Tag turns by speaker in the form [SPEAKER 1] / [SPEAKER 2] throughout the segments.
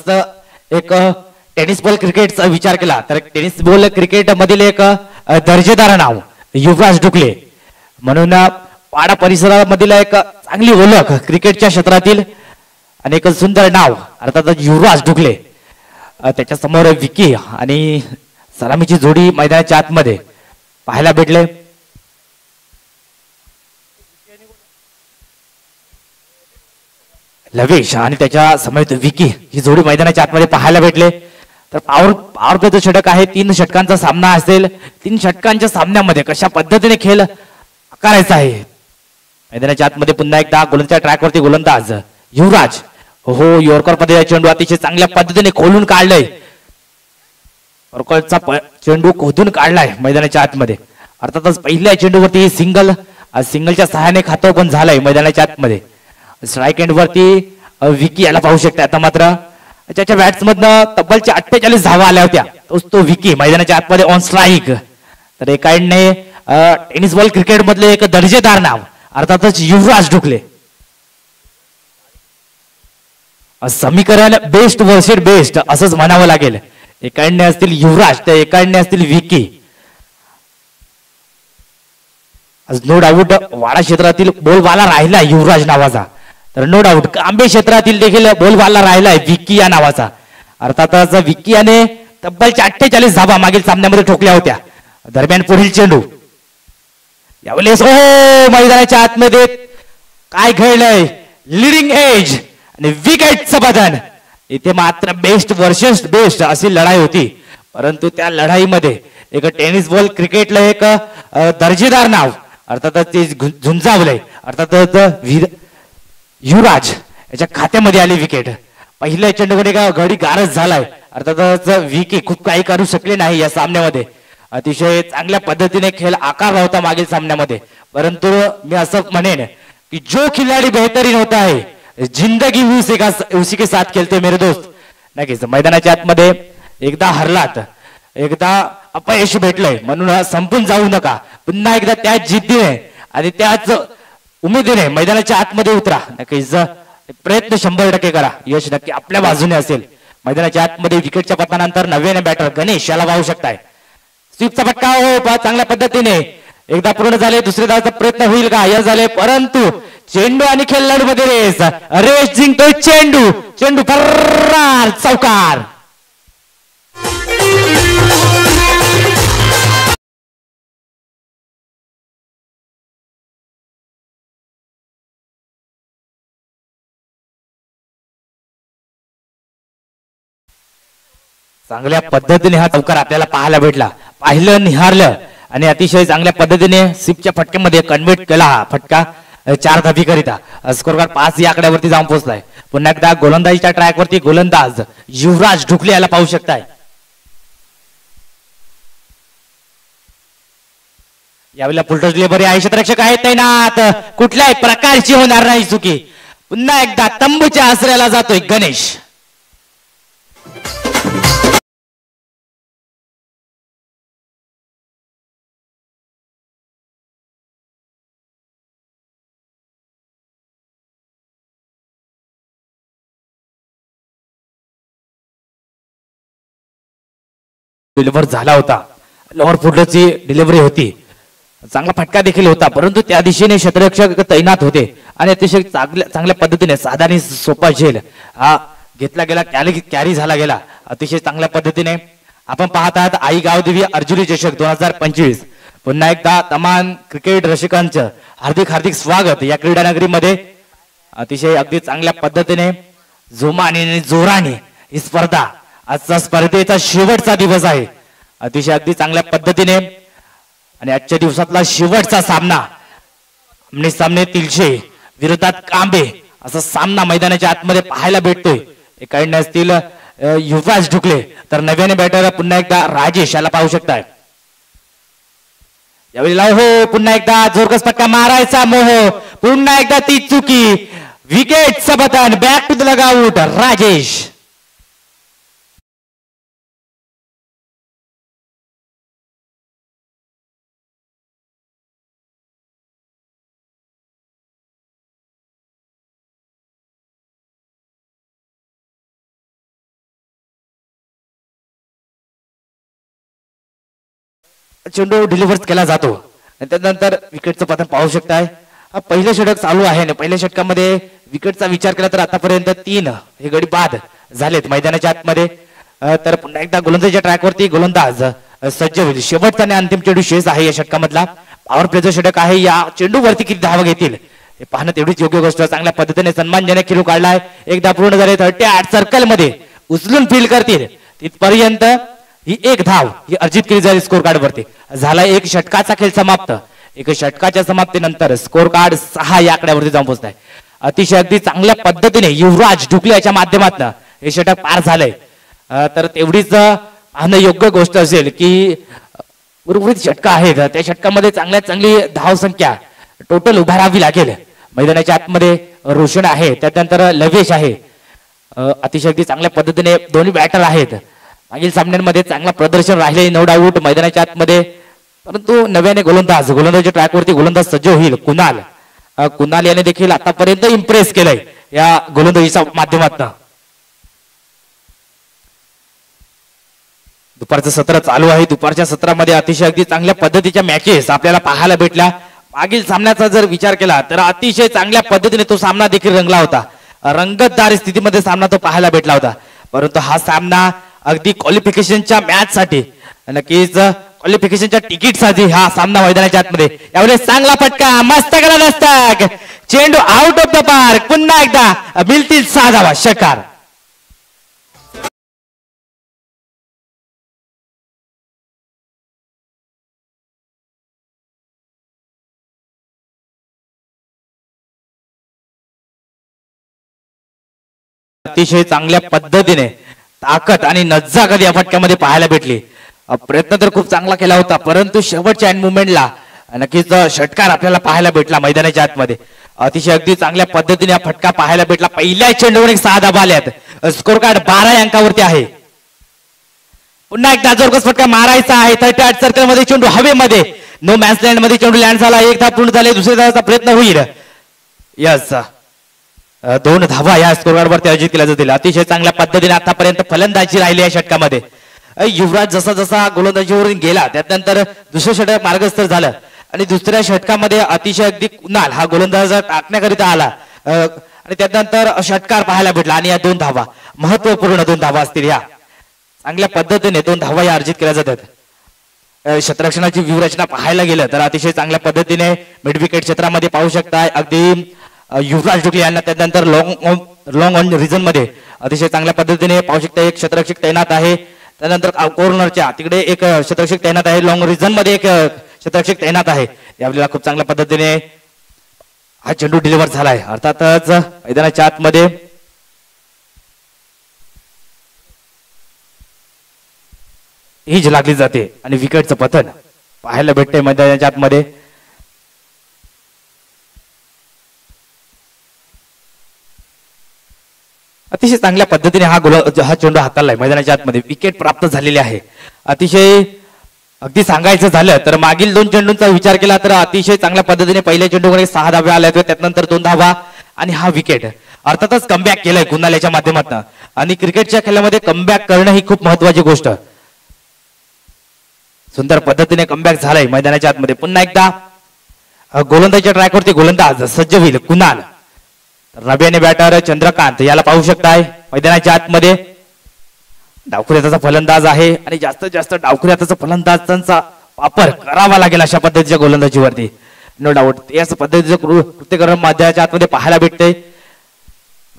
[SPEAKER 1] जबरदस्त एक tennis ball क्रिकेटचा विचार केला तर टेनिस बॉल क्रिकेट मधील एक दर्जेदार नाव युवराज ढुकले म्हणून वाडा परिसरामधील एक चांगली ओळख क्रिकेटच्या क्षेत्रातील आणि एक सुंदर नाव अर्थात युवराज ढुकले. त्याच्या समोर विकी आणि सलामीची जोडी मैदानाच्या आतमध्ये पाहायला भेटले. लवेश आणि त्याच्या समेत विकी ही जोडी मैदानाच्या आतमध्ये पाहायला भेटले. तर पॉवर प्लेचं षटक आहे. 3 षटकांचा सामना असेल. 3 षटकांच्या सामन्यामध्ये कशा पद्धतीने खेळ आकारायचा आहे. मैदानाच्या आतमध्ये पुन्हा एकदा गोलंदाजच्या ट्रॅकवरती गोलंदाज युवराज हो यॉर्कर मध्ये चेंडू अतिशय चांगल्या पद्धतीने खोलून काढलाय. यॉर्करचा चेंडू खोदून काढलाय मैदानाच्या आतमध्ये. अर्थातच पहिल्या चेंडूवरती सिंगलच्या सहाय्याने खातो पण झालाय मैदानाच्या आतमध्ये. स्ट्राईक एंड वरती विकी याला पाहू शकता. आता मात्र त्याच्या बॅट्स मधनं तब्बलच्या 48 धावा आल्या होत्या. तो विकी मैदानाच्या आतमध्ये ऑन स्ट्राईक. तर एका एंडने टेनिस बॉल क्रिकेट मधले एक दर्जेदार नाव अर्थातच युवराज ढुकले. समीकरण बेस्ट वर्सेस बेस्ट असंच म्हणावं लागेल. एका एंडने असतील युवराज तर एका एंडने असतील विकी. नो डाऊट वाडा क्षेत्रातील बोलबाला राहिला युवराज नावाचा. तर नो डाऊट कांबे क्षेत्रातील देखील बोलबाला राहिलाय विकी या नावाचा. अर्थातच विकी याने तब्बलच्या 48 धावा मागील सामन्यामध्ये ठोकल्या होत्या. दरम्यान पुढील चेंडू यावेळेस मैदानाच्या आतमध्ये काय घडलंय. लिडिंग एज आणि विकेटचं बदन. इथे मात्र बेस्ट वर्सेस बेस्ट अशी लढाई होती. परंतु त्या लढाईमध्ये एक टेनिस बॉल क्रिकेटला एक दर्जेदार नाव अर्थातच ते झुंजावलंय. अर्थातच युवराज याच्या खात्यामध्ये आली विकेट. पहिल्या चेंडूमध्ये का घडी गारच झालाय. अर्थातच विकी खूप काही करू शकले नाही या सामन्यामध्ये. अतिशय चांगल्या पद्धतीने खेळ आकारला होता मागील सामन्यामध्ये. परंतु मी असं म्हणेन की जो खिलाडी बेहतरीन होता है जिंदगी उसी के साथ खेलते मेरे दोस्त. नक्कीच मैदानाच्या आतमध्ये एकदा हरलात एकदा अपयश भेटलंय म्हणून संपून जाऊ नका. पुन्हा एकदा त्याच जिद्दीने आणि त्याच उमेदीने मैदानाच्या आतमध्ये उतरा. नक्कीच प्रयत्न 100% करा. यश नक्की आपल्या बाजूने असेल. मैदानाच्या आतमध्ये विकेटच्या पतनानंतर नव्याने बॅटर गणेश याला पाहू शकताय. स्वीपचा फटका हो चांगल्या पद्धतीने एकदा पूर्ण झाले. दुसऱ्या धावाचा प्रयत्न होईल का यश झाले. परंतु चेंडू आणि खेळाडू मध्ये रेस जिंकतोय चेंडू. चेंडू फर्रार चौकार. चांगल्या पद्धतीने हा चौकार आपल्याला पाहायला भेटला. पाहिलं निहारलं आणि अतिशय चांगल्या पद्धतीने सिपच्या फटक्यामध्ये कन्व्हर्ट केला हा फटका 4 धाबी करिता. स्कोर कार्ड 5 या आकड्यावरती जाऊन पोहोचलाय. पुन्हा एकदा गोलंदाजीच्या ट्रॅकवरती गोलंदाज युवराज ढुकले याला पाहू शकताय. यावेळेला फुलटॉस डिलिव्हरी आहे. क्षेत्ररक्षक आहेत तैनात. कुठल्याही प्रकारची होणार नाही चुकी. पुन्हा एकदा तंबूच्या आसऱ्याला जातोय गणेश. डिलिव्हर झाला होता. लोअर फुटची डिलिव्हरी होती. चांगला फटका देखील होता. परंतु त्या दिशेने क्षेत्ररक्षक तैनात होते आणि अतिशय चांगल्या पद्धतीने साधा आणि सोपा झेल हा घेतला गेला. कॅरी झाला गेला अतिशय चांगल्या पद्धतीने. आपण पाहत आहात आई गावदेवी अर्जुनी चषक 2025. पुन्हा एकदा तमाम क्रिकेट रसिकांचं हार्दिक स्वागत या क्रीडानगरीमध्ये. अतिशय अगदी चांगल्या पद्धतीने जोमाने आणि जोराने ही स्पर्धा. आजचा स्पर्धेचा शेवटचा दिवस आहे. अतिशय अगदी चांगल्या पद्धतीने आणि आजच्या दिवसातला शेवटचा सामना आमने सामने तिलशे विरोधात कांबे असा सामना मैदानाच्या आतमध्ये पाहायला भेटतोय. एका एंडने असतील युवराज ढुकले तर नव्याने बॅटर पुन्हा एकदा राजेश याला पाहू शकताय. यावेळी हो पुन्हा एकदा जोरकस फटका मारायचा मोह. पुन्हा एकदा ती चुकी. विकेटचं बटन बॅक टू द लगाउट राजेश. चेंडू डिलिव्हर केला जातो आणि त्यानंतर विकेटचं पतन पाहू शकताय. पहिलं षटक चालू आहे आणि पहिल्या षटकामध्ये विकेटचा विचार केला तर आतापर्यंत 3 हे गडी बाद झालेत मैदानाच्या आतमध्ये. तर पुन्हा एकदा गोलंदाजीच्या ट्रॅकवरती गोलंदाज सज्ज होईल. शेवटचा आणि अंतिम चेंडू शेष आहे या षटकामधला. पॉवर प्लेचं षटक आहे. या चेंडूवरती किती धावा घेतील हे पाहणं तेवढीच योग्य गोष्ट. चांगल्या पद्धतीने सन्मानजनक खेळू काढलाय. एकदा पूर्ण झाले 38 सर्कल मध्ये उचलून फील करतील तिथपर्यंत ही एक धाव ही अर्जित केली जाईल स्कोर कार्ड वरती. झाला एक षटकाचा खेळ समाप्त. एक षटकाच्या समाप्तीनंतर स्कोर कार्ड 6 या आकड्यावरती जाऊन पोहोचलाय. अतिशय अगदी चांगल्या पद्धतीने युवराज ढुकले याच्या माध्यमातून हे षटक पार झालंय. तर तेवढीच पाहणं योग्य गोष्ट असेल की उर्वरित षटका आहेत त्या षटकामध्ये चांगल्यात चांगली धाव संख्या टोटल उभारावी लागेल. मैदानाच्या आतमध्ये रोशन आहे, त्यानंतर लवेश आहे. अतिशय अगदी चांगल्या पद्धतीने दोन्ही बॅटर आहेत. मागील सामन्यांमध्ये चांगला प्रदर्शन राहिले नो डाऊट मैदानाच्या आतमध्ये. परंतु नव्याने गोलंदाजीच्या ट्रॅकवरती गोलंदाज सज्ज होईल कुणाल याने देखील आतापर्यंत इम्प्रेस केलंय या गोलंदाजीच्या माध्यमातून. दुपारचं सत्र चालू आहे. दुपारच्या सत्रामध्ये अतिशय अगदी चांगल्या पद्धतीच्या मॅचेस आपल्याला पाहायला भेटल्या. मागील सामन्याचा जर विचार केला तर अतिशय चांगल्या पद्धतीने तो सामना देखील रंगला होता. रंगतदार स्थितीमध्ये सामना तो पाहायला भेटला होता. परंतु हा सामना अगदी क्वालिफिकेशनच्या मॅच साठी नक्कीच क्वालिफिकेशनच्या तिकीट साठी हा सामना मैदानाच्या आतमध्ये. यावेळेस चांगला फटका मस्त करा दस्तक चेंडू आउट ऑफ द पार्क. पुन्हा एकदा मिळतील 6 धावा. षटकार अतिशय चांगल्या पद्धतीने ताकद आणि नजाकत या फटक्यामध्ये पाहायला भेटली. प्रयत्न तर खूप चांगला केला होता परंतु शेवटच्या एंड मुवमेंटला नक्कीच षटकार आपल्याला पाहायला भेटला मैदानाच्या आतमध्ये. अतिशय अगदी चांगल्या पद्धतीने हा फटका पाहायला भेटला. पहिल्या चेंडूवर 6 धावा आल्यात. स्कोर कार्ड 12 अंकावरती आहे. पुन्हा एकदा जोरकस फटका मारायचा आहे. 38 सर्कल मध्ये चेंडू हवेमध्ये नो मॅन्स लँड मध्ये चेंडू लँड झाला. एक धाव पूर्ण झाले. दुसऱ्या धावाचा प्रयत्न होईल. यस 2 धावा या स्कोर कार्ड वरती अर्जित केल्या जातील. अतिशय चांगल्या पद्धतीने आतापर्यंत फलंदाजी राहिली या षटकामध्ये. युवराज जसा जसा गोलंदाजीवरून गेला त्यानंतर दुसरं षटक मार्गस्थ झालं आणि दुसऱ्या षटकामध्ये अतिशय अगदी कुणाल हा गोलंदाज टाकण्याकरिता आला आणि त्यानंतर षटकार पाहायला भेटला आणि या 2 धावा महत्वपूर्ण 2 धावा असतील. या चांगल्या पद्धतीने 2 धावा या अर्जित केल्या जातात. क्षेत्ररक्षणाची व्यूहरचना पाहायला गेलं तर अतिशय चांगल्या पद्धतीने मिड विकेट क्षेत्रामध्ये पाहू शकताय अगदी युवराज ढुकले यांना. त्यानंतर लॉंग ऑन रिजन मध्ये अतिशय चांगल्या पद्धतीने पाहू शकता एक क्षेत्ररक्षक तैनात आहे. त्यानंतर कॉर्नरच्या तिकडे एक क्षेत्ररक्षक तैनात आहे. लॉंग रिजन मध्ये एक क्षेत्ररक्षक तैनात आहे. यावेळेला खूप चांगल्या पद्धतीने हा चेंडू डिलिव्हर झालाय. अर्थातच मैदानाच्या आतमध्ये हीच लागली जाते आणि विकेटचं पतन पाहायला भेटते मैदानाच्या आतमध्ये. अतिशय चांगल्या पद्धतीने हा चेंडू हाताळलाय मैदानाच्या आतमध्ये. विकेट प्राप्त झालेली आहे. अतिशय अगदी सांगायचं झालं तर मागील 2 चेंडूंचा विचार केला तर अतिशय चांगल्या पद्धतीने पहिल्या चेंडूकडे 6 धावा आल्या त्यानंतर 2 धावा आणि हा विकेट. अर्थातच कमबॅक केलाय कुणाल याच्या माध्यमातून आणि क्रिकेटच्या खेळामध्ये कमबॅक करणं ही खूप महत्वाची गोष्ट. सुंदर पद्धतीने कमबॅक झालाय मैदानाच्या आतमध्ये. पुन्हा एकदा गोलंदाजीच्या ट्रॅकवरती गोलंदाज सज्ज होईल कुणाल. नव्याने बॅटर चंद्रकांत याला पाहू शकताय मैदानाच्या आतमध्ये. डावखुऱ्याचा फलंदाज आहे आणि जास्तीत जास्त डावखुऱ्याचा फलंदाजांचा वापर करावा लागेल अशा पद्धतीच्या गोलंदाजीवरती. नो डाऊट याच पद्धतीचं कृत्य करणं मैदानाच्या आतमध्ये पाहायला भेटतंय.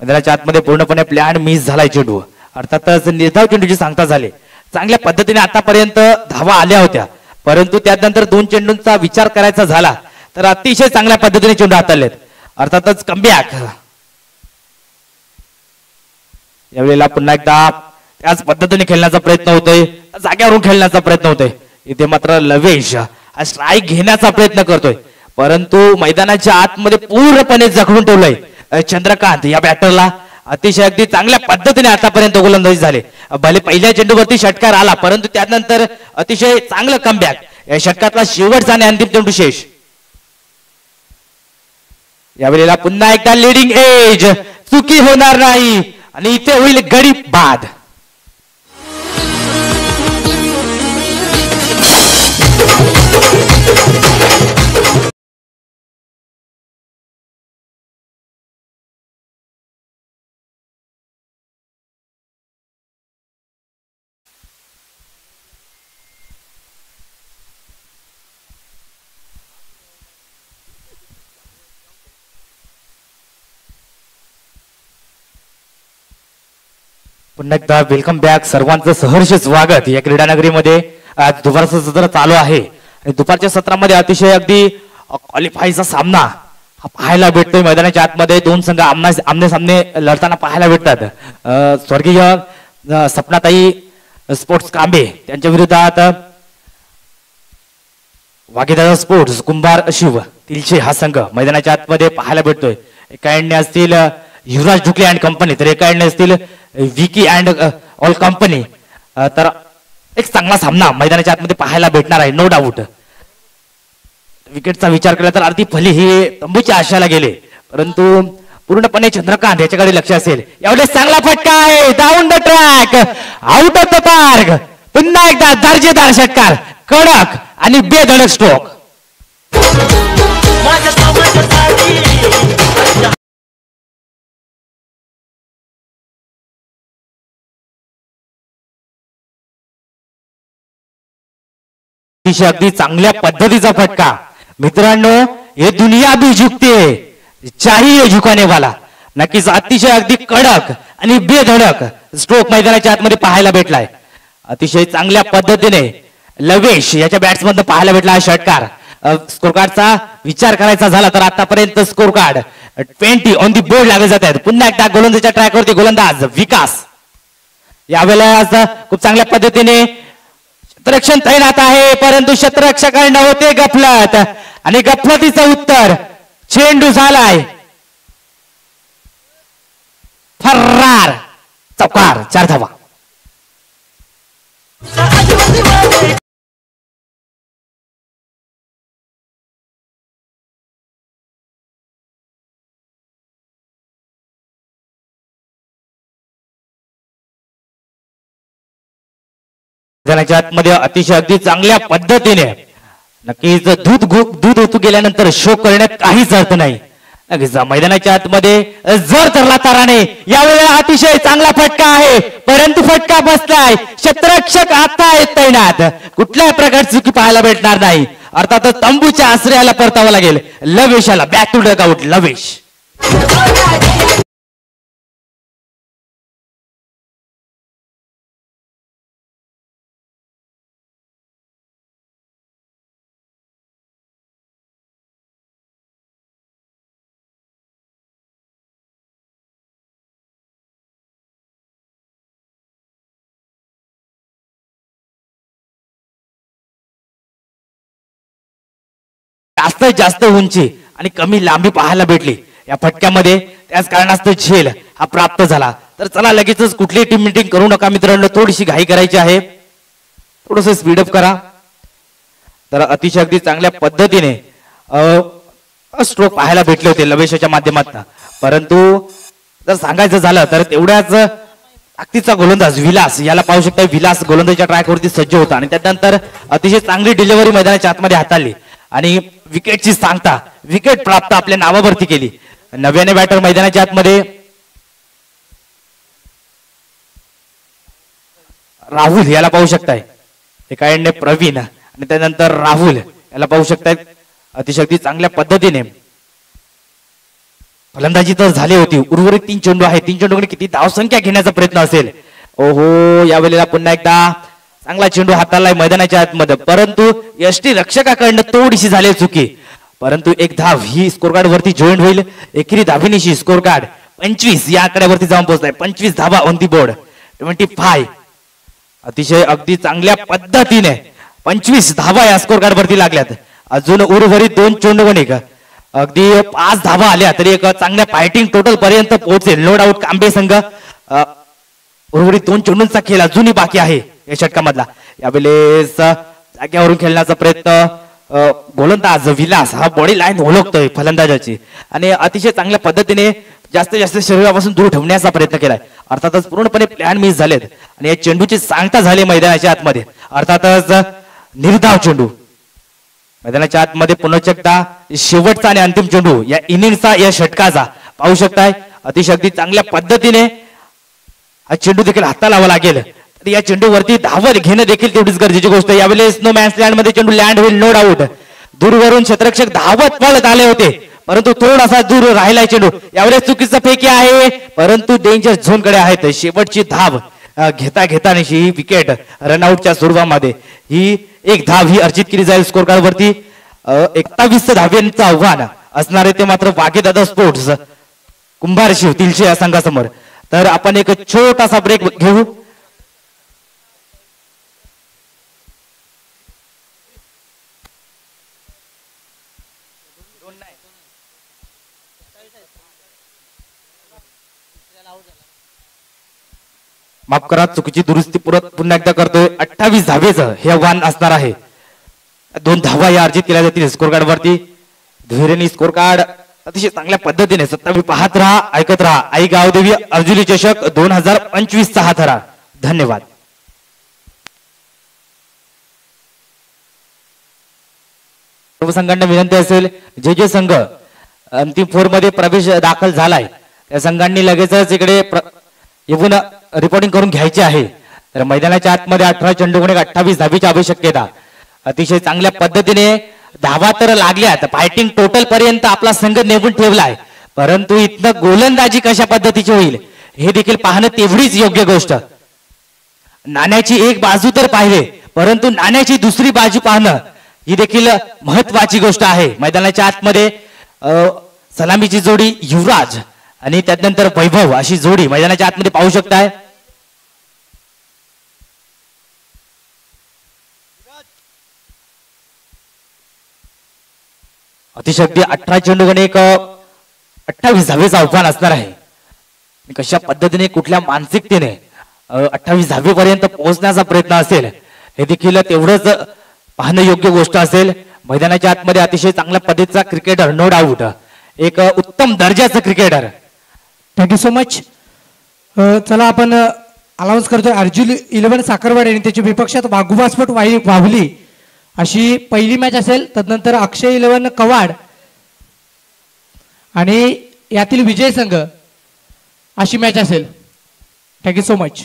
[SPEAKER 1] मैदानाच्या आतमध्ये पूर्णपणे प्लॅन मिस झालाय चेंडू. अर्थातच निर्धाव चेंडूची सांगता झाली. चांगल्या पद्धतीने आतापर्यंत धावा आल्या होत्या परंतु त्यानंतर 2 चेंडूंचा विचार करायचा झाला तर अतिशय चांगल्या पद्धतीने चेंडू हाताळलेत. अर्थातच कमबॅक यावेळेला पुन्हा एकदा त्याच पद्धतीने खेळण्याचा प्रयत्न होतोय. जाग्यावरून खेळण्याचा प्रयत्न होतोय. इथे मात्र लवेश हा स्ट्राईक घेण्याचा प्रयत्न करतोय परंतु मैदानाच्या आतमध्ये पूर्णपणे जखडून ठेवलंय चंद्रकांत या बॅटरला. अतिशय अगदी चांगल्या पद्धतीने आतापर्यंत गोलंदाजी झाले. भले पहिल्या चेंडूवरती षटकार आला परंतु त्यानंतर अतिशय चांगलं कमबॅक. या षटकातला शेवटचा आणि अंतिम चेंडू शेष. यावेळेला पुन्हा एकदा लीडिंग एज चुकी होणार नाही आणि इथे होईल गडी बाद. पुन्हा एकदा वेलकम बॅक, सर्वांचं सहर्ष स्वागत या क्रीडानगरीमध्ये. आज दुपारचं सत्र चालू आहे आणि दुपारच्या सत्रामध्ये अतिशय अगदी क्वालिफायचा सामना हा पाहायला भेटतोय. मैदानाच्या आतमध्ये दोन संघ आमने सामने लढताना पाहायला भेटतात. स्वर्गीय सपनाताई स्पोर्ट्स कांबे त्यांच्या विरोधात वाघेदादा स्पोर्ट्स कुंभार शिव तिलशे हा संघ मैदानाच्या आतमध्ये पाहायला भेटतोय. एका एंडने असतील युवराज ढुकले अँड कंपनी, तर एका एंडने असतील विकी अँड ऑल कंपनी. तर एक चांगला सामना मैदानाच्या आतमध्ये पाहायला भेटणार आहे, नो डाऊट. विकेटचा विचार केला तर अर्धी फली ही तंबूच्या आशाला गेले, परंतु पूर्णपणे चंद्रकांत याच्याकडे लक्ष असेल. यावेळेस चांगला फटका आहे, down the track, out of the park. पुन्हा एकदा दर्जेदार षटकार, कडक आणि बेधडक स्ट्रोक. अगदी चांगल्या पद्धतीचा फटका. मित्रांनो, हे दुनिया भी झुकते चाहिए झुकाने वाला. नक्कीच अतिशय अगदी कडक आणि बेधडक स्ट्रोक मैदानाच्या आतमध्ये पाहायला भेटलाय. अतिशय चांगल्या पद्धतीने लवेश याच्या बॅट्समधून पाहायला भेटला हा षटकार. स्कोर कार्डचा विचार करायचा झाला तर आतापर्यंत score card 20 on the board लागले जात आहेत. पुन्हा एकदा गोलंदाजीच्या ट्रॅकवरती गोलंदाज विकास. यावेळेला खूप चांगल्या पद्धतीने क्षेत्ररक्षण तैनात आहे, परंतु क्षेत्ररक्षकांना होते गफलत आणि गफलतीचं उत्तर चेंडू झालाय फरार. चौकार, 4 धावा. मैदानाच्या आतमध्ये अतिशय अगदी चांगल्या पद्धतीने नक्कीच दूध ओतू गेल्यानंतर शोक करण्यात काहीच अर्थ नाही. नक्कीच मैदानाच्या आतमध्ये जर धरला ताराने यावेळेला अतिशय चांगला फटका आहे, परंतु फटका बसलाय. क्षेत्ररक्षक आता येत तैनात, कुठल्याही प्रकारची चुकी पाहायला भेटणार नाही. अर्थातच तंबूच्या आश्रयाला परतावं लागेल लवेशाला. Back to dugout लवेश. जास्तीत जास्त उंची आणि कमी लांबी पाहायला भेटली या फटक्यामध्ये, त्याच कारणास्तव झेल हा प्राप्त झाला. तर चला लगेचच कुठलीही टीम मीटिंग करू नका मित्रांनो, थोडीशी घाई करायची आहे, थोडस स्पीडअप करा. तर अतिशय अगदी चांगल्या पद्धतीने स्ट्रोक पाहायला भेटले होते लवेशाच्या माध्यमातून. परंतु जर सांगायचं झालं तर तेवढ्याच ताकदीचा गोलंदाज विलास याला पाहू शकता. विलास गोलंदाजीच्या ट्रॅकवरती सज्ज होता आणि त्यानंतर अतिशय चांगली डिलिव्हरी मैदानाच्या आतमध्ये हाताळली आणि विकेटची सांगता विकेट प्राप्त आपल्या नावावरती केली. नव्याने बॅटर मैदानाच्या आतमध्ये राहुल याला पाहू शकताय. एका एंडने प्रवीण आणि त्यानंतर राहुल याला पाहू शकताय. अतिशय चांगल्या पद्धतीने फलंदाजी तर झाली होती. उर्वरित 3 चेंडू आहे, 3 चेंडूकडे किती धावसंख्या घेण्याचा प्रयत्न असेल. ओहो, यावेळेला पुन्हा एकदा चांगला चेंडू हाताळलाय मैदानाच्या आतमध्ये, परंतु यष्टी रक्षकाकडनं थोडीशी झाली चुकी. परंतु एक धाव ही स्कोर कार्ड वरती जॉईन होईल. एकेरी धावेनिशी स्कोर कार्ड 25 या आकड्यावरती जाऊन पोहोचलाय. 25 धावा ऑन दी बोर्ड, 25. अतिशय अगदी चांगल्या पद्धतीने 25 धावा या स्कोर कार्ड वरती लागल्यात. अजून उर्वरित 2 चेंडू गणिक अगदी 5 धावा आल्या तरी एक चांगल्या फायटिंग टोटल पर्यंत पोहोचेल. नो डाऊट कांबे संघ उर्वरित 2 चेंडूंचा खेळ अजूनही बाकी आहे या षटकामधला. यावेळेस जाग्यावरून खेळण्याचा प्रयत्न गोलंदाज विलास हा बॉडी लाईन ओळखतोय फलंदाजाची आणि अतिशय चांगल्या पद्धतीने जास्तीत जास्त शरीरापासून दूर ठेवण्याचा प्रयत्न केलाय. अर्थातच पूर्णपणे प्लॅन मिस झालेत आणि या चेंडूची सांगता झाली मैदानाच्या आतमध्ये. अर्थातच निर्धाव चेंडू मैदानाच्या आतमध्ये पुन्हा एकदा शेवटचा आणि अंतिम चेंडू या इनिंगचा या षटकाचा पाहू शकताय. अतिशय अगदी चांगल्या पद्धतीने हा चेंडू देखील हाताला लावा लागेल. या चेंडूवरती धावत घेणं देखील तेवढीच गरजेची गोष्ट आहे. यावेळेस नो मॅन्स लँड मध्ये चेंडू लँड होईल, नो डाऊट. दूरवरून क्षेत्ररक्षक धावत पळत आले होते, परंतु थोडासा दूर राहिलाय चेंडू. यावेळेस चुकीचा फेकी आहे परंतु डेंजर झोन कडे आहेत. शेवटची धाव घेता घेतानाची ही विकेट रनआउटच्या स्वरूपामध्ये ही एक धाव ही अर्जित केली जाईल स्कोर कार्ड वरती. 21 धाव्यांचं आव्हान असणार आहे ते मात्र वाघेदादा स्पोर्ट्स कुंभार शिव तिलशे या संघासमोर. तर आपण एक छोटासा ब्रेक घेऊ. माफ करा चुकीची दुरुस्ती परत पुन्हा एकदा करतोय. 28 धावेचं हे आव्हान असणार आहे. 2 धावा या अर्जित केल्या जातील स्कोर कार्ड वरती. धैर्याने स्कोर कार्ड अतिशय चांगल्या पद्धतीने 27 पाहत राहा ऐकत राहा. आई गावदेवी अर्जुनी चषक 2025 चा हा थरा. धन्यवाद. सर्व संघांना विनंती असेल जे जे संघ अंतिम 4 मध्ये प्रवेश दाखल झालाय त्या संघांनी लगेचच इकडे येऊन रिपोर्टिंग करून घ्यायचे आहे. तर मैदानाच्या आतमध्ये 18 चेंडू गुण 28 धावेची आवश्यकता. अतिशय चांगल्या पद्धतीने धावा तर लागल्यात. फायटिंग टोटल पर्यंत आपला संघ नेमून ठेवलाय परंतु इथनं गोलंदाजी कशा पद्धतीची होईल हे देखील पाहणं तेवढीच योग्य गोष्ट. नाण्याची एक बाजू तर पाहिले परंतु नाण्याची दुसरी बाजू पाहणं ही देखील महत्वाची गोष्ट आहे. मैदानाच्या आतमध्ये सलामीची जोडी युवराज आणि त्यानंतर वैभव अशी जोडी मैदानाच्या आतमध्ये पाहू शकताय. अतिशक्ती 18 चेंडू गण 28 धावेचं आव्हान असणार आहे. कशा पद्धतीने कुठल्या मानसिकतेने 28 धावेपर्यंत पोहोचण्याचा प्रयत्न असेल हे देखील तेवढंच पाहणं योग्य गोष्ट असेल. मैदानाच्या आतमध्ये अतिशय चांगल्या पद्धतीचा क्रिकेटर नो डाऊट एक उत्तम दर्जाचं क्रिकेटर.
[SPEAKER 2] Thank you so much. चला आपण अनाउन्स करतोय अर्जुन 11 साखरवाडी आणि त्याच्या विपक्षात वाघुबास्फोट वाहुली अशी पहिली मॅच असेल. तदनंतर अक्षय 11 कवाड आणि यातील विजय संघ अशी मॅच असेल. Thank you so much.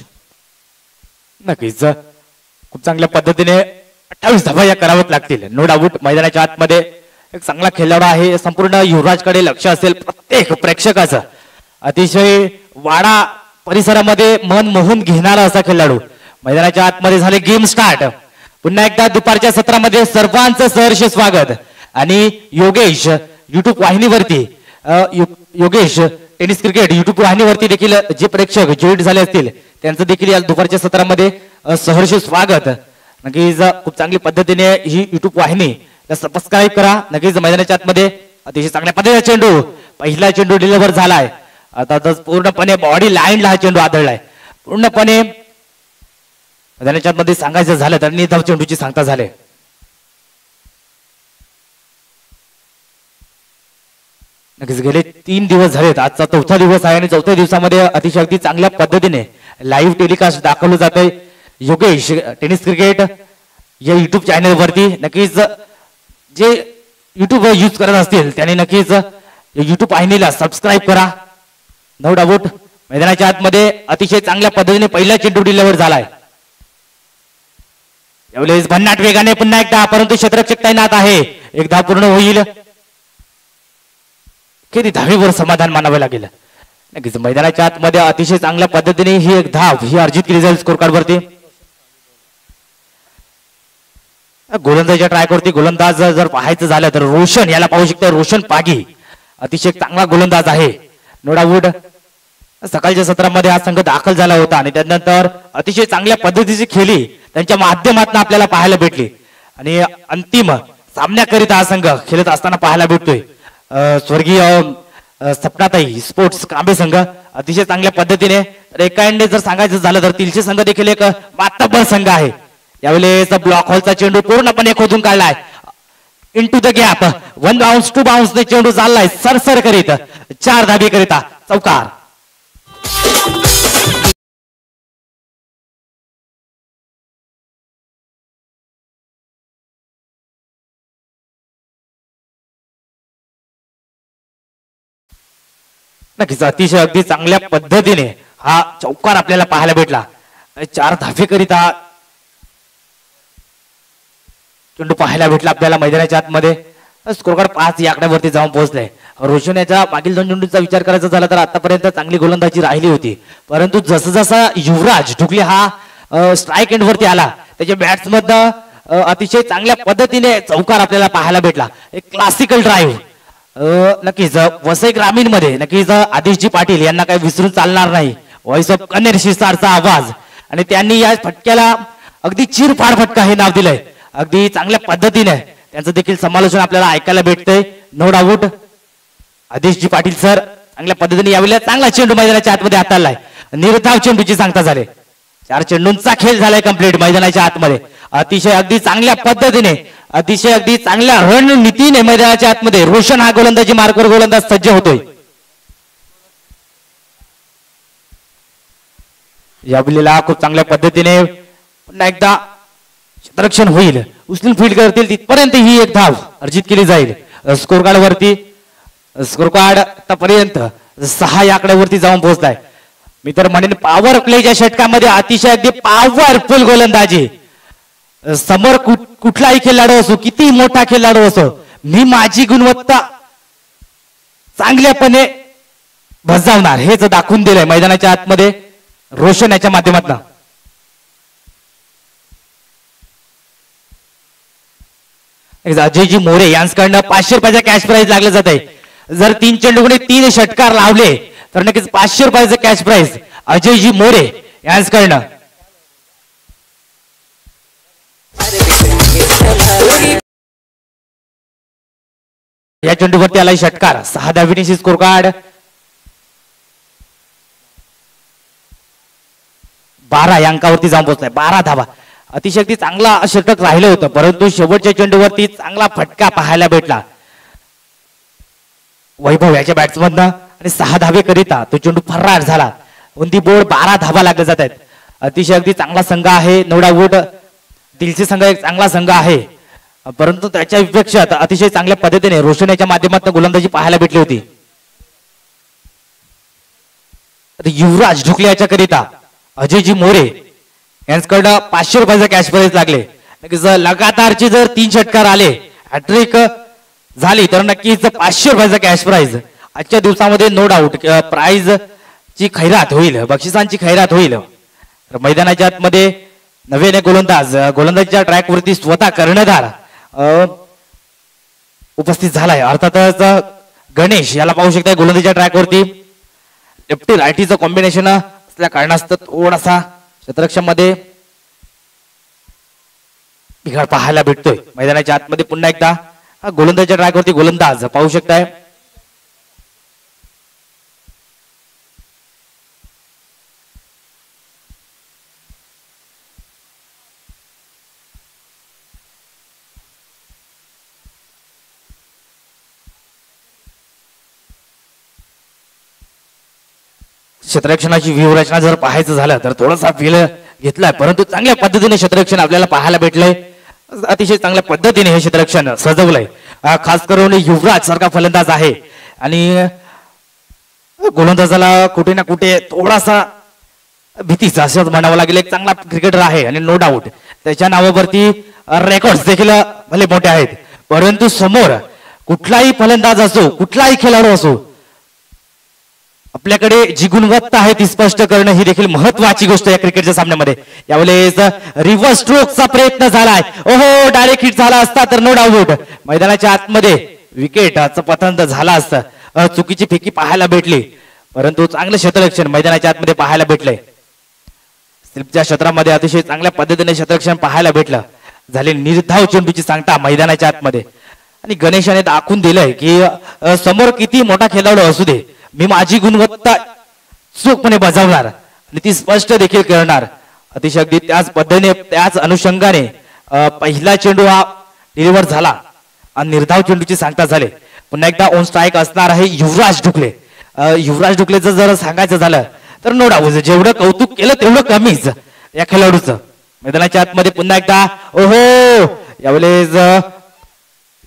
[SPEAKER 1] नक्कीच खूप चांगल्या पद्धतीने 28 धावा या कराव्यात लागतील नो डाऊट. मैदानाच्या आतमध्ये एक चांगला खेळाडू आहे. संपूर्ण युवराजकडे लक्ष असेल प्रत्येक प्रेक्षकाचं. अतिशय वाडा परिसरामध्ये मन मोहून घेणारा असा खेळाडू. मैदानाच्या आतमध्ये झाले गेम स्टार्ट. पुन्हा एकदा दुपारच्या सत्रामध्ये सर्वांचं सहर्ष स्वागत. आणि योगेश युट्यूब वाहिनीवरती योगेश टेनिस क्रिकेट युट्यूब वाहिनीवरती देखील जे प्रेक्षक जॉईन झाले असतील त्यांचं देखील या दुपारच्या सत्रामध्ये सहर्ष स्वागत. नक्कीच खूप चांगली पद्धतीने ही युट्यूब वाहिनी सबस्क्राईब करा. नक्कीच मैदानाच्या आतमध्ये अतिशय चांगल्या पद्धतीने चेंडू पहिला चेंडू डिलिव्हर झालाय. आता पूर्णपणे बॉडी लाईनला हा चेंडू आदळलाय. पूर्णपणे मैदानाच्या आतमध्ये सांगायचं झालं तर निधाव चेंडूची सांगता झाले. नक्कीच गेले 3 दिवस झालेत. आजचा 4था दिवस आहे आणि 4थ्या दिवसामध्ये अतिशय अगदी चांगल्या पद्धतीने लाईव्ह टेलिकास्ट दाखवलं जात आहे योगेश टेनिस क्रिकेट या युट्यूब चॅनल वरती. नक्कीच जे युट्यूब यूज करत असतील त्यांनी नक्कीच युट्यूब वाहिनीला सबस्क्राईब करा. नो डाऊट मैदानाच्या आतमध्ये अतिशय चांगल्या पद्धतीने पहिला चेंडू डिलिव्हर झालाय. यावेळेस भन्नाट वेगाने पुन्हा एकदा परंतु क्षेत्ररक्षक तैनात आहे. एक धाव पूर्ण होईल. किती धावेवर समाधान मानावे लागेल. नक्कीच मैदानाच्या आतमध्ये अतिशय चांगल्या पद्धतीने ही एक धाव ही अर्जित केली जाईल स्कोर कार्ड वरती. गोलंदाजीच्या ट्राय करते. गोलंदाज जर पाहायचं झालं तर रोशन याला पाहू शकता. रोशन पागी अतिशय चांगला गोलंदाज आहे नो डाऊट. सकाळच्या सत्रामध्ये हा संघ दाखल झाला होता आणि त्यानंतर अतिशय चांगल्या पद्धतीची खेळी त्यांच्या माध्यमातून आपल्याला पाहायला भेटली आणि अंतिम सामन्याकरिता हा संघ खेळत असताना पाहायला भेटतोय. स्वर्गीय सपनाताई स्पोर्ट्स कांबे संघ अतिशय चांगल्या पद्धतीने. तर एका एंडे जर सांगायचं झालं तर तिलशे संघ देखील एक मातब्बर संघ आहे. यावेळेस ब्लॉक हॉलचा चेंडू पूर्णपणे खोदून काढलाय. Into the gap 1 bounce 2 bounce ने चेंडू चाललाय सरसर करीत 4 धाबी करिता चौकार. नक्कीच अतिशय अगदी चांगल्या पद्धतीने हा चौकार आपल्याला पाहायला भेटला. 4 धाबे करिता चेंडू पाहायला भेटला आपल्याला मैदानाच्या आतमध्ये. स्कोर कार्ड 5 या आकड्यावरती जाऊन पोहोचलाय. रोशन मागील 2 चेंडूंचा विचार करायचा झाला तर आतापर्यंत चांगली गोलंदाजी राहिली होती, परंतु जसं जसा युवराज ढुकले हा स्ट्राईक एंड वरती आला त्याच्या बॅट्समधनं अतिशय चांगल्या पद्धतीने चौकार आपल्याला पाहायला भेटला. एक क्लासिकल ड्राईव्ह नक्कीच वसई ग्रामीण मध्ये नक्कीच आदेशजी पाटील यांना काही विसरून चालणार नाही. व्हॉइस ऑफ कन्नड शिरसारचा आवाज आणि त्यांनी या फटक्याला अगदी चिरफाड फटका हे नाव दिलंय. अगदी चांगल्या पद्धतीने त्यांचं देखील समालोचन आपल्याला ऐकायला भेटतंय. नो डाऊट आदेशजी पाटील सर चांगल्या पद्धतीने यावेळेला चांगला चेंडू मैदानाच्या आतमध्ये हाताळलाय. निर्धाव चेंडूची सांगता झाले. 4 चेंडूंचा खेळ झालाय कंप्लीट मैदानाच्या आतमध्ये. अतिशय अगदी चांगल्या पद्धतीने अतिशय अगदी चांगल्या रणनीतीने मैदानाच्या आतमध्ये रोशन हा गोलंदाजी मार्कवर गोलंदाज सज्ज होतोय. यावेळेला खूप चांगल्या पद्धतीने पुन्हा एकदा क्षेत्ररक्षण होईल, उचलून फील्ड करतील तिथपर्यंत ही एक धाव अर्जित केली जाईल. स्कोर कार्ड वरती स्कोर कार्ड आतापर्यंत 6 या आकड्यावरती जाऊन पोहोचलाय. मी तर म्हणेन पॉवर प्लेच्या षटकामध्ये अतिशय अगदी पॉवरफुल गोलंदाजी. समोर कुठलाही खेळाडू असो, किती मोठा खेळाडू असो, मी माझी गुणवत्ता चांगल्यापणे बजावणार हेच दाखवून दिलंय मैदानाच्या आतमध्ये रोशन याच्या माध्यमातून. अजयजी मोरे यांच्याकडनं 500 रुपयाचा कॅश प्राइज लागलं जात आहे. जर 3 चेंडूकडे 3 षटकार लावले तर नक्कीच 500 रुपयाचं कॅश प्राइज अजयजी मोरे यांच्याकडनं. या चेंडूवरती आलाय षटकार. 6 धावांची स्कोर कार्ड. 12 या अंकावरती जाऊन पोहोचलाय. 12 धावा. अतिशय अगदी चांगला षटक राहिलं होतं, परंतु शेवटच्या चेंडूवरती चांगला फटका पाहायला भेटला वैभव याच्या बॅट्समधनं आणि 6 धावे करिता तो चेंडू फरार झाला. उंदी बोर्ड 12 धावा लागले जात आहेत. अतिशय अगदी चांगला संघ आहे. नो डाऊट दिलसी संघ एक चांगला संघ आहे, परंतु त्याच्या विपेक्षा अतिशय चांगल्या पद्धतीने रोशन याच्या माध्यमातून गोलंदाजी पाहायला भेटली होती. युवराज ढुकले याच्या करिता अजयजी मोरे यांच्याकडं 500 रुपयाचा कॅश प्राइज लागले. लगातारचे जर 3 षटकार आले, हॅट्रिक झाली तर नक्कीच 500 रुपयाचा कॅश प्राइज आजच्या दिवसामध्ये नो डाऊट प्राइज ची खैरात होईल, बक्षिसांची खैरात होईल. तर मैदानाच्या आतमध्ये नव्याने गोलंदाजीच्या ट्रॅक वरती स्वतः कर्णधार उपस्थित झालाय. अर्थातच गणेश याला पाहू शकताय गोलंदाजीच्या ट्रॅक वरती. लेफ्टी रायटीचं कॉम्बिनेशन असल्या कारणास्तव थोडासा क्षेत्ररक्षण मध्ये बिघाड पाहायला भेटतोय. मैदानाच्या आतमध्ये पुन्हा एकदा गोलंदाजीच्या ट्रॅक वरती गोलंदाज पाहू शकताय. क्षेत्ररक्षणाची व्यूहरचना जर पाहायचं झालं तर थोडासा फील घेतलाय, परंतु चांगल्या पद्धतीने क्षेत्ररक्षण आपल्याला पाहायला भेटलंय. अतिशय चांगल्या पद्धतीने हे क्षेत्ररक्षण सजवलंय. खास करून युवराज सारखा फलंदाज आहे आणि गोलंदाजाला कुठे ना कुठे थोडासा भीतीचा असं म्हणावं लागेल. एक चांगला क्रिकेटर आहे आणि नो डाऊट त्याच्या नावावरती रेकॉर्ड देखील भले मोठे आहेत, परंतु समोर कुठलाही फलंदाज असो, कुठलाही खेळाडू असो, आपल्याकडे जी गुणवत्ता आहे ती स्पष्ट करणं ही देखील महत्वाची गोष्ट या क्रिकेटच्या सामन्यामध्ये. यावेळेस रिव्हर्स स्ट्रोकचा प्रयत्न झालाय. ओहो, डायरेक्ट हिट झाला असता तर नो डाऊट मैदानाच्या आतमध्ये विकेटचं पतन झाला असतं. चुकीची फेकी पाहायला भेटली, परंतु चांगलं क्षेत्ररक्षण मैदानाच्या आतमध्ये पाहायला भेटलंय. स्लिपच्या क्षेत्रामध्ये अतिशय चांगल्या पद्धतीने क्षेत्ररक्षण पाहायला भेटलं. झाले निर्धाव चेंडूची सांगता मैदानाच्या आतमध्ये आणि गणेशाने दाखवून दिलंय की समोर किती मोठा खेळाडू असू दे, मी माझी गुणवत्ता चोखपणे बजावणार आणि ती स्पष्ट देखील करणार. अतिशय अगदी त्याच पद्धतीने त्याच अनुषंगाने पहिला चेंडू हा डिलिव्हर झाला आणि निर्धाव चेंडूची सांगता झाले. पुन्हा एकदा ऑन स्ट्राईक असणार आहे युवराज ढुकले. युवराज ढुकलेचं जर सांगायचं झालं तर नो डाऊट जेवढं कौतुक केलं तेवढं कमीच या खेळाडूचं. मैदानाच्या आतमध्ये पुन्हा एकदा ओहो,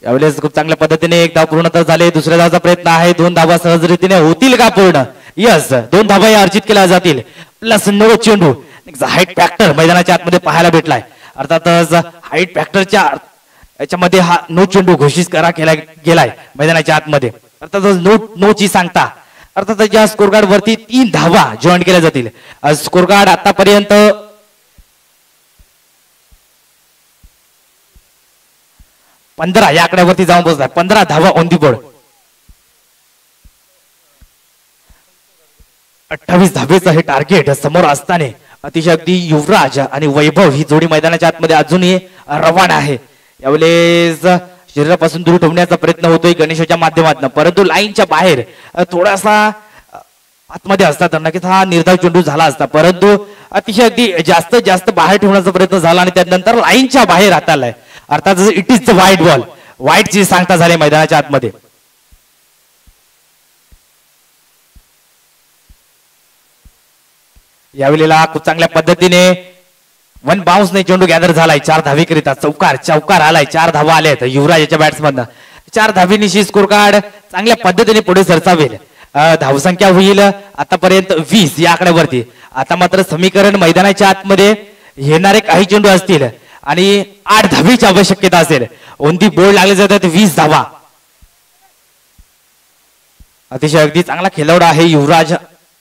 [SPEAKER 1] यावेळेस खूप चांगल्या पद्धतीने एक धाव पूर्ण तर झाले. दुसऱ्या धावाचा प्रयत्न आहे. 2 धावा सहजरीतीने होतील का पूर्ण? यस, 2 धावा अर्जित केल्या जातील. प्लस नो चेंडू. हाईट फॅक्टर मैदानाच्या आतमध्ये पाहायला भेटलाय. अर्थातच हाईट फॅक्टरच्या याच्यामध्ये हा नो चेंडू घोषित केला गेलाय मैदानाच्या आतमध्ये. अर्थातच नो ची सांगता अर्थातच या स्कोर कार्ड वरती 3 धावा जॉईन केल्या जातील. स्कोर कार्ड आतापर्यंत 15 या आकड्यावरती जाऊन पोहोचला. 15 धावा ऑन दी बोर्ड. 28 धावेचं हे टार्गेट समोर असताना अतिशय अगदी युवराज आणि वैभव ही जोडी मैदानाच्या आतमध्ये अजूनही रवाना आहे. यावेळेस शरीरापासून दूर ठेवण्याचा प्रयत्न होतोय गणेशाच्या माध्यमातून, परंतु लाईनच्या बाहेर थोडासा आतमध्ये असतात नक्कीच हा निर्धाव चेंडू झाला असता, परंतु अतिशय अगदी जास्त बाहेर ठेवण्याचा प्रयत्न झाला आणि त्यानंतर लाईनच्या बाहेर हातालाय. अर्थात इट इज द वाईट बॉल. वाईटची सांगता झाली मैदानाच्या आतमध्ये. यावेळेला खूप चांगल्या पद्धतीने वन बाउन्स ने चेंडू गॅदर झालाय. 4 धावेकरिता चौकार आलाय. 4 धावा आल्यात युवराजाच्या बॅट्समधनं. 4 धावेनिशी स्कोर कार्ड चांगल्या पद्धतीने पुढे सरसावेल. धावसंख्या होईल आतापर्यंत 20 या आकड्यावरती. आता मात्र समीकरण मैदानाच्या आतमध्ये येणारे काही चेंडू असतील आणि 8 धावेची आवश्यकता असेल. ओंदी बोर्ड लागले जातात 20 धावा. अतिशय अगदी चांगला खेळाडू आहे युवराज.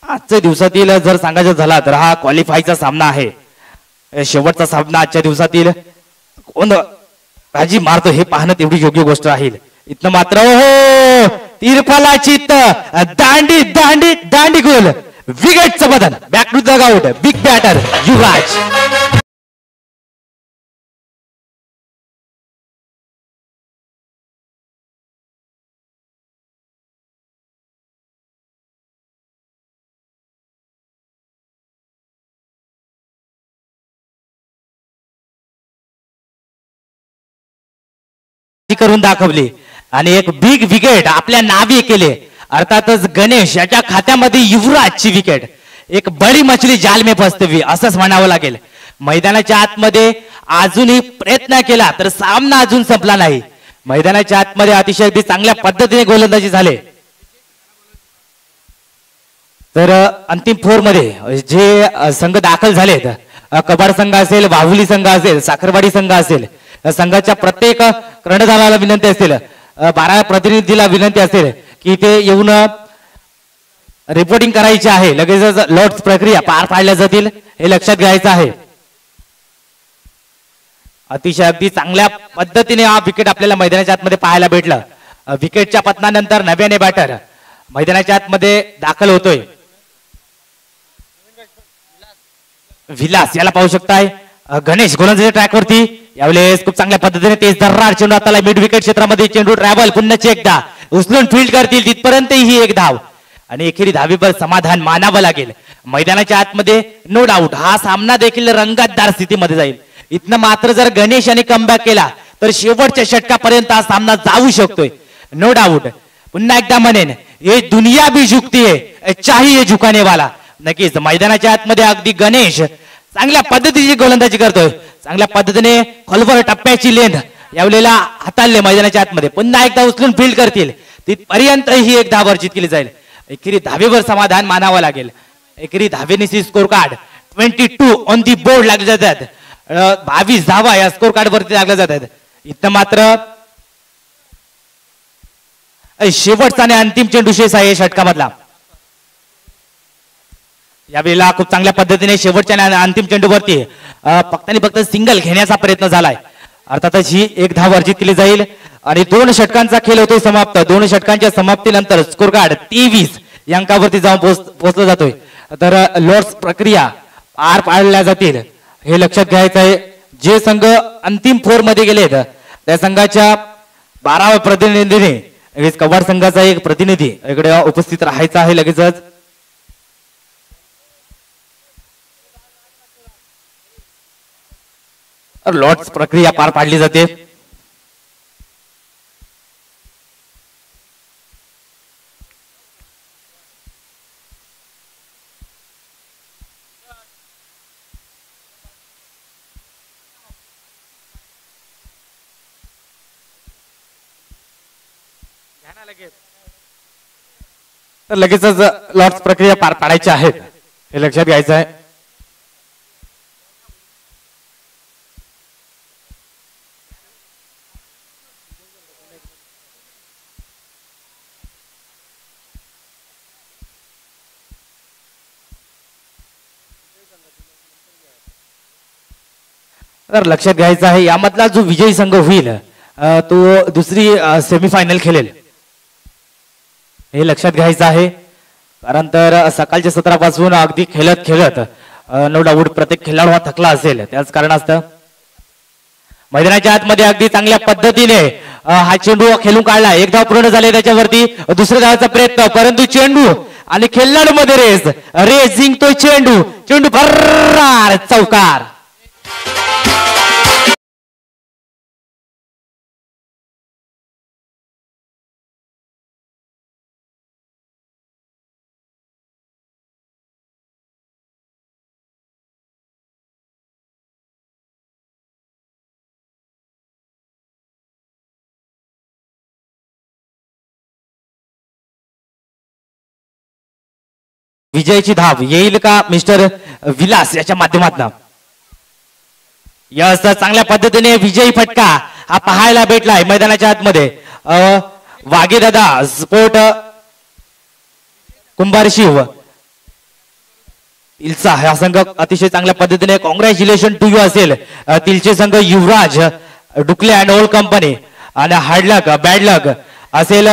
[SPEAKER 1] आजच्या दिवसातील जर सांगायचं झाला तर हा क्वालिफायचा सामना आहे. शेवटचा सामना आजच्या दिवसातील. कोण बाजी मारतो हे पाहणं तेवढी योग्य गोष्ट राहील. इथं मात्र हो तिरफालाची दांडी दांडी दांडी गोल. विकेटचं बदल. Back to the out. Big batter Yuvraj. करून दाखवली आणि एक बिग विकेट आपल्या नावी केले. अर्थातच गणेश याच्या खात्यामध्ये युवराजची विकेट. एक बडी मछली जाल में फसते असंच म्हणावं लागेल. मैदानाच्या आतमध्ये अजूनही प्रयत्न केला तर सामना अजून संपला नाही. मैदानाच्या आतमध्ये अतिशय अगदी चांगल्या पद्धतीने गोलंदाजी झाले. तर अंतिम 4 मध्ये जे संघ दाखल झालेत, कबाड संघ असेल, बाहुली संघ असेल, साखरवाडी संघ असेल, संघाच्या प्रत्येक कर्णधाराला विनंती असेल, 12 प्रतिनिधीला विनंती असेल की ते येऊन रिपोर्टिंग करायची आहे. लगेचच लॉट्स प्रक्रिया पार पाडल्या जातील हे लक्षात घ्यायचं आहे. अतिशय अगदी चांगल्या पद्धतीने हा विकेट आपल्याला मैदानाच्या आतमध्ये पाहायला भेटलं. विकेटच्या पतनानंतर नव्याने बॅटर मैदानाच्या आतमध्ये दाखल होतोय. विलास याला पाहू शकताय. गणेश गोलंदाजीच्या ट्रॅकवरती यावेळेस खूप चांगल्या पद्धतीने तेज दर्रार चेंडू आता मिड विकेट क्षेत्रामध्ये चेंडू ट्रॅव्हल पुन्हा एकदा उचलून फील्ड करतील तिथपर्यंत ही एक धाव आणि एकेरी धावेवर समाधान मानावं लागेल. मैदानाच्या आतमध्ये नो डाऊट हा सामना देखील रंगतदार स्थितीमध्ये जाईल. इथनं मात्र जर गणेश याने कमबॅक केला तर शेवटच्या षटकापर्यंत हा सामना जाऊ शकतोय. No doubt. पुन्हा एकदा म्हणेन ये दुनिया भी झुकती है चाहिए झुकाने वाला. नक्कीच मैदानाच्या आतमध्ये अगदी गणेश चांगल्या पद्धतीची गोलंदाजी करतोय. चांगल्या पद्धतीने खोलवर टप्प्याची लेंथ यावेळेला हाताळले मैदानाच्या आतमध्ये. पुन्हा एकदा उचलून फील्ड करतील तिथपर्यंत ही एक धाव अर्जित केली जाईल. एकेरी धावेवर समाधान मानावं लागेल. एकेरी धावेनिशी score card 22 on the board लागले जातात. 22 धावा या स्कोर कार्ड वरती लागल्या जातात. इथं मात्र शेवटचा आणि अंतिम चेंडू शेष आहे षटकामधला. यावेळेला खूप चांगल्या पद्धतीने शेवटच्या अंतिम चेंडूवरती फक्त आणि फक्त सिंगल घेण्याचा प्रयत्न झालाय. अर्थातच ही एक धाव अर्जित केली जाईल आणि 2 षटकांचा खेळ होतोय समाप्त. 2 षटकांच्या समाप्तीनंतर स्कोर कार्ड 23 या अंकावरती जाऊन पोहोचला जातोय. तर लॉट्स प्रक्रिया पार पाडल्या जातील हे लक्षात घ्यायचं आहे. जे संघ अंतिम 4 मध्ये गेलेत त्या संघाच्या 12व्या प्रतिनिधीने कबाड संघाचा एक प्रतिनिधी इकडे उपस्थित राहायचा आहे. लगेचच लॉट्स प्रक्रिया पार पाडली जाते. तर लगेचच लॉट्स प्रक्रिया पार पाडायची आहेत हे लक्षात घ्यायचं आहे. तर लक्षात घ्यायचं आहे यामधला जो विजयी संघ होईल तो दुसरी सेमीफायनल खेळेल हे लक्षात घ्यायचं आहे. कारण तर सकाळच्या सत्रापासून अगदी खेळत खेळत नो डाऊट प्रत्येक खेळाडू हा थकला असेल त्याच कारणास्तव मैदानाच्या आतमध्ये अगदी चांगल्या पद्धतीने हा चेंडू खेळून काढला. एक धाव पूर्ण झाले त्याच्यावरती दुसऱ्या धावाचा प्रयत्न परंतु चेंडू आणि खेळाडू मध्ये रेस जिंकतोय चेंडू भर्रार चौकार. विजयाची धाव येईल का मिस्टर विलास याच्या माध्यमातून. यस चांगल्या पद्धतीने विजयी फटका हा पाहायला भेटलाय मैदानाच्या आतमध्ये. वाघेदादा स्पोर्ट कुंभार शिव तिलचा हा संघ अतिशय चांगल्या पद्धतीने कॉंग्रॅच्युलेशन टू यू असेल. तिलचे संघ युवराज डुकले अँड ओल्ड कंपनी आणि हार्ड लक बॅड लक असेल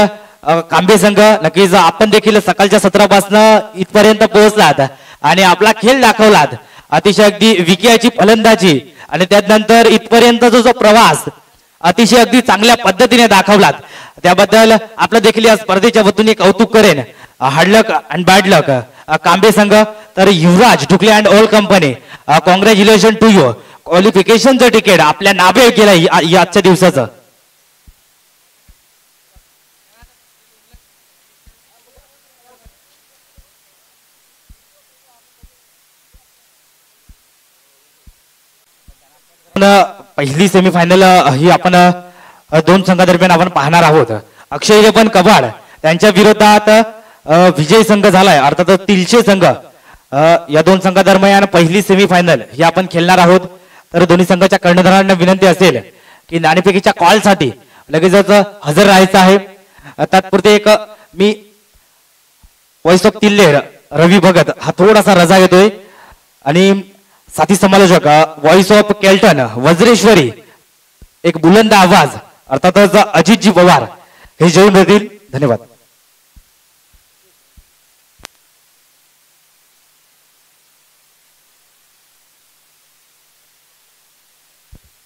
[SPEAKER 1] कांबे संघ. नक्कीच आपण देखील सकाळच्या सत्रापासून इथपर्यंत पोहोचलात आणि आपला खेळ दाखवलात. अतिशय अगदी विजयाची फलंदाजी आणि त्यानंतर इथपर्यंतचा जो प्रवास अतिशय अगदी चांगल्या पद्धतीने दाखवलात त्याबद्दल आपलं देखील या स्पर्धेच्या वतीने कौतुक करेन. Hard luck and bad luck Kambe संघ तर Yuvraj Dukle and old company congratulation to you. क्वालिफिकेशनचं तिकीट आपल्या नावे गेलं आजच्या दिवसाचं. पहिली सेमीफायनल ही आपण दोन संघादरम्यान आपण पाहणार आहोत. अक्षय इलेव्हन कबाड त्यांच्या विरोधात विजय संघ झालाय अर्थात तिलचे संघ. या दोन संघादरम्यान पहिली सेमीफायनल ही आपण खेळणार आहोत. तर दोन्ही संघाच्या कर्णधारांना विनंती असेल की नाणेफेकीच्या कॉल साठी लगेचच हजर राहायचं आहे. तात्पुरते एक मी वॉइस ऑफ तिल्ले रवी भगत हा थोडासा रजा घेतोय आणि साथी समालोचक व्हॉइस ऑफ केल्टन वज्रेश्वरी एक बुलंद आवाज अर्थातच अजितजी पवार हे जेवून येतील. धन्यवाद.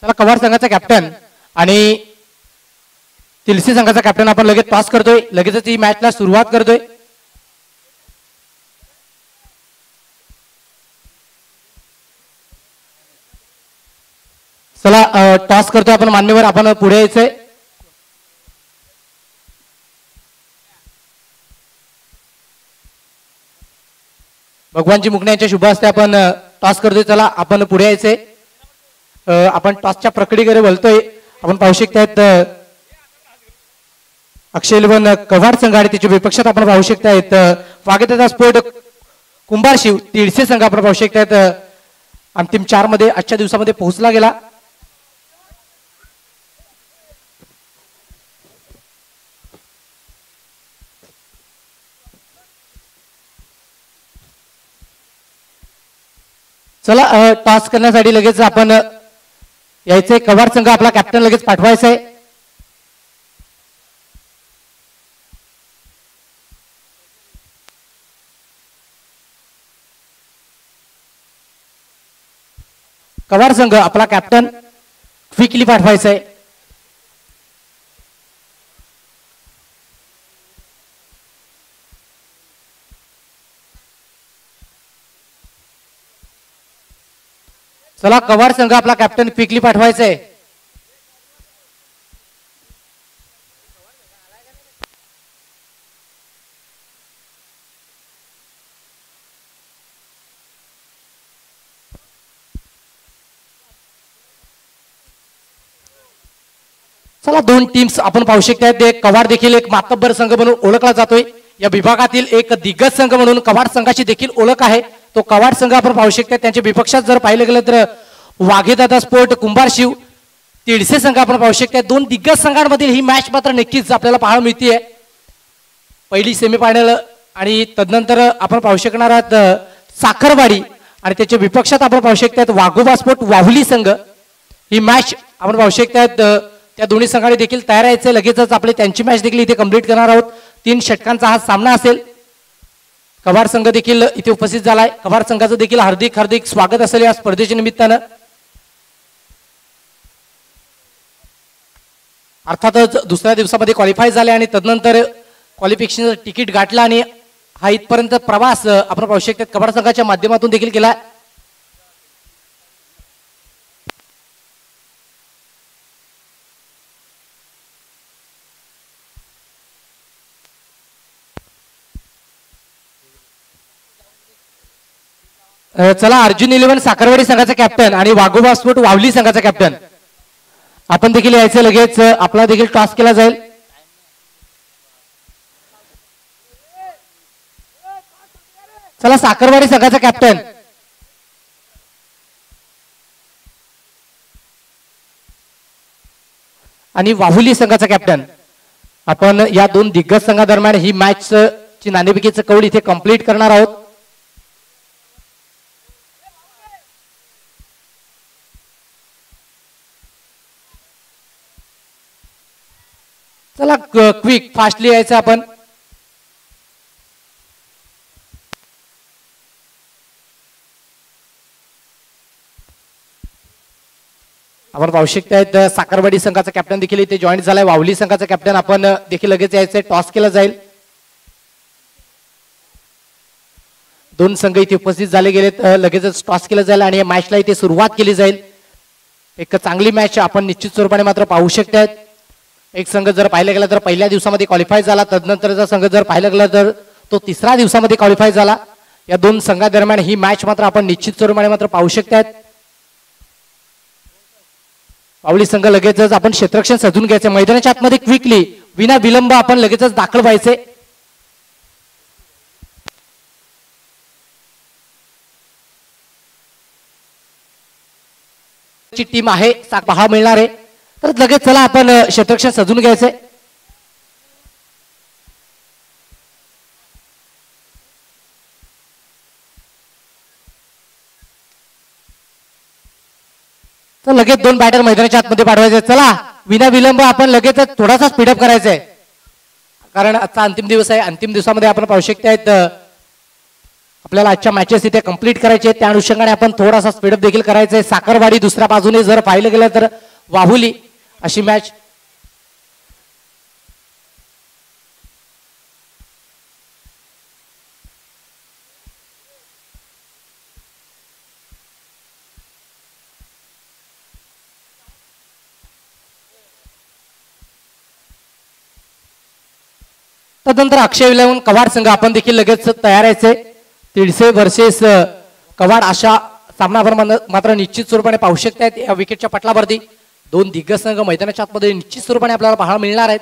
[SPEAKER 2] चला कवाड संघाचा कॅप्टन आणि तिलसी संघाचा कॅप्टन आपण लगेच पास करतोय. लगेचच ही मॅचला सुरुवात करतोय. चला टॉस करतोय आपण मान्यवर आपण पुढे यायचंय. भगवानजी मुकणे यांच्या शुभ हस्ते आपण टॉस करतोय. चला आपण पुढे यायचंय. आपण टॉसच्या प्रक्रियेकडे बोलतोय. आपण पाहू शकतायत अक्षय इलेव्हन कवाड संघ आणि त्याच्या विपक्षात आपण पाहू शकतायत वाघेदादा स्पोर्ट कुंभार शिव तिळसे संघ आपण पाहू शकतायत अंतिम 4 मध्ये आजच्या दिवसामध्ये पोहोचला गेला. चला टॉस करण्यासाठी लगेच आपण यायचंय. कवाड संघ आपला कॅप्टन लगेच पाठवायचा आहे. कवाड संघ आपला कॅप्टन क्विकली पाठवायचा आहे. चला कवाड संघ आपला कॅप्टन क्विकली पाठवायचा आहे. चला दोन टीम्स आपण पाहू शकता. कवाड देखील एक मातब्बर संघ म्हणून ओळखला जातोय. या विभागातील एक दिग्गज संघ म्हणून कवाड संघाची देखील ओळख आहे. तो कवाड संघ आपण पाहू शकता. त्यांच्या विपक्षात जर पाहिलं गेलं तर वाघेदादा स्पोर्ट कुंभार शिव तिडसे संघ आपण पाहू शकता. दोन दिग्गज संघांमधील ही मॅच मात्र नक्कीच आपल्याला पाहायला मिळते. पहिली सेमीफायनल आणि तदनंतर आपण पाहू शकणार आहात साखरवाडी आणि त्याच्या विपक्षात आपण पाहू शकतात वाघोबा स्पोर्ट वाहुली संघ. ही मॅच आपण पाहू शकता त्या दोन्ही संघाने देखील तयार यायचे लगेचच आपले त्यांची मॅच देखील इथे कंप्लीट करणार आहोत 3 षटकांचा हा सामना असेल कबाड संघ देखील इथे उपस्थित झालाय कबाड संघाचं देखील हार्दिक हार्दिक स्वागत असेल या स्पर्धेच्या निमित्तानं अर्थातच दुसऱ्या दिवसामध्ये क्वालिफाय झाले आणि तदनंतर क्वालिफिकेशन तिकीट गाठलं आणि हा इथपर्यंत प्रवास आपण पाहू शकता कबाड संघाच्या माध्यमातून देखील केला चला अर्जुन 11 साखरवाडी संघाचा कॅप्टन आणि वाघोबा स्पोर्ट वावली संघाचा कॅप्टन आपण देखील यायचं लगेच आपला देखील टॉस केला जाईल चला साखरवाडी संघाचा कॅप्टन आणि वाहुली संघाचा कॅप्टन आपण या 2 दिग्गज संघादरम्यान ही मॅच ची नाणेफेकीचं कौल इथे कंप्लीट करणार आहोत चला क्विक फास्टली यायचं आपण आपण पाहू शकता साखरवाडी संघाचा कॅप्टन देखील इथे जॉईन झालाय वावली संघाचा कॅप्टन आपण देखील लगेच यायचंय टॉस केला जाईल 2 संघ इथे उपस्थित झाले गेलेत लगेचच टॉस केला जाईल आणि या मॅचला इथे सुरुवात केली जाईल एक चांगली मॅच आपण निश्चित स्वरूपाने मात्र पाहू शकतात एक संघ जर पाहिलं गेला तर पहिल्या दिवसामध्ये क्वालिफाय झाला तदनंतरचा संघ जर पाहिलं गेला तर तो 3ऱ्या दिवसामध्ये क्वालिफाय झाला या 2 संघादरम्यान ही मॅच मात्र आपण निश्चित स्वरूपाने मात्र पाहू शकतात पावली संघ लगेचच आपण क्षेत्ररक्षण सजून घ्यायचं मैदानाच्या आतमध्ये क्विकली विना विलंब आपण लगेचच दाखल व्हायचे ची टीम आहे पहा मिळणार आहे तर लगेच चला आपण क्षेत्ररक्षण सजून घ्यायचंय तर लगेच 2 बॅटर मैदानाच्या आतमध्ये पाठवायचे चला विना विलंब आपण लगेच थोडासा स्पीडअप करायचा आहे कारण आजचा अंतिम दिवस आहे अंतिम दिवसामध्ये आपण पाहू शकतायत आपल्याला आजच्या मॅचेस इथे कंप्लीट करायचे त्या अनुषंगाने आपण थोडासा स्पीडअप देखील करायचा आहे साखरवाडी दुसऱ्या बाजूने जर पाहिलं गेलं तर वाहुली अशी मॅच तदनंतर अक्षय 11 कवाड संघ आपण देखील लगेच तयार यायचे 300 वर्सेस कवाड अशा सामनावर मात्र निश्चित स्वरूपाने पाहू शकतायत या विकेटच्या पटलावरती 2 दिग्गज संघ मैदानाच्या आतमध्ये निश्चित स्वरूपाने आपल्याला पाहायला मिळणार आहेत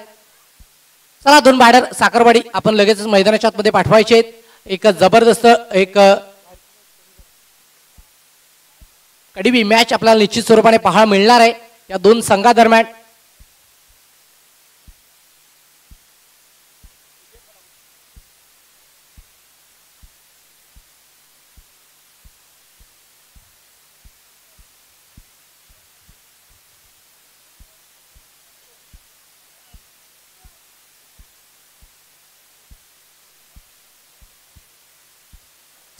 [SPEAKER 2] चला 2 बॅटर साखरवाडी आपण लगेच मैदानाच्या आतमध्ये पाठवायचे आहेत एक जबरदस्त एक कडवी मॅच आपल्याला निश्चित स्वरूपाने पाहायला मिळणार आहे या 2 संघादरम्यान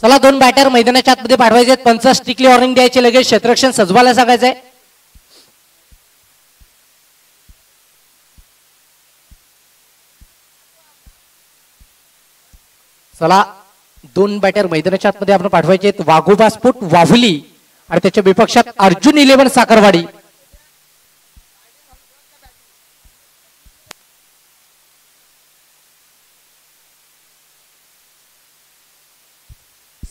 [SPEAKER 2] चला 2 बॅटर मैदानाच्या आतमध्ये पाठवायचे आहेत 50 स्ट्रिक्टली वॉर्निंग द्यायचे लगेच क्षेत्ररक्षण सजवायला सांगायचंय चला 2 बॅटर मैदानाच्या आतमध्ये आपण पाठवायचे आहेत वाघोबा स्पोर्ट वाहुली आणि त्याच्या विपक्षात अर्जुन 11 साखरवाडी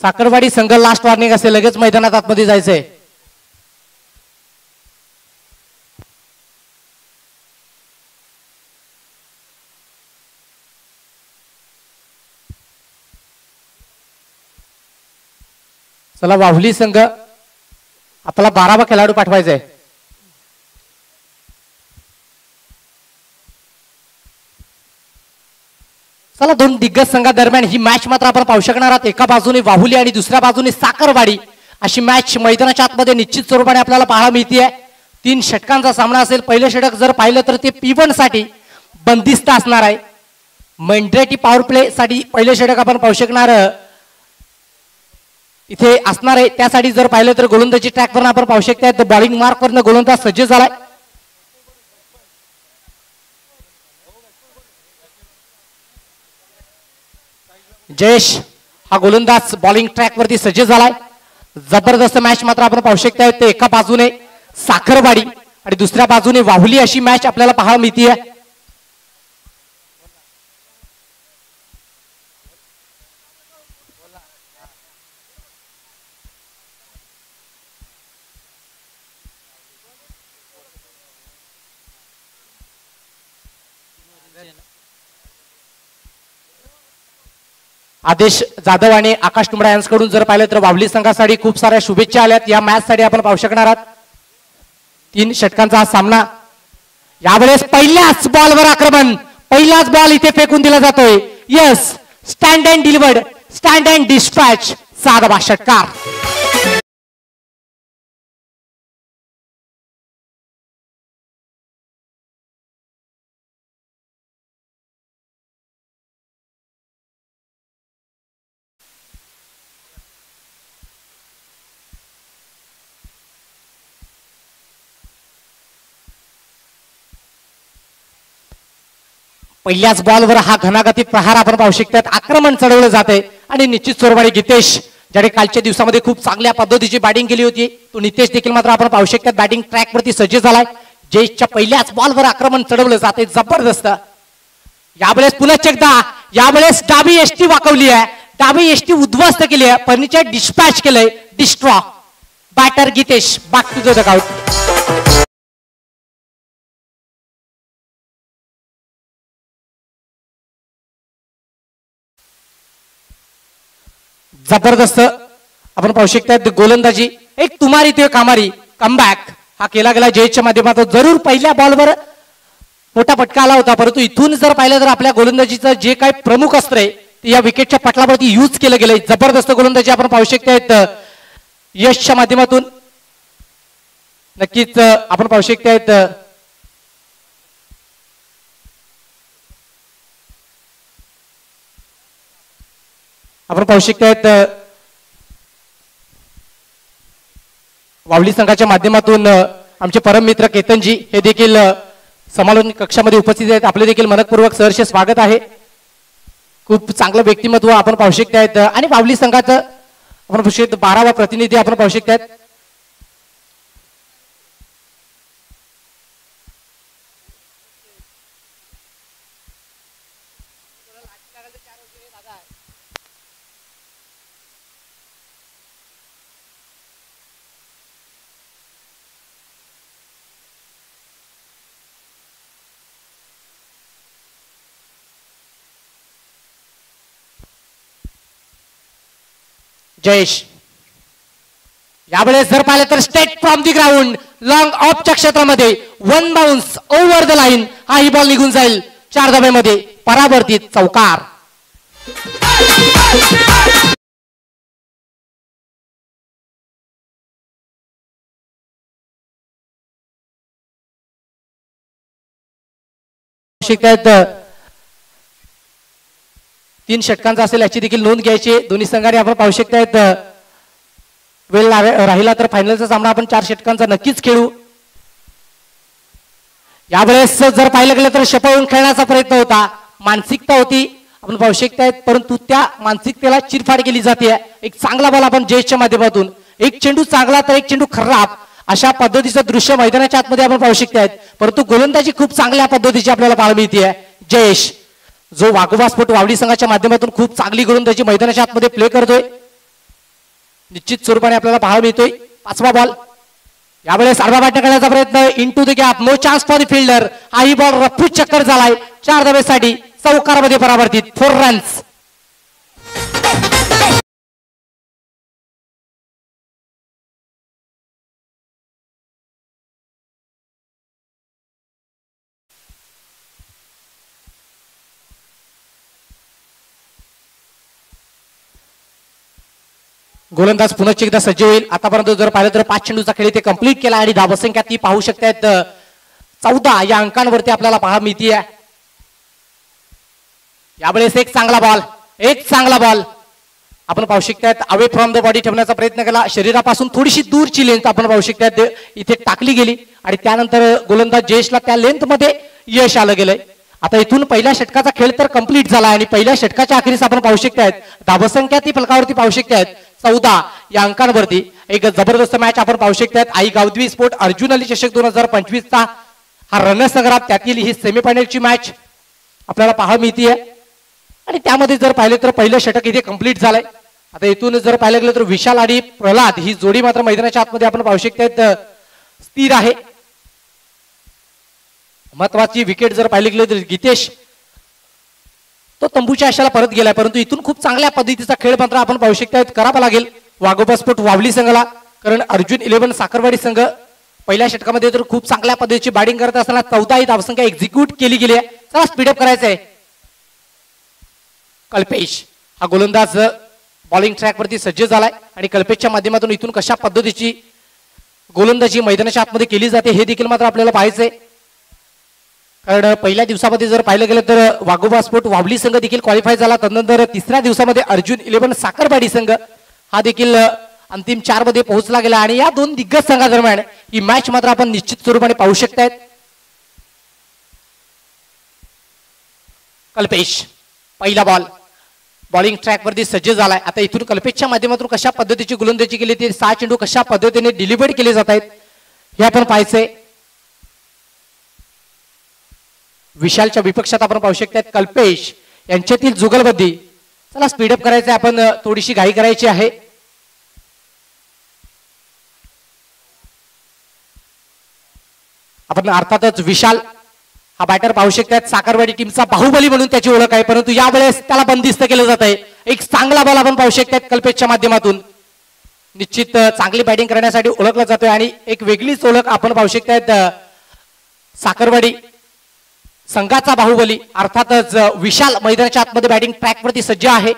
[SPEAKER 2] साखरवाडी संघ लास्ट वॉर्निंग असेल लगेच मैदानात आतमध्ये जायचंय चला वाहुली संघ आपला 12वा खेळाडू पाठवायचा आहे चला 2 दिग्गज संघादरम्यान ही मॅच मात्र आपण पाहू शकणार आहात एका बाजूने वाहुली आणि दुसऱ्या बाजूने साखरवाडी अशी मॅच मैदानाच्या आतमध्ये निश्चित स्वरूपाने आपल्याला पाहायला मिळते 3 षटकांचा सामना असेल. पहिलं षटक जर पाहिलं तर ते P1 साठी बंदिस्त असणार आहे. मेंढ्रेटी पॉवर प्ले साठी पहिलं षटक आपण पाहू शकणार इथे असणार आहे. त्यासाठी जर पाहिलं तर गोलंदाजी ट्रॅकवर आपण पाहू शकता बॉलिंग मार्क वरनं गोलंदाज सज्ज झालाय. जयेश हा गोलंदाज बॉलिंग ट्रॅक वरती सज्ज झालाय. जबरदस्त मॅच मात्र आपण पाहू शकता. ते एका बाजूने साखरवाडी आणि दुसऱ्या बाजूने वाहुली अशी मॅच आपल्याला पाहायला मिळते. आदेश जाधव आणि आकाश टुंबडा यांच्याकडून जर पाहिलं तर वावली संघासाठी खूप साऱ्या शुभेच्छा आल्यात. या मॅच साठी आपण पाहू शकणार आहात. 3 षटकांचा हा सामना. यावेळेस पहिल्याच बॉलवर आक्रमण. पहिलाच बॉल इथे फेकून दिला जातोय. Yes, stand and delivered, stand and dispatch, 6 षटकार. पहिल्याच बॉलवर हा घनागती प्रहार आपण पाहू शकतात. आक्रमण चढवलं जाते आणि निश्चित स्वरूपाने गीतेश ज्याने कालच्या दिवसामध्ये खूप चांगल्या पद्धतीची बॅटिंग केली होती तो नितेश देखील मात्र आपण पाहू शकतात बॅटिंग ट्रॅक वरती सज्ज झालाय. जयेशच्या पहिल्याच बॉलवर आक्रमण चढवलं जाते. जबरदस्त. यावेळेस पुन्हा एकदा यावेळेस डावी एसटी वाकवली आहे. डावी एसटी उद्ध्वस्त केली आहे. फर्निचर डिस्पॅच केलंय. डिस्ट्रॉ. Batter Gitesh back to the dugout. जबरदस्त आपण पाहू शकता गोलंदाजी एक तुमारी ते कामारी कमबॅक हा केला गेला जयेशच्या माध्यमातून. जरूर पहिल्या बॉलवर मोठा फटका आला होता परंतु इथून जर पाहिलं तर आपल्या गोलंदाजीचं जे काही प्रमुख अस्त्र आहे ते या विकेटच्या पटलावरती यूज केलं गेलंय. जबरदस्त गोलंदाजी आपण पाहू शकता यशच्या माध्यमातून. नक्कीच आपण पाहू शकता आपण पाहू शकतायत वावली संघाच्या माध्यमातून आमचे परम मित्र केतनजी हे देखील समालोचन कक्षामध्ये उपस्थित आहेत. आपले देखील मनपूर्वक सहर्ष स्वागत आहे. खूप चांगलं व्यक्तिमत्व आपण पाहू शकतायत आणि वावली संघाचं आपण पाहू शकतो 12वा प्रतिनिधी आपण पाहू शकतायत. जयेश यावेळेस जर पाहिलं तर straight from the ground long ऑफच्या क्षेत्रामध्ये 1 बाउन्स ओव्हर द लाईन हा ही बॉल निघून जाईल. 4 धाब्यामध्ये परावर्तित चौकार. शिकतायत 3 षटकांचा असेल याची देखील नोंद घ्यायची. दोन्ही संघाने आपण पाहू शकतायत वेळ राहिला तर फायनलचा सामना आपण 4 षटकांचा नक्कीच खेळू. यावेळेस जर पाहिलं गेलं तर शपावून खेळण्याचा प्रयत्न होता. मानसिकता होती आपण पाहू शकतायत परंतु त्या मानसिकतेला चिरफाड केली जाते. एक चांगला बॉल आपण जयेशच्या माध्यमातून एक चेंडू चांगला तर एक चेंडू खराब अशा पद्धतीचं दृश्य मैदानाच्या आतमध्ये आपण पाहू शकतायत परंतु गोलंदाजी खूप चांगल्या पद्धतीची आपल्याला पाहायला मिळते. जयेश जो वाघोबा स्फोट वावडी संघाच्या माध्यमातून खूप चांगली गोलंदाजी मैदानाच्या आतमध्ये प्ले करतोय. निश्चित स्वरूपाने आपल्याला पाहायला मिळतोय. 5वा बॉल यावेळेस अर्धा बॅट करण्याचा प्रयत्न into the gap. No chance for the fielder. हाही बॉल रफू चक्कर झालाय. 4 धाब्यासाठी चौकारामध्ये परावर्तित. 4 रन्स.
[SPEAKER 3] गोलंदाज पुन्हा एकदा सज्ज होईल. आतापर्यंत जर पाहिलं तर 5 चेंडूचा खेळ ते कंप्लीट केला आणि धावसंख्या ती पाहू शकतायत 14 या अंकांवरती आपल्याला पाहा मिळतीये. यावेळेस एक चांगला बॉल आपण पाहू शकतायत. अवे फ्रॉम द बॉडी ठेवण्याचा प्रयत्न केला. शरीरापासून थोडीशी दूरची लेंथ आपण पाहू शकतायत इथे टाकली गेली आणि त्यानंतर गोलंदाज जयेशला त्या लेंथ मध्ये यश आलं गेलंय. आता इथून पहिल्या षटकाचा खेळ तर कंप्लीट झाला आणि पहिल्या षटकाच्या अखेरीस आपण पाहू शकतायत धावसंख्या ती फलकावरती पाहू शकतायत 14 या अंकांवरती. एक जबरदस्त मॅच आपण पाहू शकतायत. आई गावदेवी स्पोर्ट अर्जुन अली चषक 2025 चा हा रणसंग्राम त्यातील ही सेमीफायनलची मॅच आपल्याला पाहायला मिळतीये आणि त्यामध्ये जर पाहिलं तर पहिलं षटक इथे कंप्लीट झालंय. आता इथून जर पाहिलं गेलं तर विशाल आणि प्रल्हाद ही जोडी मात्र मैदानाच्या आतमध्ये आपण पाहू शकतायत स्थिर आहे. महत्वाची विकेट जर पाहिली गेली तर गीतेश तो तंबूच्या आशाला परत गेलाय, परंतु इथून खूप चांगल्या पद्धतीचा खेळ मात्र आपण पाहू शकतायत करावा लागेल वाघोबा स्पोर्ट वावली संघाला. कारण अर्जुन 11 साखरवाडी संघ पहिल्या षटकामध्ये तर खूप चांगल्या पद्धतीची बॅटिंग करत असताना 14 ही धावसंख्या एक्झिक्यूट केली गेली आहे. चला स्पीडअप करायचंय. कल्पेश हा गोलंदाज बॉलिंग ट्रॅक वरती सज्ज झालाय आणि कल्पेशच्या माध्यमातून इथून कशा पद्धतीची गोलंदाजी मैदानाच्या आतमध्ये केली जाते हे देखील मात्र आपल्याला पाहायचंय. कारण पहिल्या दिवसामध्ये जर पाहिलं गेलं तर वाघोबा स्पोर्ट वावली संघ देखील क्वालिफाय झाला. त्यानंतर तिसऱ्या दिवसामध्ये अर्जुन 11 साखरवाडी संघ हा देखील अंतिम 4 मध्ये पोहोचला गेला आणि या दोन दिग्गज संघादरम्यान ही मॅच मात्र आपण निश्चित स्वरूपाने पाहू शकतायत. कल्पेश पहिला बॉलिंग ट्रॅक वरती सज्ज झालाय. आता इथून कल्पेशच्या माध्यमातून कशा पद्धतीची गोलंदाजी केली ते 6 चेंडू कशा पद्धतीने डिलिव्हर्ड केले जात आहेत हे आपण पाहायचंय. विशालच्या विपक्षात आपण पाहू शकतात कल्पेश यांच्यातील जुगलबंदी. चला स्पीडअप करायचंय, आपण थोडीशी घाई करायची आहे. आपण अर्थातच विशाल हा बॅटर पाहू शकतात साखरवाडी टीमचा बाहुबली म्हणून त्याची ओळख आहे, परंतु यावेळेस त्याला बंदिस्त केलं जात आहे. एक चांगला बॉल आपण पाहू शकतात कल्पेशच्या माध्यमातून निश्चित चांगली बॅटिंग करण्यासाठी ओळखला जातोय आणि एक वेगळीच ओळख आपण पाहू शकतात साखरवाडी संघाचा बाहुबली अर्थातच विशाल मैदानाच्या आतमध्ये बॅटिंग ट्रॅक वरती सज्ज आहे.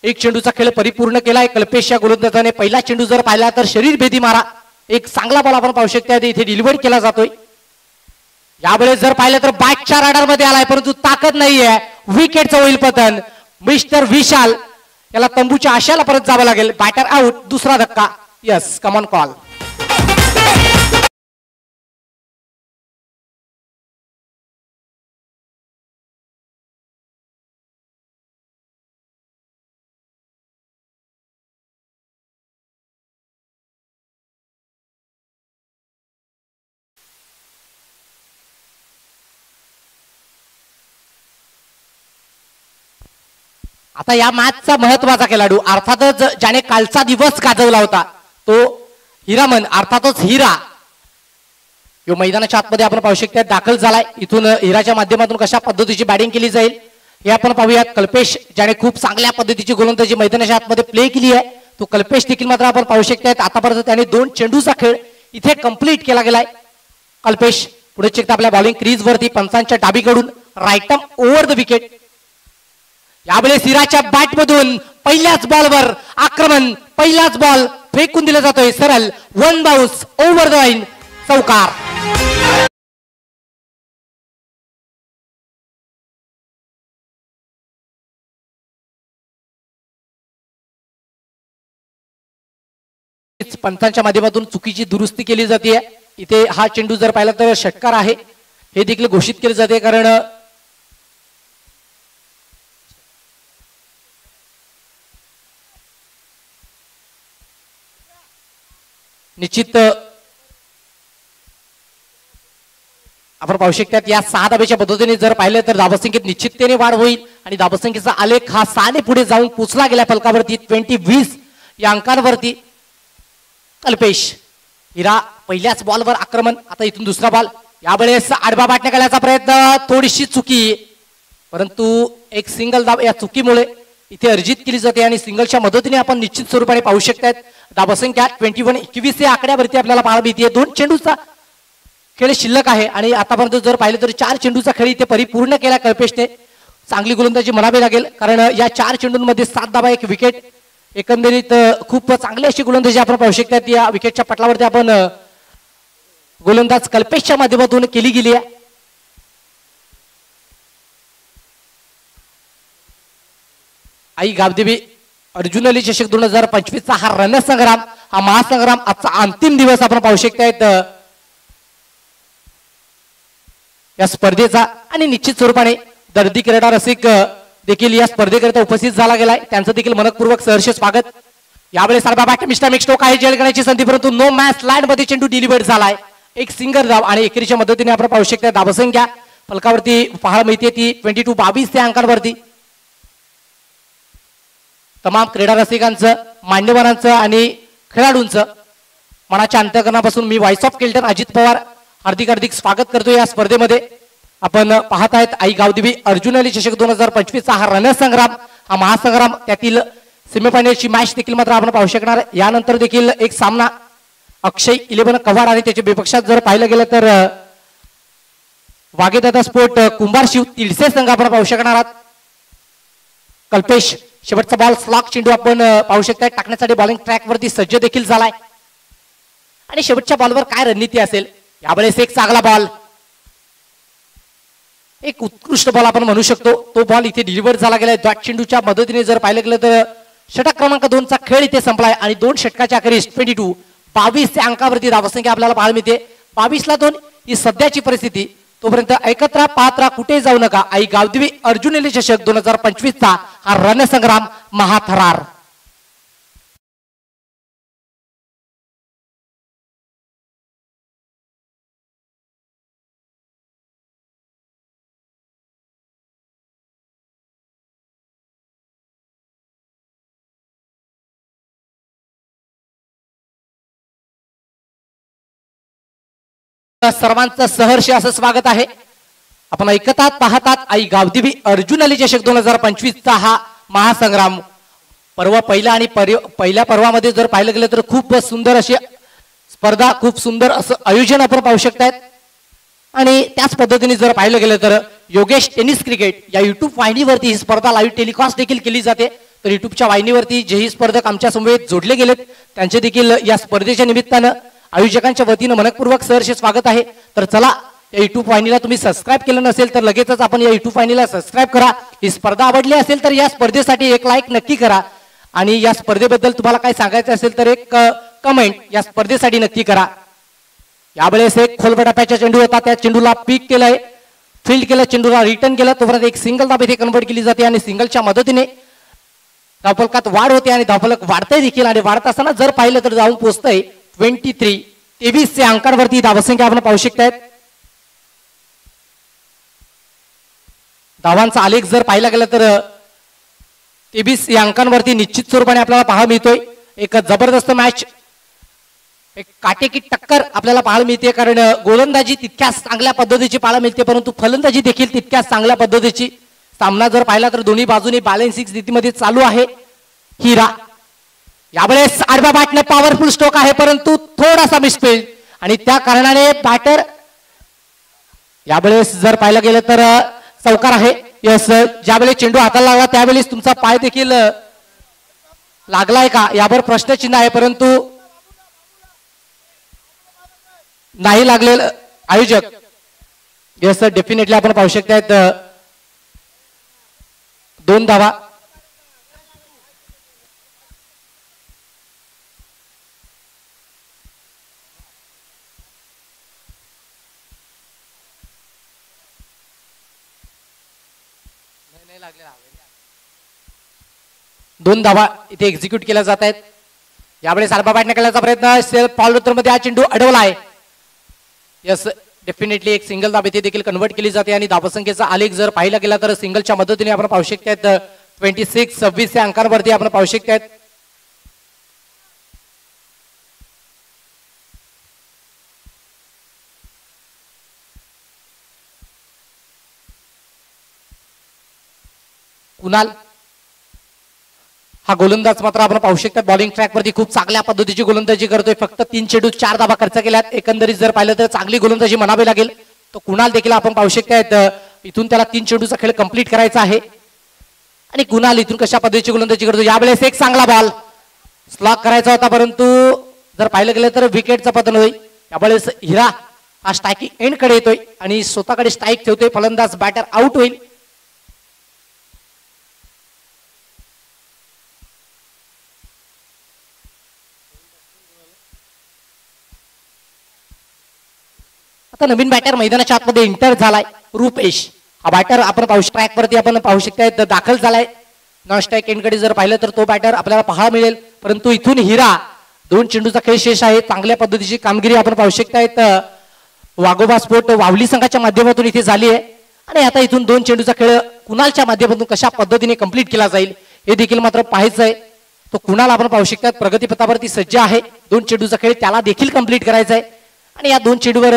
[SPEAKER 3] एक चेंडूचा खेळ परिपूर्ण केलाय कल्पेश या गोलंदाजाने. पहिला चेंडू जर पाहिला तर शरीरभेदी मारा एक चांगला बॉल आपण पाहू शकता इथे डिलिव्हर केला जातोय. यावेळेस जर पाहिलं तर बॅटच्या राडार मध्ये आलाय, परंतु ताकद नाहीये. विकेटचं होईल पतन. मिस्टर विशाल याला तंबूच्या आशाला परत जावं लागेल. Batter out. दुसरा धक्का. Yes come on call. आता या मॅचचा महत्वाचा खेळाडू अर्थातच ज्याने कालचा दिवस गाजवला होता तो हिरामन अर्थातच हिरा यो मैदानाच्या आतमध्ये आपण पाहू शकता दाखल झालाय. इथून हिराच्या माध्यमातून कशा पद्धतीची बॅटिंग केली जाईल हे आपण पाहूयात. कल्पेश ज्याने खूप चांगल्या पद्धतीची गोलंदाजी मैदानाच्या आतमध्ये प्ले केली आहे तो कल्पेश देखील मात्र आपण पाहू शकतायत. आतापर्यंत त्याने 2 चेंडूचा खेळ इथे कंप्लीट केला गेलाय. कल्पेश पुढे चेक आपल्या बॉलिंग क्रीज वरती पंचांच्या डाबीकडून right arm over the wicket. यावेळेस हिराच्या बॅट मधून पहिल्याच बॉलवर आक्रमण. पहिलाच बॉल फेकून दिला जातोय सरळ. 1 बाउन्स ओव्हर द लाईन. चौकार. पंचांच्या माध्यमातून चुकीची दुरुस्ती केली जाते. इथे हा चेंडू जर पाहिला तर षटकार आहे हे देखील घोषित केले जाते. कारण निश्चित आपण पाहू शकतात या 6 धाब्याच्या पद्धतीने जर पाहिलं तर धावसंख्येत निश्चिततेने वाढ होईल आणि धावसंख्येचा आलेख हा 6 ने पुढे जाऊन पोचला गेला फलकावरती 20-20 या अंकांवरती. कल्पेश हिरा पहिल्याच बॉलवर आक्रमण. आता इथून दुसरा बॉल. यावेळेस आडवा बॅटने काढण्याचा प्रयत्न थोडीशी चुकी, परंतु एक सिंगल धाव या चुकीमुळे इथे अर्जित केली जाते आणि सिंगलच्या मदतीने आपण निश्चित स्वरूपाने पाहू शकतात धावसंख्या 21-21 या आकड्यावरती आपल्याला पाहायला मिळते. 2 चेंडूचा खेळ शिल्लक आहे आणि आतापर्यंत जर पाहिलं तर 4 चेंडूचा खेळ इथे परिपूर्ण केला कल्पेशने. चांगली गोलंदाजी म्हणावी लागेल कारण या 4 चेंडूंमध्ये 7 धावा 1 विकेट एकंदरीत खूप चांगली अशी गोलंदाजी आपण पाहू शकतात या विकेटच्या पटलावरती आपण गोलंदाज कल्पेशच्या माध्यमातून केली गेली आहे. आई गावदेवी अर्जुन अली चषक 2025 चा हा रणसंग्राम, हा महासंग्राम आजचा अंतिम दिवस आपण पाहू शकतायत या स्पर्धेचा. आणि निश्चित स्वरूपाने दर्दी क्रीडा रसिक देखील या स्पर्धेकरिता उपस्थित झाला गेलाय, त्यांचं देखील मनपूर्वक सहर्ष स्वागत. यावेळेस मिस्टर मिक्स्टोक आहे जेल करण्याची संधी, परंतु नो मॅच लाईन मध्ये चेंडू डिलिव्हर्ड झालाय. एक सिंगल धाव आणि एकेरीच्या मदतीने आपण पाहू शकता धावसंख्या फलकावरती पाहायला मिळते ती 22 त्या अंकांवरती. तमाम क्रीडा रसिकांचं, मान्यवरांचं आणि खेळाडूंचं मनाच्या अंतःकरणापासून मी व्हॉइस ऑफ केल्टन अजित पवार हार्दिक हार्दिक स्वागत करतो या स्पर्धेमध्ये. आपण पाहत आहेत आई गावदेवी अर्जुन अली चषक 2025 चा हा रणसंग्राम, हा महासंग्राम, त्यातील सेमीफायनलची मॅच देखील मात्र आपण पाहू शकणार. यानंतर देखील एक सामना अक्षय 11 कव्हाड आणि त्याच्या विपक्षात जर पाहिलं गेलं तर वाघेदादा स्पोर्ट कुंभार शिव तिडसे संघ आपण पाहू शकणार आहात. कल्पेश शेवटचा बॉल स्लॉक चेंडू आपण पाहू शकता टाकण्यासाठी बॉलिंग ट्रॅक वरती सज्ज देखील झालाय. आणि शेवटच्या बॉलवर काय रणनीती असेल, यावेळेस एक चांगला बॉल, एक उत्कृष्ट बॉल आपण म्हणू शकतो, तो बॉल इथे डिलिव्हर झाला गेलाय. डॉट चेंडूच्या मदतीने जर पाहिलं गेलं तर षटक क्रमांक 2 चा खेळ इथे संपलाय आणि 2 षटकाच्या अखेरीस 22 त्या अंकावरती धावसंख्या आपल्याला पाहायला मिळते. 22 ला 2 ही सध्याची परिस्थिती. तोपर्यंत एकत्र पात्रा कुठे जाऊ नका. आई गावदेवी अर्जुन अली चषक 2025 चा हा रणसंग्राम महाथरार. सर्वांचं सहर्ष असं स्वागत आहे. आपण ऐकतात पाहतात आई गावदेवी अर्जुन अली चषक 2025 चा हा महासंग्राम. पर्व पहिला आणि पहिल्या पर्वामध्ये जर पाहिलं गेलं तर खूप सुंदर अशी स्पर्धा, खूप सुंदर असं आयोजन आपण पाहू शकतायत. आणि त्याच पद्धतीने जर पाहिलं गेलं तर योगेश टेनिस क्रिकेट या युट्यूब वाहिनीवरती ही स्पर्धा लाईव्ह टेलिकास्ट देखील केली जाते. तर युट्यूबच्या वाहिनीवरती जेही स्पर्धक आमच्या समवेत जोडले गेलेत त्यांचे देखील या स्पर्धेच्या निमित्तानं आयोजकांच्या वतीनं मनपूर्वक सहर्ष स्वागत आहे. तर चला, या युट्यूब वाहिनीला तुम्ही सबस्क्राईब केलं नसेल तर लगेचच आपण या युट्यूब वाहिनीला सबस्क्राईब करा. ही स्पर्धा आवडली असेल तर या स्पर्धेसाठी एक लाईक नक्की करा आणि या स्पर्धेबद्दल तुम्हाला काय सांगायचं असेल तर एक कमेंट या स्पर्धेसाठी नक्की करा. यावेळेस एक खोलबटाप्याचा चेंडू होता, त्या चेंडूला पीक केलंय, फील्ड केलं, चेंडूला रिटर्न केलं. तोपर्यंत एक सिंगल धाव इथे कन्वर्ट केली जाते आणि सिंगलच्या मदतीने धावफलकात वाढ होते आणि धावफलक वाढतंय देखील. आणि वाढत असताना जर पाहिलं तर जाऊन पोहोचतंय 23 अंकांवरती धावसंख्या आपण पाहू शकतायत. धावांचा आलेख जर पाहिला गेला तर 23 या अंकांवरती निश्चित स्वरूपाने आपल्याला पाहायला मिळतोय. एक जबरदस्त मॅच, एक काटेकी टक्कर आपल्याला पाहायला मिळते. कारण गोलंदाजी तितक्याच चांगल्या पद्धतीची पाहायला मिळते, परंतु फलंदाजी देखील तितक्याच चांगल्या पद्धतीची. सामना जर पाहिला तर दोन्ही बाजूने बॅलन्सिंग स्थितीमध्ये चालू आहे. हिरा यावेळेस आडव्या बॅटने पॉवरफुल स्ट्रोक आहे, परंतु थोडासा मिसफील्ड आणि त्या कारणाने बॅटर यावेळेस जर पाहिलं गेलं तर चौकार आहे. यस, ज्यावेळेस चेंडू हाताला लागला त्यावेळेस तुमचा पाय देखील लागलाय का यावर प्रश्नचिन्ह आहे, परंतु नाही लागलेलं आयोजक. यस, डेफिनेटली आपण पाहू शकतायत 2 धावा. दोन धावा इथे एक्झिक्यूट केल्या जात आहेत. यावेळेस आडवा बॅटने केल्याचा प्रयत्न, सेल्फ फॉलोथ्रू मध्ये हा चेंडू अडवला आहे. यस, डेफिनेटली एक सिंगल धाव इथे देखील कन्वर्ट केली जाते आणि धावसंख्येचा आलेख जर पाहिला गेला तर सिंगलच्या मदतीने आपण पाहू शकतायत 26 या अंकांवरती आपण पाहू शकतायत. कुणाल हा गोलंदाज मात्र आपण पाहू शकता बॉलिंग ट्रॅक वरती खूप चांगल्या पद्धतीची गोलंदाजी करतोय. फक्त 3 चेंडू 4 धावा खर्च केल्यात. एकंदरीत जर पाहिलं तर चांगली गोलंदाजी म्हणावी लागेल. तो कुणाल देखील आपण पाहू शकतायत इथून त्याला 3 चेंडूचा खेळ कंप्लीट करायचा आहे आणि कुणाल इथून कशा पद्धतीची गोलंदाजी करतो. यावेळेस एक चांगला बॉल स्लॉक करायचा होता, परंतु जर पाहिलं गेलं तर विकेटचं पतन होईल. त्यावेळेस हिरा हा स्ट्रायकिंग एंड कडे येतोय आणि स्वतःकडे स्ट्राईक ठेवतोय. फलंदाज बॅटर आउट होईल. आता नवीन बॅटर मैदानाच्या आतमध्ये एंटर झालाय रुपेश. हा बॅटर आपण पाहू ट्रॅक वरती आपण पाहू शकताय दाखल झालाय. नॉन स्ट्राईक एंड कडे जर पाहिलं तर तो बॅटर आपल्याला पाहायला मिळेल, परंतु इथून हिरा 2 चेंडूचा खेळ शेष आहे. चांगल्या पद्धतीची कामगिरी आपण पाहू शकतायत वाघोबा स्पोर्ट वावली संघाच्या माध्यमातून इथे झाली आहे. आणि आता इथून 2 चेंडूचा खेळ कुणालच्या माध्यमातून कशा पद्धतीने कंप्लीट केला जाईल हे देखील मात्र पाहायचं आहे. तो कुणाल आपण पाहू शकतात प्रगतीपथावरती सज्ज आहे. 2 चेंडूचा खेळ त्याला देखील कंप्लीट करायचा आहे आणि या 2 चेंडूवर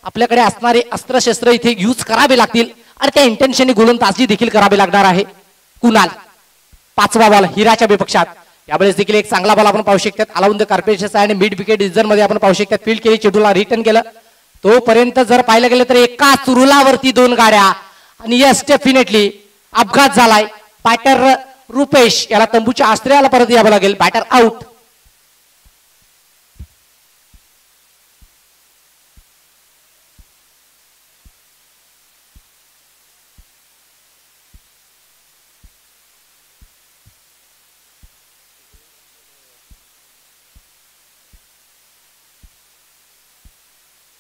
[SPEAKER 3] आपल्याकडे असणारे अस्त्रशस्त्र इथे यूज करावे लागतील आणि त्या इंटेन्शनने गोलंदाजी देखील करावी लागणार आहे. कुणाल 5वा बॉल हिराच्या विपक्षात. यावेळेस देखील एक चांगला बॉल आपण पाहू शकतात अलाउन द कार्पेशस आणि मिड विकेट रिजन मध्ये आपण पाहू शकतात फील्ड केली, चेंडूला रिटर्न केलं. तोपर्यंत जर पाहिलं गेलं तर एका रुलावरती 2 गाड्या आणि यस डेफिनेटली अपघात झालाय. बॅटर रुपेश याला तंबूच्या आश्रयाला परत यावं लागेल. Batter out.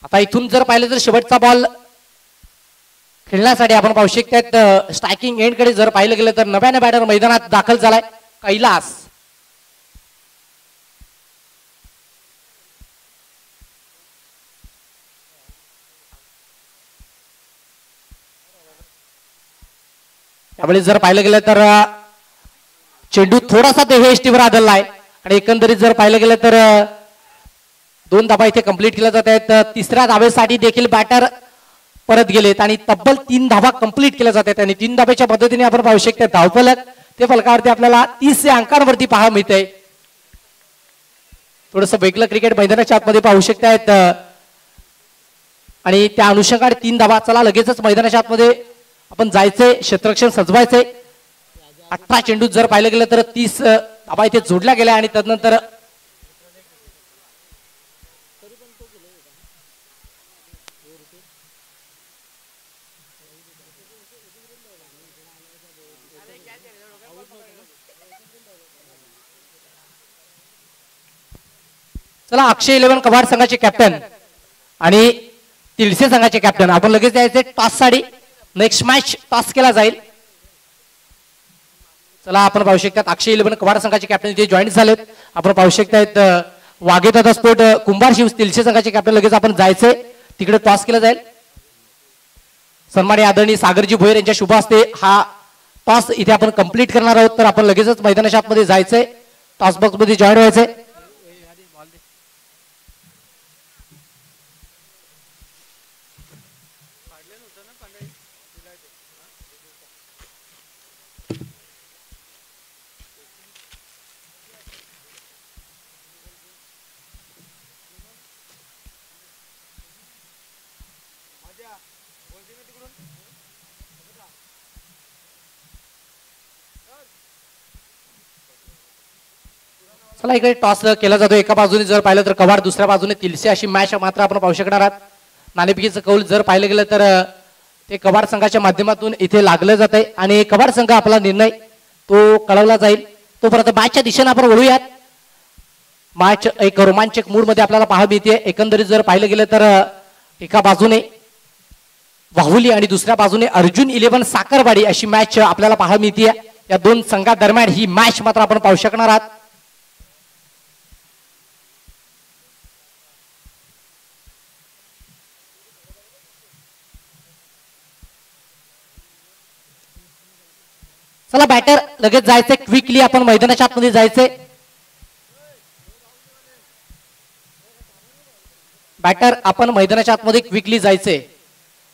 [SPEAKER 3] आता इथून जर पाहिलं तर शेवटचा बॉल खेळण्यासाठी आपण पाहू शकतात स्ट्रायकिंग एंड कडे जर पाहिलं गेलं तर नव्याने बॅटर मैदानात दाखल झालाय कैलास. त्यावेळी जर पाहिलं गेलं तर चेंडू थोडासा देहेष्टीवर आदळलाय आणि एकंदरीत जर पाहिलं गेलं तर 2 धाबा इथे कंप्लीट केल्या जात आहेत. 3ऱ्या धाबेसाठी देखील बॅटर परत गेलेत आणि तब्बल 3 धाबा कंप्लीट केल्या जात आहेत आणि 3 धाब्याच्या पद्धतीने आपण पाहू शकतो धावफलक ते फलकावरती आपल्याला 30 अंकांवरती पाहायला मिळतंय. थोडस वेगळं क्रिकेट मैदानाच्या आतमध्ये पाहू शकतायत आणि त्या अनुषंगाने 3 धाबा. चला लगेचच मैदानाच्या आतमध्ये आपण जायचंय, क्षेत्ररक्षण सजवायचंय. 18 चेंडूत जर पाहिलं गेलं तर 30 धाबा इथे जोडल्या गेल्या आणि त्यानंतर चला अक्षय 11 कबाड संघाचे कॅप्टन आणि तिलसे संघाचे कॅप्टन आपण लगेच जायचे टॉस साठी. नेक्स्ट मॅच टॉस केला जाईल. चला आपण पाहू शकतात अक्षय 11 कबाड संघाचे कॅप्टन इथे जॉईन झालेत. आपण पाहू शकतायत वाघेदादा स्पोर्ट कुंभार शिव तिलसे संघाचे कॅप्टन. लगेच आपण जायचंय तिकडे टॉस केला जाईल. सन्माननीय आदरणीय सागरजी भोयर यांच्या शुभ हस्ते हा टॉस इथे आपण कंप्लीट करणार आहोत. तर आपण लगेचच मैदानाच्या आतमध्ये जायचंय, टॉस बॉक्स मध्ये जॉईन व्हायचंय. चला इकडे टॉस केला जातो. एका बाजूने जर पाहिलं तर कबाड, दुसऱ्या बाजूने तिलसे अशी मॅच मात्र आपण पाहू शकणार आहात. नाणेफेकीचं कौल जर पाहिलं गेलं तर ते कबाड संघाच्या माध्यमातून इथे लागलं जात आहे आणि कबाड संघ आपला निर्णय तो कळवला जाईल. तोपर्यंत मॅचच्या दिशेने आपण वळूयात. मॅच एक रोमांचक मूड मध्ये आपल्याला पाहायला मिळते. एकंदरीत जर पाहिलं गेलं तर एका बाजूने वाहुली आणि दुसऱ्या बाजूने अर्जुन 11 साखरवाडी अशी मॅच आपल्याला पाहायला मिळते. या 2 संघादरम्यान ही मॅच मात्र आपण पाहू शकणार आहात. चला बॅटर लगेच जायचंय, क्विकली आपण मैदानाच्या आतमध्ये जायचंय. बॅटर आपण मैदानाच्या आतमध्ये क्विकली जायचंय.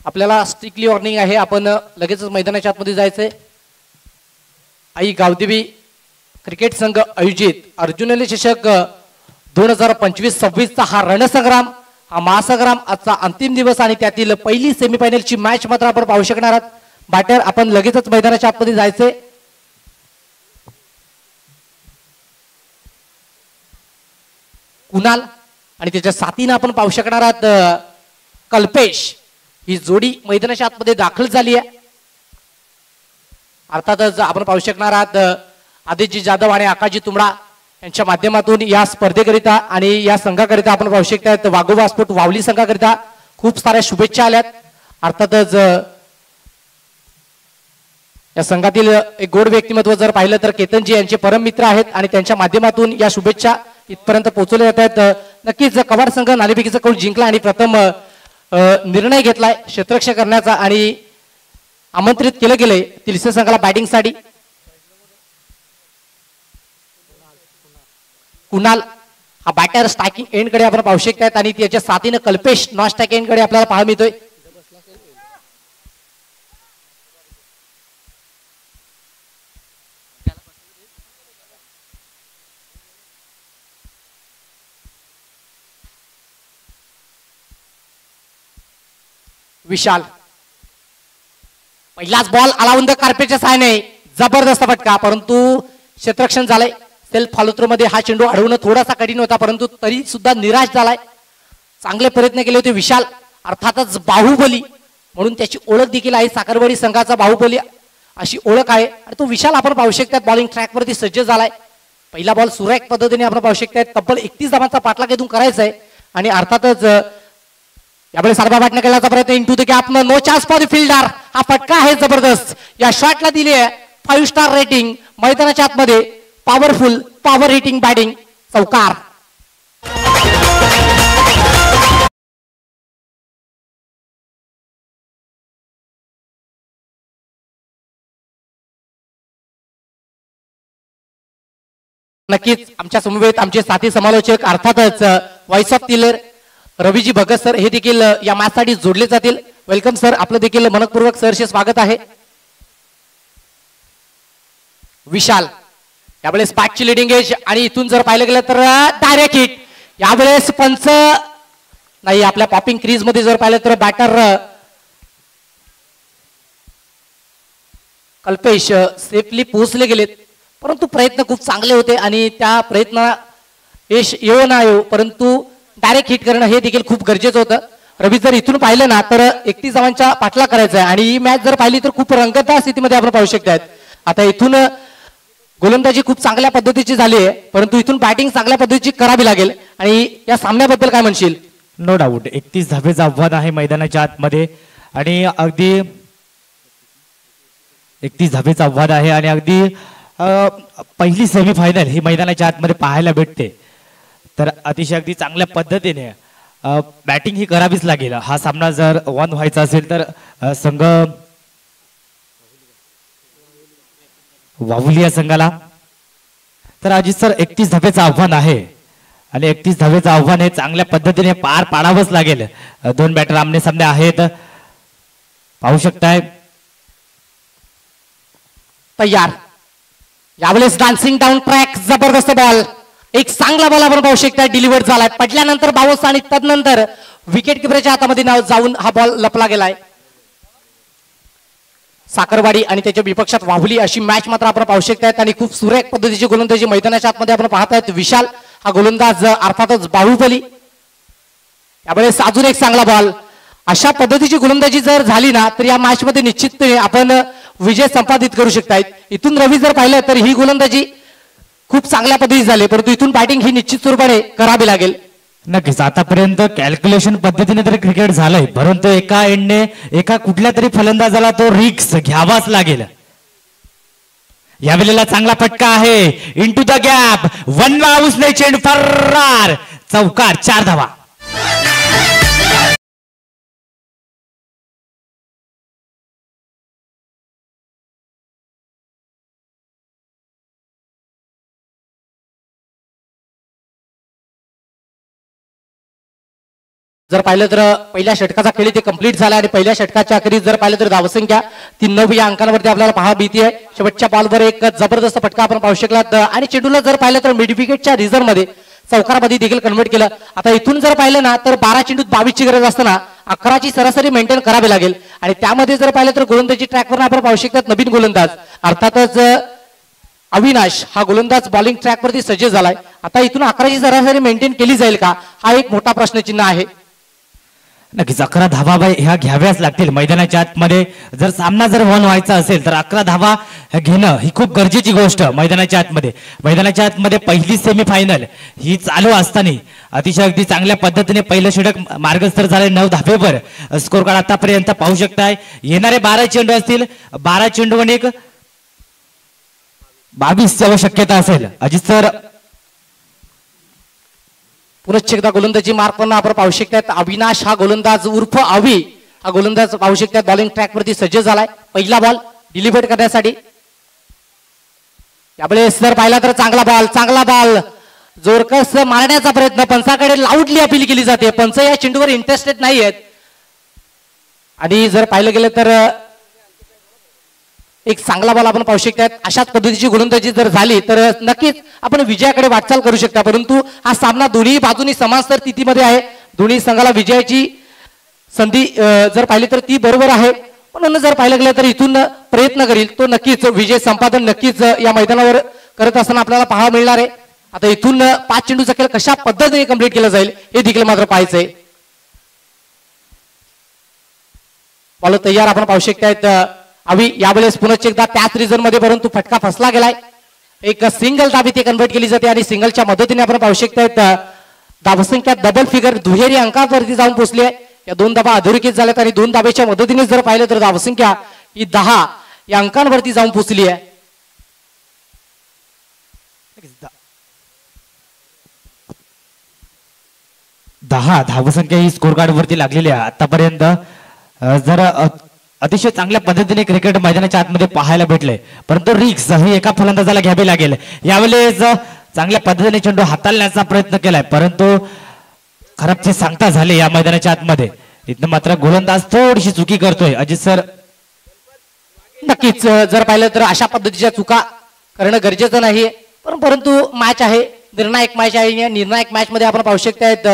[SPEAKER 3] आपल्याला स्ट्रिक्टली वॉर्निंग आहे, आपण लगेचच मैदानाच्या आतमध्ये जायचंय. आई गावदेवी क्रिकेट संघ आयोजित अर्जुन चषक 2025-26 चा हा रणसंग्राम, हा महासंग्राम आजचा अंतिम दिवस आणि त्यातील पहिली सेमीफायनलची मॅच मात्र आपण पाहू शकणार आहात. बॅटर आपण लगेचच मैदानाच्या आतमध्ये जायचंय. कुणाल आणि त्याच्या साथीनं आपण पाहू शकणार आहात कल्पेश. ही जोडी मैदानाच्या आतमध्ये दाखल झाली आहे. अर्थातच आपण पाहू शकणार आहात आदित्य जाधव आणि आकाशजी तुंबडा यांच्या माध्यमातून या स्पर्धेकरिता आणि या संघाकरिता आपण पाहू शकतात वाघोबा स्पोर्ट वावली संघाकरिता खूप साऱ्या शुभेच्छा आल्यात. अर्थातच या संघातील एक गोड व्यक्तिमत्व जर पाहिलं तर केतनजी यांचे परम मित्र आहेत आणि त्यांच्या माध्यमातून या शुभेच्छा इथपर्यंत पोहोचवल्या जात आहेत. नक्कीच कवाड संघ नाणेफेकीचा कौल जिंकला आणि प्रथम निर्णय घेतलाय क्षेत्ररक्षण करण्याचा आणि आमंत्रित केलं गेलंय तिलसे संघाला बॅटिंगसाठी. कुणाल हा बॅटर स्ट्रायकिंग एंड कडे आपण पाहू शकतात आणि त्याच्या साथीनं कल्पेश नॉन स्ट्रायकिंग एंड कडे आपल्याला पाहायला मिळतोय. विशाल पहिलाच बॉल अलाउन द कार्पेटच्या साहाय्याने जबरदस्त फटका, परंतु क्षेत्ररक्षण झालंय. सेल्फ फॉलो थ्रो मध्ये हा चेंडू अडवणं थोडासा कठीण होता, परंतु तरी सुद्धा निराश झालाय. चांगले प्रयत्न केले होते विशाल. अर्थातच बाहुबली म्हणून त्याची ओळख देखील आहे. साखरवाडी संघाचा बाहुबली अशी ओळख आहे आणि तो विशाल आपण पाहू शकतात बॉलिंग ट्रॅक वरती सज्ज झालाय. पहिला बॉल सुरेख पद्धतीने आपण पाहू शकतात. तब्बल 31 धावांचा पाठलाग इथून करायचा आहे आणि अर्थातच यावेळी सारखा वाटणं करण्याचा प्रयत्न into the gap no chance for the fielder. हा फटका आहे जबरदस्त. या शॉटला दिली आहे 5 स्टार रेटिंग. मैदानाच्या आतमध्ये पॉवरफुल पॉवर हिटिंग बॅटिंग चौकार. नक्कीच आमच्या समवेत आमचे साथी समालोचक अर्थातच व्हॉइस ऑफ तिलेर रवीजी भगत सर हे देखील या मॅच साठी जोडले जातील. वेलकम सर, आपलं देखील मनपूर्वक सरचे स्वागत आहे. विशाल यावेळेस पाचची लिडिंग एज आणि इथून जर पाहिलं गेलं तर डायरेक्ट हिट. यावेळेस पंच नाही, आपल्या पॉपिंग क्रीज मध्ये जर पाहिलं तर बॅटर कल्पेश सेफली पोहोचले गेलेत, परंतु प्रयत्न खूप चांगले होते आणि त्या प्रयत्न यश येऊ ना येऊ परंतु डायरेक्ट हिट करणं हे देखील खूप गरजेचं होतं. रवी जर इथून पाहिलं ना तर 31 धावांचा पाठलाग करायचा आहे आणि ही मॅच जर पाहिली तर खूप रंगतदार स्थितीमध्ये आपण पाहू शकतात. आता इथून गोलंदाजी खूप चांगल्या पद्धतीची झाली आहे, परंतु इथून बॅटिंग चांगल्या पद्धतीची करावी लागेल. आणि या सामन्याबद्दल काय म्हणशील?
[SPEAKER 1] नो डाऊट 31 धावेचं आव्हान आहे मैदानाच्या आतमध्ये आणि अगदी 31 धावेचं आव्हान आहे आणि अगदी पहिली सेमीफायनल ही मैदानाच्या आतमध्ये पाहायला भेटते. तर अतिशय अगदी चांगल्या पद्धतीने बॅटिंग ही करावीच लागेल. हा सामना जर वन व्हायचा असेल तर संघ वाहुली या संघाला तर अजित सर 31 धावेचं आव्हान आहे आणि 31 धावेचं आव्हान हे चांगल्या पद्धतीने पार पाडावंच लागेल. 2 बॅटर आमने सामने आहेत, पाहू शकताय.
[SPEAKER 3] तयार. यावेळेस डान्सिंग डाऊन ट्रॅक जबरदस्त बॉल, एक चांगला बॉल आपण पाहू शकता डिलिव्हर झालाय. पडल्यानंतर बावस आणि तदनंतर विकेट किपरच्या हातामध्ये नाव जाऊन हा बॉल लपला गेलाय. साखरवाडी आणि त्याच्या विपक्षात वाहुली अशी मॅच मात्र आपण पाहू शकतात आणि खूप सुरेख पद्धतीची गोलंदाजी मैदानाच्या आतमध्ये आपण पाहतायत. विशाल हा गोलंदाज अर्थातच बाहुबली. यावेळेस अजून एक चांगला बॉल. अशा पद्धतीची गोलंदाजी जर झाली ना तर या मॅच मध्ये निश्चितपणे आपण विजय संपादित करू शकतायत. इथून रवी जर पाहिलं तर ही गोलंदाजी खूप चांगल्या पद्धतीने झाली, परंतु इथून बॅटिंग ही निश्चित स्वरूपाने करावी लागेल.
[SPEAKER 1] नक्कीच आतापर्यंत कॅल्क्युलेशन पद्धतीने तर क्रिकेट झालंय, परंतु एका एंडने एका कुठल्या तरी फलंदाजाला तो रिस्क घ्यावाच लागेल. यावेळेला चांगला फटका आहे इनटू द गॅप. वनवा उसने चेंडू फरार. चौकार, 4 धावा.
[SPEAKER 3] जर पाहिलं तर पहिल्या षटकाचा खेळ ते कंप्लीट झाला आणि पहिल्या षटकाच्या अखेरीस जर पाहिलं तर धावसंख्या 3 या अंकांवरती आपल्याला पाहायला मिळते. शेवटच्या बॉलवर एक जबरदस्त फटका आपण पाहू शकलात आणि चेंडूला जर पाहिलं तर मिड विकेटच्या रिझर्व्ह मध्ये चौकारामध्ये देखील कन्वर्ट केलं. आता इथून जर पाहिलं ना तर 12 चेंडूत 22 ची गरज असताना 11ची सरासरी मेंटेन करावी लागेल. आणि त्यामध्ये जर पाहिलं तर गोलंदाजी ट्रॅकवर आपण पाहू शकतात नवीन गोलंदाज अर्थातच अविनाश हा गोलंदाज बॉलिंग ट्रॅक वरती सज्ज झालाय. आता इथून 11ची सरासरी मेंटेन केली जाईल का, हा एक मोठा प्रश्नचिन्ह आहे.
[SPEAKER 1] नक्कीच 11 धावा ह्या घ्याव्याच लागतील मैदानाच्या आतमध्ये. जर सामना जर वन व्हायचा असेल तर 11 धावा घेणं ही खूप गरजेची गोष्ट मैदानाच्या आतमध्ये. मैदानाच्या आतमध्ये पहिली सेमीफायनल ही चालू असताना अतिशय अगदी चांगल्या पद्धतीने पहिलं षटक मार्गस्थ झाले. 9 धावेवर स्कोर कार्ड आतापर्यंत पाहू शकताय. येणारे 12 चेंडू असतील. 12 चेंडू आणि 22 शक्यता असेल. अजित सर
[SPEAKER 3] पुनश्च एकदा गोलंदाजी मार्क पण आपण पाहू शकतात. अविनाश हा गोलंदाज उर्फ अवी हा गोलंदाज पाहू शकतात बॉलिंग ट्रॅक वरती सज्ज झालाय. पहिला बॉल डिलिव्हर करण्यासाठी. यावेळेस जर पाहिला तर चांगला बॉल जोरकस मारण्याचा प्रयत्न. पंचाकडे लाऊडली अपील केली जाते. पंच या चेंडूवर इंटरेस्टेड नाही आहेत. आणि जर पाहिलं गेलं तर एक चांगला बॉल आपण पाहू शकतात. अशाच पद्धतीची गोलंदाजी जर झाली तर नक्कीच आपण विजयाकडे वाटचाल करू शकता. परंतु हा सामना दोन्ही बाजूनी समांतर स्थितीमध्ये आहे. दोन्ही संघाला विजयाची संधी जर पाहिली तर ती बरोबर आहे. म्हणून जर पाहिलं गेलं तर इथून प्रयत्न करील तो नक्कीच विजय संपादन नक्कीच या मैदानावर करत असताना आपल्याला पाहायला मिळणार आहे. आता इथून 5 चेंडूचा खेळ कशा पद्धतीने कंप्लीट केला जाईल हे देखील मात्र पाहायचंय. बॉल तयार आपण पाहू शकतायत. अवी यावेळेस पुनश्च एकदा त्याच रिझन मध्ये परंतु फटका फसला गेलाय. एक सिंगल धाव इथे कन्वर्ट केली जाते आणि सिंगलच्या मदतीने आपण पाहू शकतायत धावसंख्या डबल फिगर दुहेरी अंकावरती जाऊन पोहोचली आहे. या 2 धावा अधोरेखित झाल्यात आणि 2 धावेच्या मदतीने जर पाहिलं तर धावसंख्या ही 10 या अंकांवरती जाऊन पोहोचली आहे.
[SPEAKER 1] 10 धावसंख्या ही स्कोर कार्ड वरती लागलेली आहे आतापर्यंत. जर अतिशय चांगल्या पद्धतीने क्रिकेट मैदानाच्या आतमध्ये पाहायला भेटले. परंतु रिक्स ही एका फलंदाजाला घ्यावी लागेल. यावेळेस चांगल्या पद्धतीने चेंडू हाताळण्याचा प्रयत्न केलाय परंतु खराबचे सांगता झाले या मैदानाच्या आतमध्ये. इथं मात्र गोलंदाज थोडीशी चुकी करतोय. अजित सर
[SPEAKER 3] नक्कीच जर पाहिलं तर अशा पद्धतीच्या चुका करणं गरजेचं नाहीये. परंतु मॅच आहे, निर्णायक मॅच आहे. या निर्णायक मॅच मध्ये आपण पाहू शकतायत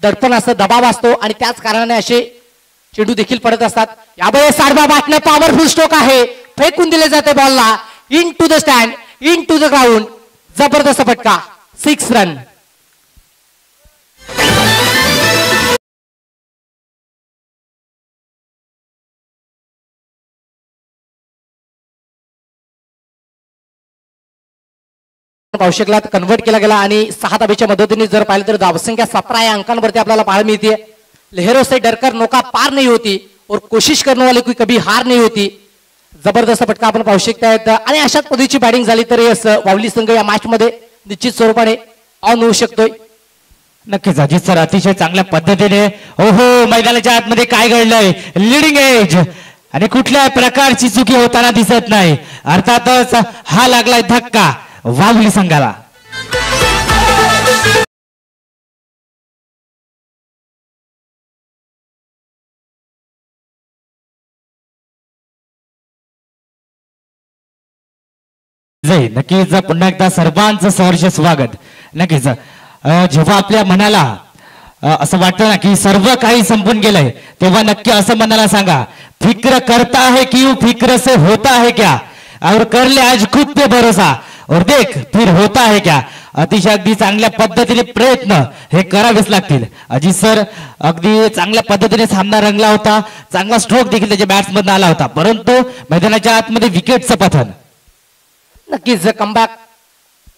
[SPEAKER 3] दडपण असतं, दबाव असतो आणि त्याच कारणाने असे चेंडू देखील पडत असतात. यावेळेस साडबा बाटणं पॉवरफुल स्ट्रोक आहे. फेकून दिले जाते बॉलला into the stand, into the ground. जबरदस्त फटका, 6 रन. पाहू शकलात कन्वर्ट केला गेला आणि 6 धावेच्या मदतीने जर पाहिलं तर धावसंख्या 17 या अंकांवरती आपल्याला पाहायला मिळते. लहरों से डरकर नौका पार नहीं होती और कोशिश करने वाले कोई कभी हार नहीं होती. जबरदस्त फटका आपण पाहू शकतायत आणि अशाच पद्धतीची बॅटिंग झाली तर वावली संघ या मॅच मध्ये निश्चित स्वरूपाने ऑन होऊ शकतोय.
[SPEAKER 1] नक्कीच अजित सर अतिशय चांगल्या पद्धतीने. ओहो मैदानाच्या आतमध्ये काय घडलंय. लिडिंग एज आणि कुठल्या प्रकारची चुकी होताना दिसत नाही. अर्थातच हा लागलाय धक्का वावली संघाला. नक्कीच पुन्हा एकदा सर्वांचं सहर्ष स्वागत. नक्कीच जेव्हा आपल्या मनाला असं वाटतं ना की सर्व काही संपून गेलंय तेव्हा नक्की असं मनाला सांगा फिक्र करता है क्यों, फिक्र से होता है क्या, और कर ले आज खुद पे भरोसा और देख फिर होता है क्या. अतिशय अगदी चांगल्या पद्धतीने प्रयत्न हे करावेच लागतील. अजित सर अगदी चांगल्या पद्धतीने सामना रंगला होता. चांगला स्ट्रोक देखील त्याच्या बॅट्समधून आला होता परंतु मैदानाच्या आतमध्ये विकेटचं पतन.
[SPEAKER 3] नक्कीच कमबॅक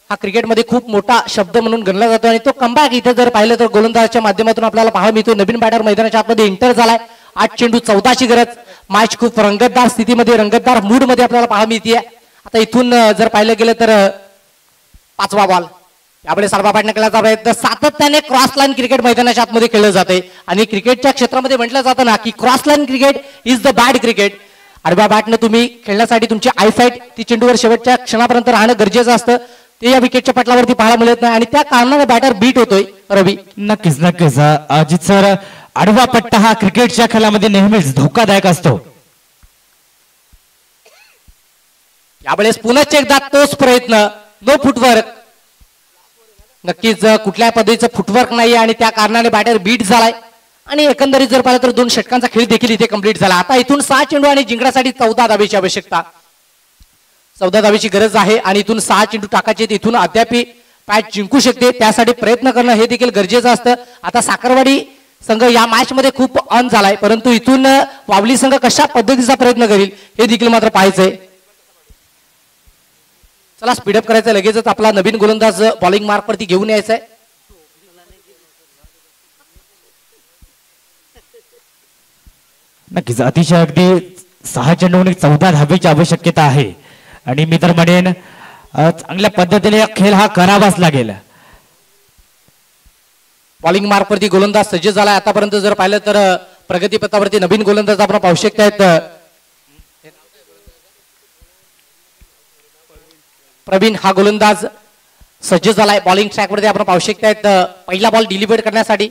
[SPEAKER 3] हा क्रिकेटमध्ये खूप मोठा शब्द म्हणून गणला जातो आणि तो कमबॅक इथे जर पाहिलं तर गोलंदाजाच्या माध्यमातून आपल्याला पाहायला मिळतो. नवीन बॅटर मैदानाच्या आतमध्ये एंटर झालाय. 8 चेंडू 14ची गरज. मॅच खूप रंगतदार स्थितीमध्ये, रंगतदार मूड मध्ये आपल्याला पाहायला मिळते. आता इथून जर पाहिलं गेलं तर 5वा बॉल. यापुढे साडबा पाडणं केला जात आहे. सातत्याने क्रॉस लाईन क्रिकेट मैदानाच्या आतमध्ये खेळलं जाते आणि क्रिकेटच्या क्षेत्रामध्ये म्हटलं जातं ना की cross line cricket is the bad cricket. आडव्या बॅटने तुम्ही खेळण्यासाठी तुमची आयसाईट ती चेंडूवर शेवटच्या क्षणापर्यंत राहणं गरजेचं असतं. ते या विकेटच्या पटलावरती पाहायला मिळत नाही आणि त्या कारणाने बॅटर बीट होतोय. रवी
[SPEAKER 1] नक्कीच नक्कीच अजित सर आडवा पट्टा हा क्रिकेटच्या खेळामध्ये नेहमीच धोकादायक असतो.
[SPEAKER 3] यावेळेस पुनश्च एकदा तोच प्रयत्न. No footwork. नक्कीच कुठल्या पद्धतीचं फुटवर्क नाही आणि त्या कारणाने बॅटर बीट झालाय आणि एकंदरीत जर पाहिलं तर 2 षटकांचा खेळ देखील इथे कंप्लीट झाला. आता इथून 6 चेंडू आणि जिंकण्यासाठी 14 धावेची आवश्यकता. 14 धावेची गरज आहे आणि इथून 6 चेंडू टाकायचे इथून अद्याप मॅच जिंकू शकते त्यासाठी प्रयत्न करणं हे देखील गरजेचं असतं. आता साखरवाडी संघ या मॅच मध्ये खूप ऑन झालाय परंतु इथून वावली संघ कशा पद्धतीचा प्रयत्न करील हे देखील मात्र पाहायचंय. चला स्पीडअप करायचं लगेचच आपला नवीन गोलंदाज बॉलिंग मार्क वरती घेऊन यायचंय.
[SPEAKER 1] नक्कीच अतिशय अगदी 6 चेंडूंनी 14 धावेची आवश्यकता आहे आणि मी तर म्हणेन चांगल्या पद्धतीने खेळ हा करावाच लागेल.
[SPEAKER 3] बॉलिंग मार्क वरती गोलंदाज सज्ज झालाय. आतापर्यंत जर पाहिलं तर प्रगतीपथावरती नवीन गोलंदाज आपण पाहू शकतायत प्रवीण हा गोलंदाज सज्ज झालाय. बॉलिंग ट्रॅक वरती आपण पाहू शकतायत पहिला बॉल डिलिव्हर करण्यासाठी.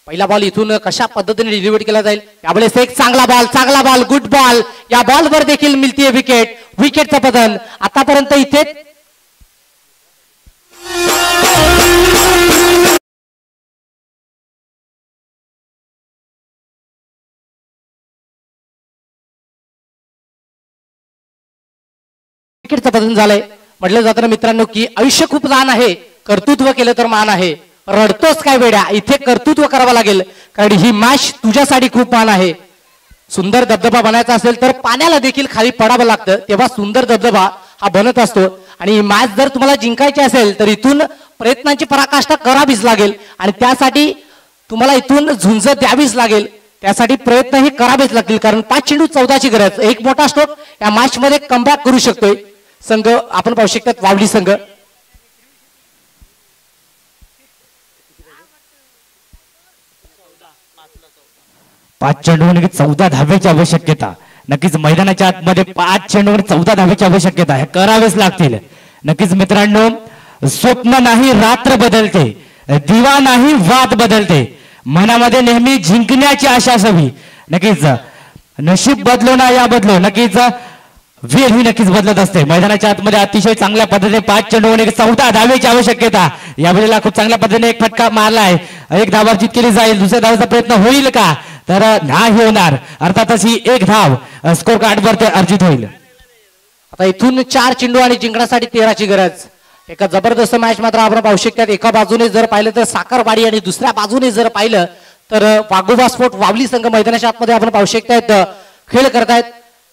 [SPEAKER 3] पहिला बॉल इथून कशा पद्धतीने डिलिव्हर केला जाईल यावेळेस एक चांगला बॉल गुड बॉल. या बॉलवर देखील मिळते विकेट. विकेटचं पतन आतापर्यंत इथे विकेटचं पतन झालंय. म्हटलं जातं मित्रांनो की आयुष्य खूप लहान आहे कर्तृत्व केलं तर मान आहे. रडतोस काय वेड्या इथे कर्तृत्व करावं लागेल कारण ही मॅच तुझ्यासाठी खूप मान आहे. सुंदर धबधबा बनायचा असेल तर पाण्याला देखील खाली पडावं लागतं तेव्हा सुंदर धबधबा हा बनत असतो. आणि ही मॅच जर तुम्हाला जिंकायची असेल तर इथून प्रयत्नांची पराकाष्ठा करावीच लागेल आणि त्यासाठी तुम्हाला इथून झुंज द्यावीच लागेल. त्यासाठी प्रयत्न हे करावेच लागतील कारण 5 चेंडू 14ची गरज. एक मोठा स्ट्रोक या मॅच मध्ये कमबॅक करू शकतोय संघ आपण पाहू शकतात वावली संघ.
[SPEAKER 1] 5 चेंडूंनी 14 धावेची आवश्यकता. नक्कीच मैदानाच्या आतमध्ये 5 चेंडूंनी 14 धावेची आवश्यकता हे करावेच लागतील. नक्कीच मित्रांनो स्वप्न नाही रात्र बदलते दिवा नाही वाद बदलते. मनामध्ये नेहमी जिंकण्याची आशा असावी. नक्कीच नशीब बदलो ना या बदलो नक्कीच वेळ ही नक्कीच बदलत असते. मैदानाच्या आतमध्ये अतिशय चांगल्या पद्धतीने 5 चेंडूंनी 14 धावेची आवश्यकता. यावेळेला खूप चांगल्या पद्धतीने एक फटका मारलाय. एक धाव अर्जित केली जाईल. दुसऱ्या धावाचा प्रयत्न होईल का तर नाही होणार. अर्थातच ही एक धाव स्कोर कार्डवर ते अर्जित होईल.
[SPEAKER 3] आता इथून 4 चेंडू आणि जिंकण्यासाठी 13ची गरज. एका जबरदस्त मॅच मात्र आपण पाहू शकतात. एका बाजूने जर पाहिलं तर साखरवाडी आणि दुसऱ्या बाजूने जर पाहिलं तर वाघोबा स्पोर्ट वावली संघ मैदानाच्या आतमध्ये आपण पाहू शकतात खेळ करतायत.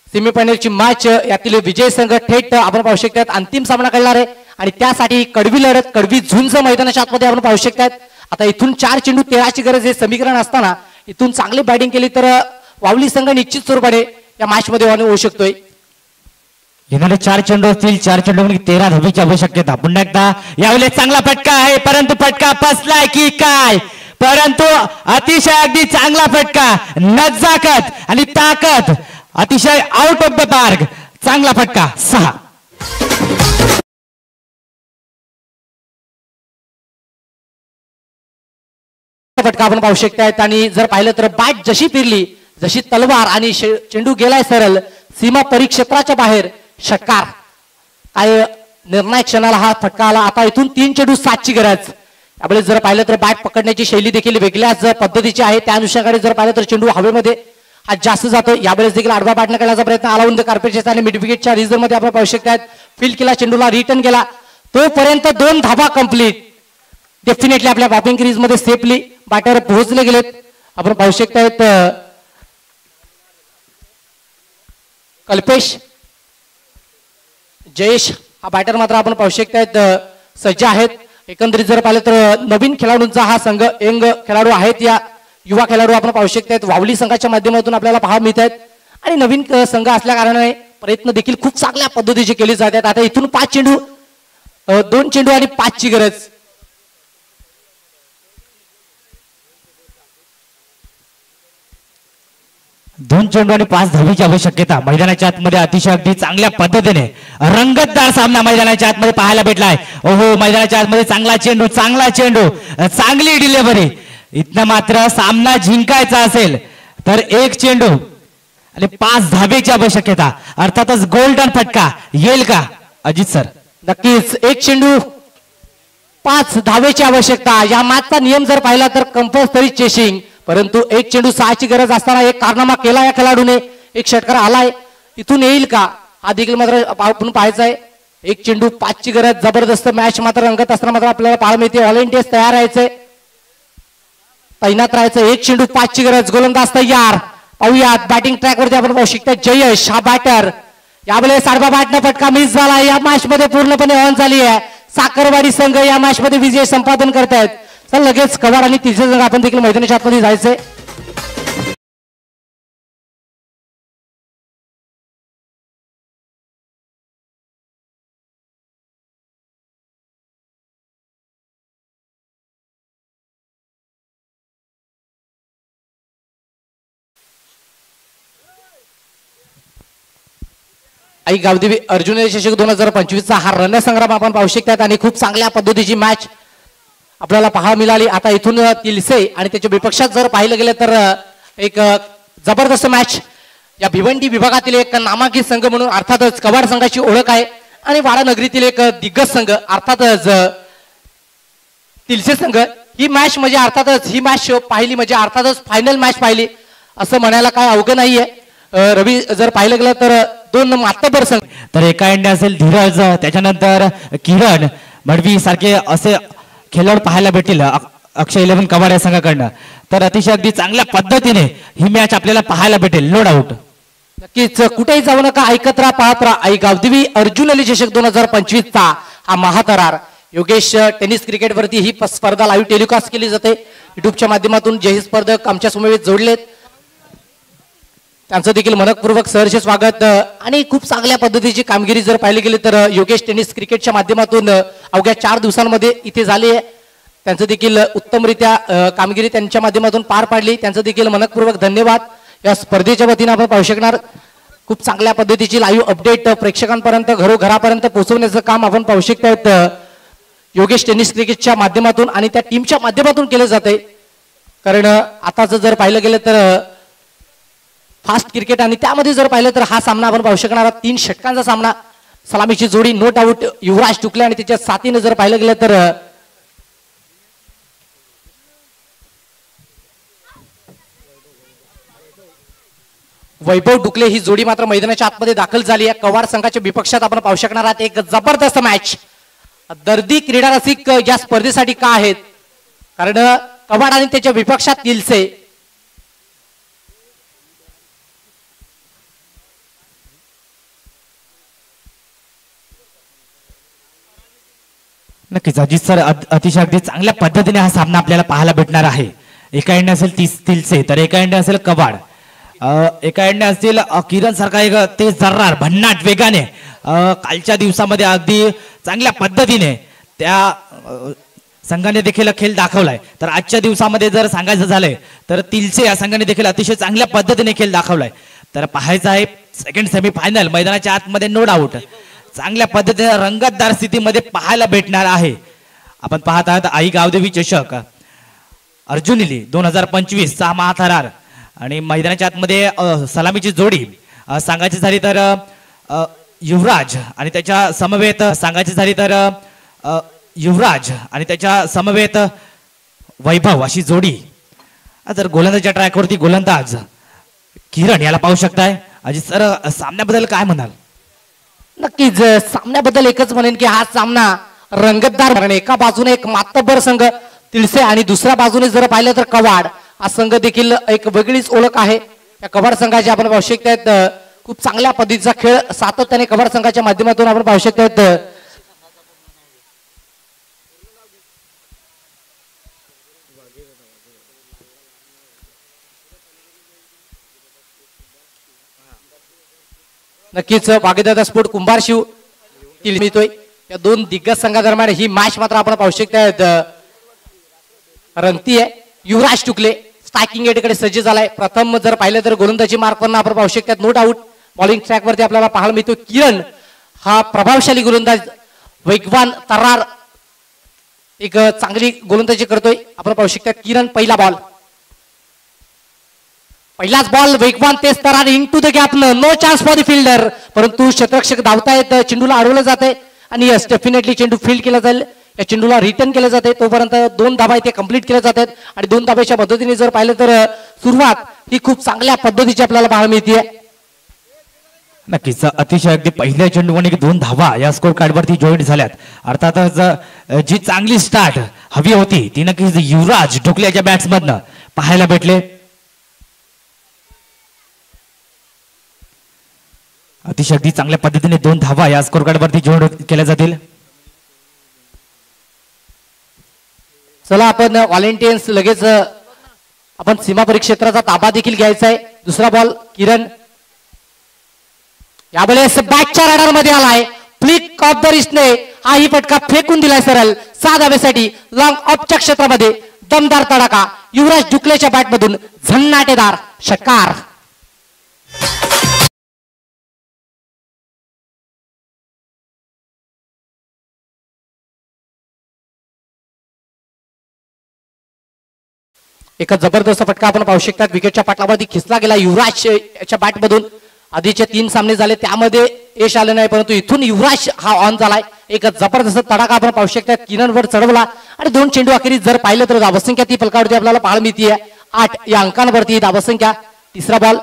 [SPEAKER 3] सेमीफायनलची मॅच यातील विजय संघ थेट आपण पाहू शकतात अंतिम सामना खेळणार आहे आणि त्यासाठी कडवी लढत कडवी झुंज मैदानाच्या आतमध्ये आपण पाहू शकतात. आता इथून 4 चेंडू 13ची गरज हे समीकरण असताना इथून चांगली बॅटिंग केली तर वावली संघ निश्चित स्वरूपाने या मॅच मध्ये होऊ शकतोय.
[SPEAKER 1] येणारे 4 चेंडू असतील 4 चेंडूंनी 13 धावेची आवश्यकता. पुन्हा एकदा यावेळेस चांगला फटका आहे परंतु फटका फसलाय की काय परंतु अतिशय अगदी चांगला फटका नजाकत आणि ताकद अतिशय आउट ऑफ द पार्क. चांगला फटका 6.
[SPEAKER 3] फटका आपण पाहू शकतायत आणि जर पाहिलं तर बॅट जशी फिरली जशी तलवार आणि चेंडू गेलाय सरळ सीमा परिक्षेत्राच्या बाहेर षटकार. काय निर्णायक क्षणाला हा फटका आला. आता इथून 3 चेंडू 7ची गरज. यावेळेस जर पाहिलं तर बॅट पकडण्याची शैली देखील वेगळ्याच पद्धतीची आहे. त्या अनुषंगाने जर पाहिलं तर चेंडू हवेमध्ये हा जास्त जातो. यावेळेस देखील आडवा बॅटने खेळण्याचा प्रयत्न अलाउंड द कार्पेटच्या आणि मिड विकेटच्या रिझर्व मध्ये आपण पाहू शकतात फील्ड केला चेंडूला रिटर्न केला तोपर्यंत 2 धावा कंप्लीट. डेफिनेटली आपल्या बॅटिंग क्रीज मध्ये सेफली बॅटर पोहोचले गेलेत. आपण पाहू शकतायत कल्पेश जयेश हा बॅटर मात्र आपण पाहू शकतायत सज्ज आहेत. एकंदरीत जर पाहिलं तर नवीन खेळाडूंचा हा संघ यंग खेळाडू आहेत. या युवा खेळाडू आपण पाहू शकतायत वावली संघाच्या माध्यमातून आपल्याला पाहायला मिळत आहेत आणि नवीन संघ असल्या कारणाने प्रयत्न देखील खूप चांगल्या पद्धतीचे केले जात आहेत. आता इथून 5 चेंडू 2 चेंडू आणि 5ची गरज.
[SPEAKER 1] दोन चेंडू आणि 5 धावेची आवश्यकता. मैदानाच्या आतमध्ये अतिशय अगदी चांगल्या पद्धतीने रंगतदार सामना मैदानाच्या आतमध्ये पाहायला भेटलाय. ओहो मैदानाच्या आतमध्ये चांगला चेंडू चांगली डिलिव्हरी. इथनं मात्र सामना जिंकायचा असेल तर 1 चेंडू आणि 5 धावेची आवश्यकता. अर्थातच गोल्डन फटका येईल का अजित सर?
[SPEAKER 3] नक्कीच 1 चेंडू 5 धावेची आवश्यकता. या मॅचचा नियम जर पाहिला तर कंपल्सरी चेसिंग परंतु 1 चेंडू 6ची गरज असताना एक कारनामा केला या खेळाडूने. एक षटकार आलाय इथून येईल का हा देखील मात्र आपण पाहायचा आहे. एक चेंडू 5ची गरज, जबरदस्त मॅच मात्र रंगत असताना मात्र आपल्याला पाहायला मिळते. व्हॉलेंटियर्स तयार राहायचंय, तैनात राहायचं. एक चेंडू 5ची गरज, गोलंदाज तयार. पाहूयात बॅटिंग ट्रॅक वरती आपण पाहू शकता जयेश हा बॅटर. यावेळेस आडवा बॅटनं फटका मिस झाला. या मॅच मध्ये पूर्णपणे ऑन झाली आहे. साखरवाडी संघ या मॅच मध्ये विजय संपादन करतायत. चल लगेच कवाड आणि तिसरे संघ आपण देखील मैदानाच्या आतमध्ये जायचंय. आई गावदेवी अर्जुन चषक 2025चा हा रणसंग्राम आपण पाहू शकतात आणि खूप चांगल्या पद्धतीची मॅच आपल्याला पाहायला मिळाली. आता इथून तिलसे आणि त्याच्या विपक्षात जर पाहिलं गेलं तर एक जबरदस्त मॅच. या भिवंडी विभागातील एक नामांकित संघ म्हणून अर्थातच कवाड संघाची ओळख आहे आणि वाडा नगरीतील एक दिग्गज संघ अर्थातच तिलसे संघ. ही मॅच म्हणजे अर्थातच ही मॅच पाहिली म्हणजे अर्थातच फायनल मॅच पाहिली असं म्हणायला काय अवघड नाहीये. रवी जर पाहिलं गेलं तर दोन मातबर संघ,
[SPEAKER 1] तर एका एंडे असेल धीरज, त्याच्यानंतर किरण मडवी सारखे असे खेळाडू पाहायला भेटतील अक्षय 11 कवाड या संघाकडनं. तर अतिशय अगदी चांगल्या पद्धतीने ही मॅच आपल्याला पाहायला भेटेल, नो डाऊट.
[SPEAKER 3] नक्कीच कुठेही जाऊ नका, ऐकत राहा, पाहत राहा. आई गावदेवी अर्जुन अली चषक 2025चा हा महाथरार. योगेश टेनिस क्रिकेट वरती ही स्पर्धा लाईव्ह टेलिकास्ट केली जाते युट्यूबच्या माध्यमातून. जे स्पर्धक आमच्या समवेत जोडलेत त्यांचं देखील मनपूर्वक सहर्ष स्वागत. आणि खूप चांगल्या पद्धतीची कामगिरी जर पाहिली गेली तर योगेश टेनिस क्रिकेटच्या माध्यमातून अवघ्या 4 दिवसांमध्ये इथे झाली आहे. त्यांचं देखील उत्तमरित्या कामगिरी त्यांच्या माध्यमातून पार पाडली. त्यांचं देखील मनपूर्वक धन्यवाद. या स्पर्धेच्या वतीने आपण पाहू शकणार खूप चांगल्या पद्धतीची लाईव्ह अपडेट प्रेक्षकांपर्यंत घरोघरापर्यंत पोहोचवण्याचं काम आपण पाहू शकतायत योगेश टेनिस क्रिकेटच्या माध्यमातून आणि त्या टीमच्या माध्यमातून केलं जाते. कारण आताच जर पाहिलं गेलं तर फास्ट क्रिकेट आणि त्यामध्ये जर पाहिलं तर हा सामना आपण पाहू शकणार 3 षटकांचा सामना. सलामीची जोडी नो डाऊट युवराज टुकले आणि त्याच्या साथीने जर पाहिलं गेलं तर वैभव डुकले ही जोडी मात्र मैदानाच्या आतमध्ये दाखल झाली आहे. कवाड संघाच्या विपक्षात आपण पाहू शकणार आहात एक जबरदस्त मॅच. दर्दी क्रीडा रसिक या स्पर्धेसाठी का आहेत, कारण कवाड आणि त्याच्या विपक्षात तिलसे.
[SPEAKER 1] नक्कीच अजित सर अतिशय अगदी चांगल्या पद्धतीने हा सामना आपल्याला पाहायला भेटणार आहे. एका एंडे असेल तिलसे तर एका एंडे असेल कवाड. एका एंडे असतील किरण सारखा एक तेज जर्रार भन्नाट वेगाने कालच्या दिवसामध्ये अगदी चांगल्या पद्धतीने त्या संघाने देखील खेळ दाखवलाय. तर आजच्या दिवसामध्ये जर सांगायचं झालंय तर तिलसे या संघाने देखील अतिशय चांगल्या पद्धतीने खेळ दाखवलाय. तर पाहायचं आहे सेकंड सेमीफायनल मैदानाच्या आतमध्ये नो डाऊट चांगल्या पद्धतीने रंगतदार स्थितीमध्ये पाहायला भेटणार आहे. आपण पाहत आहात आई गावदेवी चषक अर्जुन अली 2025चा महाथरार आणि मैदानाच्या आतमध्ये सलामीची जोडी सांगायची झाली तर युवराज आणि त्याच्या समवेत सांगायची झाली तर युवराज आणि त्याच्या समवेत वैभव अशी जोडी. जर गोलंदाजच्या ट्रॅकवरती गोलंदाज किरण याला पाहू शकताय. अजित सर सामन्याबद्दल काय म्हणाल?
[SPEAKER 3] नक्कीच सामन्याबद्दल एकच म्हणेन की हा सामना रंगतदार. कारण एका बाजूने एक मातब्बर संघ तिलसे आणि दुसऱ्या बाजूने जर पाहिलं तर कवाड हा संघ देखील एक वेगळीच ओळख आहे. या कवाड संघाची आपण पाहू शकतायत खूप चांगल्या पद्धतीचा खेळ सातत्याने कवाड संघाच्या माध्यमातून आपण पाहू शकतायत. नक्कीच भागीदार स्पोर्ट कुंभार शिव मिळतोय. या दोन दिग्गज संघादरम्यान ही मॅच मात्र आपण पाहू शकतायत रंगती आहे. युवराज टुकले स्ट्रायकिंग एटकडे सज्ज झालाय. प्रथम जर पाहिलं तर गोलंदाजी मार्कवरनं आपण पाहू शकतात नो डाऊट. बॉलिंग ट्रॅक वरती आपल्याला पाहायला मिळतो किरण हा प्रभावशाली गोलंदाज वेगवान तरार एक चांगली गोलंदाजी करतोय. आपण पाहू शकतात किरण पहिलाच बॉल वेगवान तेज तरार into the gap, no chance for the fielder. परंतु क्षेत्ररक्षक धावतायत, चेंडूला अडवलं जाते आणि यस डेफिनेटली चेंडू फील्ड केला जाईल. या चेंडूला रिटर्न केलं जाते तोपर्यंत 2 धाबा इथे कंप्लीट केल्या जातात आणि 2 धाब्याच्या पद्धतीने जर पाहिलं तर सुरुवात ही खूप चांगल्या पद्धतीची आपल्याला पाहायला मिळते.
[SPEAKER 1] नक्कीच अतिशय अगदी पहिल्या चेंडूमध्ये 2 धावा या स्कोर कार्डवरती जॉईन झाल्यात. अर्थातच जी चांगली स्टार्ट हवी होती ती नक्कीच युवराज ढोकल्याच्या बॅट्समधनं पाहायला भेटले. अतिशय अगदी चांगल्या पद्धतीने 2 धावा या स्कोर कार्डवरती जॉईन केल्या जातील.
[SPEAKER 3] चला आपण व्हॉलेंटियन्स लगेच आपण सीमा परिक्षेत्राचा ताबा देखील घ्यायचा आहे. दुसरा बॉल किरण यावेळेस बॅटच्या रडार मध्ये आलाय. फ्लिक ऑफ द रिस्टने हा ही फटका फेकून दिलाय सरळ 6 धावेसाठी लॉंग ऑफच्या क्षेत्रामध्ये दमदार तडाखा युवराज ढुकलेच्या बॅट मधून झन्नाटेदार षटकार. एक जबरदस्त फटका आपण पाहू शकतात. विकेटच्या पाटलावरती खिचला गेला युवराज याच्या बॅट मधून. आधीचे 3 सामने झाले त्यामध्ये यश आले नाही, परंतु इथून युवराज हा ऑन झालाय. एक जबरदस्त तडाखा आपण पाहू शकतात. किरणवर चढवला आणि 2 चेंडू अखेरीस जर पाहिलं तर धावसंख्या ती फलकावरती आपल्याला पाहायला मिळते 8 या अंकांवरती धावसंख्या. तिसरा बॉल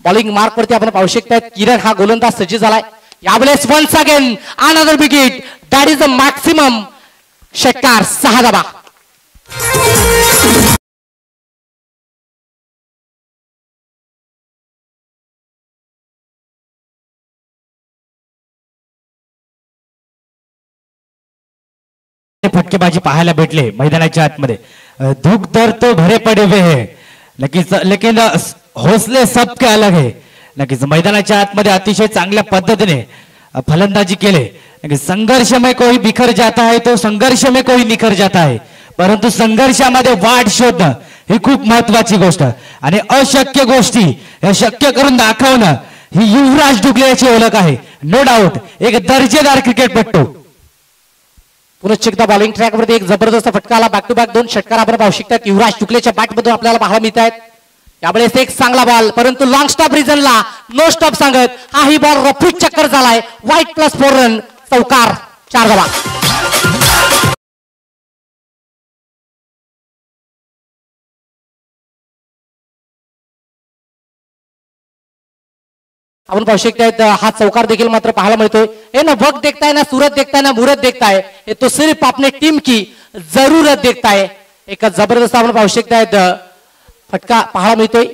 [SPEAKER 3] बॉलिंग मार्क वरती आपण पाहू शकतात. किरण हा गोलंदाज सज्ज झालाय. यावेळेस once again another wicket that is the maximum षटकार 6 धावा.
[SPEAKER 1] फटकेबाजी पाहायला भेटले मैदानाच्या आतमध्ये. धूक दर तो भरे पडे हुए है नक्कीच, लेकिन हौसले सबके अलग है. नक्कीच मैदानाच्या आतमध्ये अतिशय चांगल्या पद्धतीने फलंदाजी केले. नक्कीच संघर्ष में कोई बिखर जाता है तो संघर्ष में कोई निखर जाता है, परंतु संघर्षामध्ये वाट शोधणं ही खूप महत्वाची गोष्ट आणि अशक्य गोष्टी हे शक्य करून दाखवणं ही युवराज ढुकले याची ओळख आहे. नो डाऊट एक दर्जेदार क्रिकेटपटू.
[SPEAKER 3] पुनश्च एकदा बॉलिंग ट्रॅक वरती एक जबरदस्त फटका आला. बॅक टू बॅक 2 षटकार आपण पाहू शकतात. युवराज ढुकलेच्या बॅट मधून आपल्याला पाहायला मिळत आहेत. यावेळेस एक चांगला बॉल, परंतु लॉंग स्टॉप रिजनला नो स्टॉप सांगत हा ही बॉल रफूट चक्कर झालाय. वाईट +4 रन चौकार 4 धावा. आपण पाहू शकतायत हा चौकार देखील मात्र पाहायला मिळतोय. हे ना वक्त देखता है ना सूरत देखता है ना मुहूर्त देखता है, ये तो सिर्फ अपने टीम की जरूरत देखता है. एक जबरदस्त आपण पाहू शकतायत फटका पाहायला मिळतोय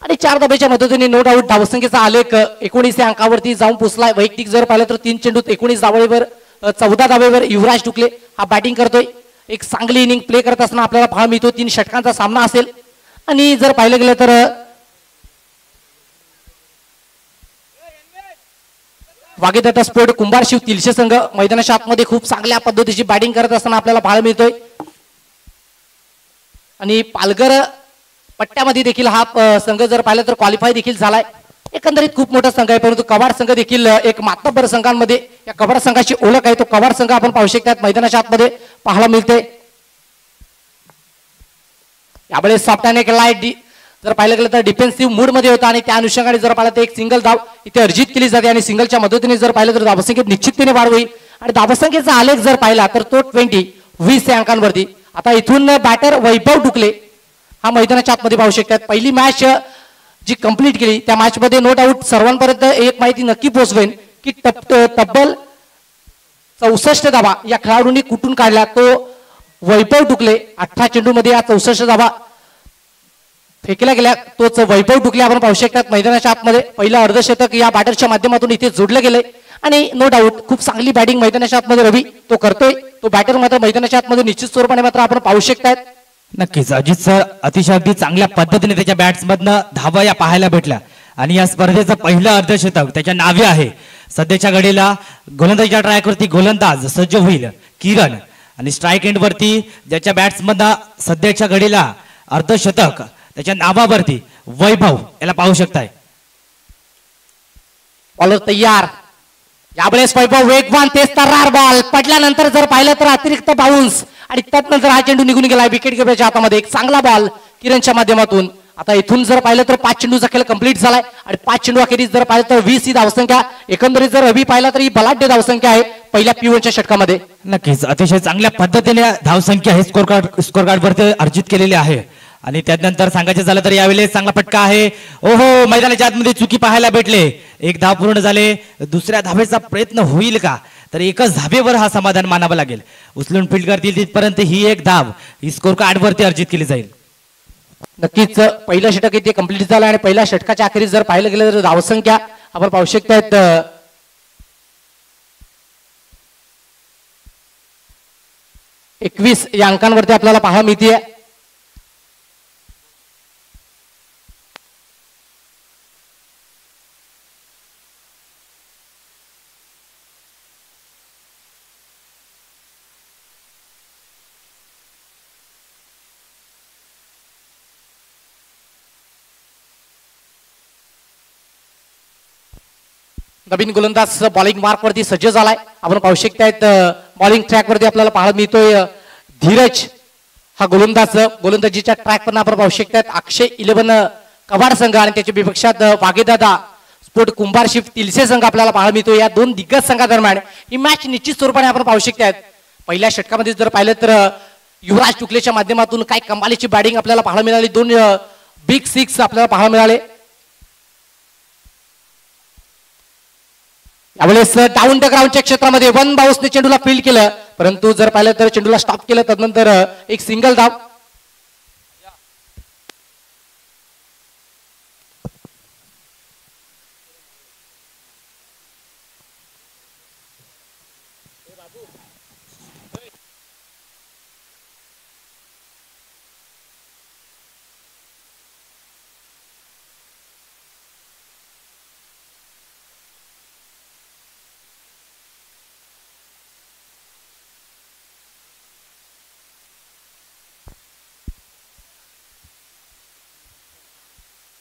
[SPEAKER 3] आणि 4 धाब्याच्या मदतीने नो डाऊट धावसंख्येचा आलेख 19 अंकावरती जाऊन पोहोचलाय. वैयक्तिक जर पाहिलं तर 3 चेंडूत 19 धावेवर 14 धावेवर युवराज ढुकले हा बॅटिंग करतोय. एक चांगली इनिंग प्ले करत असताना आपल्याला पाहायला मिळतो. 3 षटकांचा सामना असेल आणि जर पाहिलं गेलं तर वागेदत्ता स्पोर्ट कुंभारशिव तिलशे संघ मैदानाच्या आतमध्ये खूप चांगल्या पद्धतीची बॅटिंग करत असताना आपल्याला पाहायला मिळतोय. आणि पालघर पट्ट्यामध्ये देखील हा संघ जर पाहिलं तर क्वालिफाय देखील झालाय. एकंदरीत खूप मोठा संघ आहे, परंतु कवाड संघ देखील एक मातब्बर संघांमध्ये या कवाड संघाची ओळख आहे. तो कवाड संघ आपण पाहू शकतात मैदानाच्या आतमध्ये पाहायला मिळते. यावेळेस सॉफ्टाने केलाय. जर पाहिलं गेलं तर डिफेन्सिव्ह मूड मध्ये होता आणि त्या अनुषंगाने जर पाहिलं तर एक सिंगल धाव इथे अर्जित केली जाते आणि सिंगलच्या मदतीने जर पाहिलं तर धावसंख्येत निश्चितपणे वाढ होईल. आणि धावसंख्येचा आलेख जर पाहिला तर तो 20 या अंकांवरती. आता इथून बॅटर वैभव ढुकले हा मैदानाच्या आतमध्ये पाहू शकतात. पहिली मॅच जी कंप्लीट केली त्या मॅच मध्ये नो डाऊट सर्वांपर्यंत एक माहिती नक्की पोहोचवेन की तब्बल 64 धावा या खेळाडूंनी कुठून काढला. तो वैभव ढुकले 18 चेंडू मध्ये या 64 धावा फेकल्या गेल्या. तोच वैभव ढुकले आपण पाहू शकतात मैदानाच्या आतमध्ये. पहिलं अर्धशतक या बॅटरच्या माध्यमातून इथे जोडलं गेले आणि नो डाऊट खूप चांगली बॅटिंग मैदानाच्या आतमध्ये रवी तो करतोय. तो बॅटर मात्र मैदानाच्या आतमध्ये निश्चित स्वरूपाने मात्र आपण पाहू शकतात.
[SPEAKER 1] नक्कीच अजित सर अतिशय अगदी चांगल्या पद्धतीने त्याच्या बॅट्समधनं धावा या पाहायला भेटल्या आणि या स्पर्धेचं पहिलं अर्धशतक त्याच्या नावे आहे. सध्याच्या घडीला गोलंदाजीच्या ट्रॅकवरती गोलंदाज सज्ज होईल किरण आणि स्ट्राईक एंड वरती ज्याच्या बॅट्समधनं सध्याच्या घडीला अर्धशतक त्याच्या नावावरती वैभव याला पाहू शकताय.
[SPEAKER 3] बॉलर तयार. यावेळेस वैभव वेगवान तेज तर्रार बॉल पडल्यानंतर जर पाहिलं तर अतिरिक्त बाउन्स आणि त्यानंतर हा चेंडू निघून गेला विकेट कीपरच्या हातामध्ये. एक चांगला बॉल किरणच्या माध्यमातून. आता इथून जर पाहिलं तर 5 चेंडूचा खेळ कंप्लीट झालाय आणि 5 चेंडू अखेरीस जर पाहिलं तर 20 ही धावसंख्या. एकंदरीत जर रवी पाहिला तर ही बलाढ्य धावसंख्या आहे पहिल्या P1च्या षटकामध्ये.
[SPEAKER 1] नक्कीच अतिशय चांगल्या पद्धतीने धावसंख्या हे स्कोर कार्ड वरती अर्जित केलेली आहे. आणि त्यानंतर सांगायचं झालं तर यावेळेस चांगला फटका आहे. ओहो, मैदानाच्या आतमध्ये चुकी पाहायला भेटले. एक धाव पूर्ण झाले. दुसऱ्या धावेचा प्रयत्न होईल का, तर एकच धावेवर हा समाधान मानावं लागेल. उचलून फील्ड करतील तिथपर्यंत ही एक धाव ही स्कोर कार्ड वरती अर्जित केली जाईल.
[SPEAKER 3] नक्कीच पहिलं षटक इथे कंप्लीट झालं आणि पहिल्या षटकाच्या अखेरीस जर पाहिलं गेलं तर धावसंख्या आपण पाहू शकतायत 21 या अंकांवरती आपल्याला पाहायला मिळते. नवीन गोलंदाज बॉलिंग मार्क वरती सज्ज झालाय. आपण पाहू शकतायत बॉलिंग ट्रॅक वरती आपल्याला पाहायला मिळतोय धीरज हा गोलंदाजीच्या ट्रॅक वर आपण पाहू शकतायत अक्षय 11 कवाड संघ आणि त्याच्या विपक्षात वागेदादा स्पोर्ट कुंभार शिफ्ट तिलसे संघ आपल्याला पाहायला मिळतो. या दोन दिग्गज संघादरम्यान ही मॅच निश्चित स्वरूपाने आपण पाहू शकतायत. पहिल्या षटकामध्ये जर पाहिलं तर युवराज टुकलेच्या माध्यमातून काय कमालीची बॅटिंग आपल्याला पाहायला मिळाली. 2 बिग सिक्स आपल्याला पाहायला मिळाले. यावेळेस डाऊन द ग्राउंडच्या क्षेत्रामध्ये 1 बाउन्सने चेंडूला फील्ड केलं, परंतु जर पाहिलं तर चेंडूला स्टॉप केलं. त्यानंतर एक सिंगल धाव.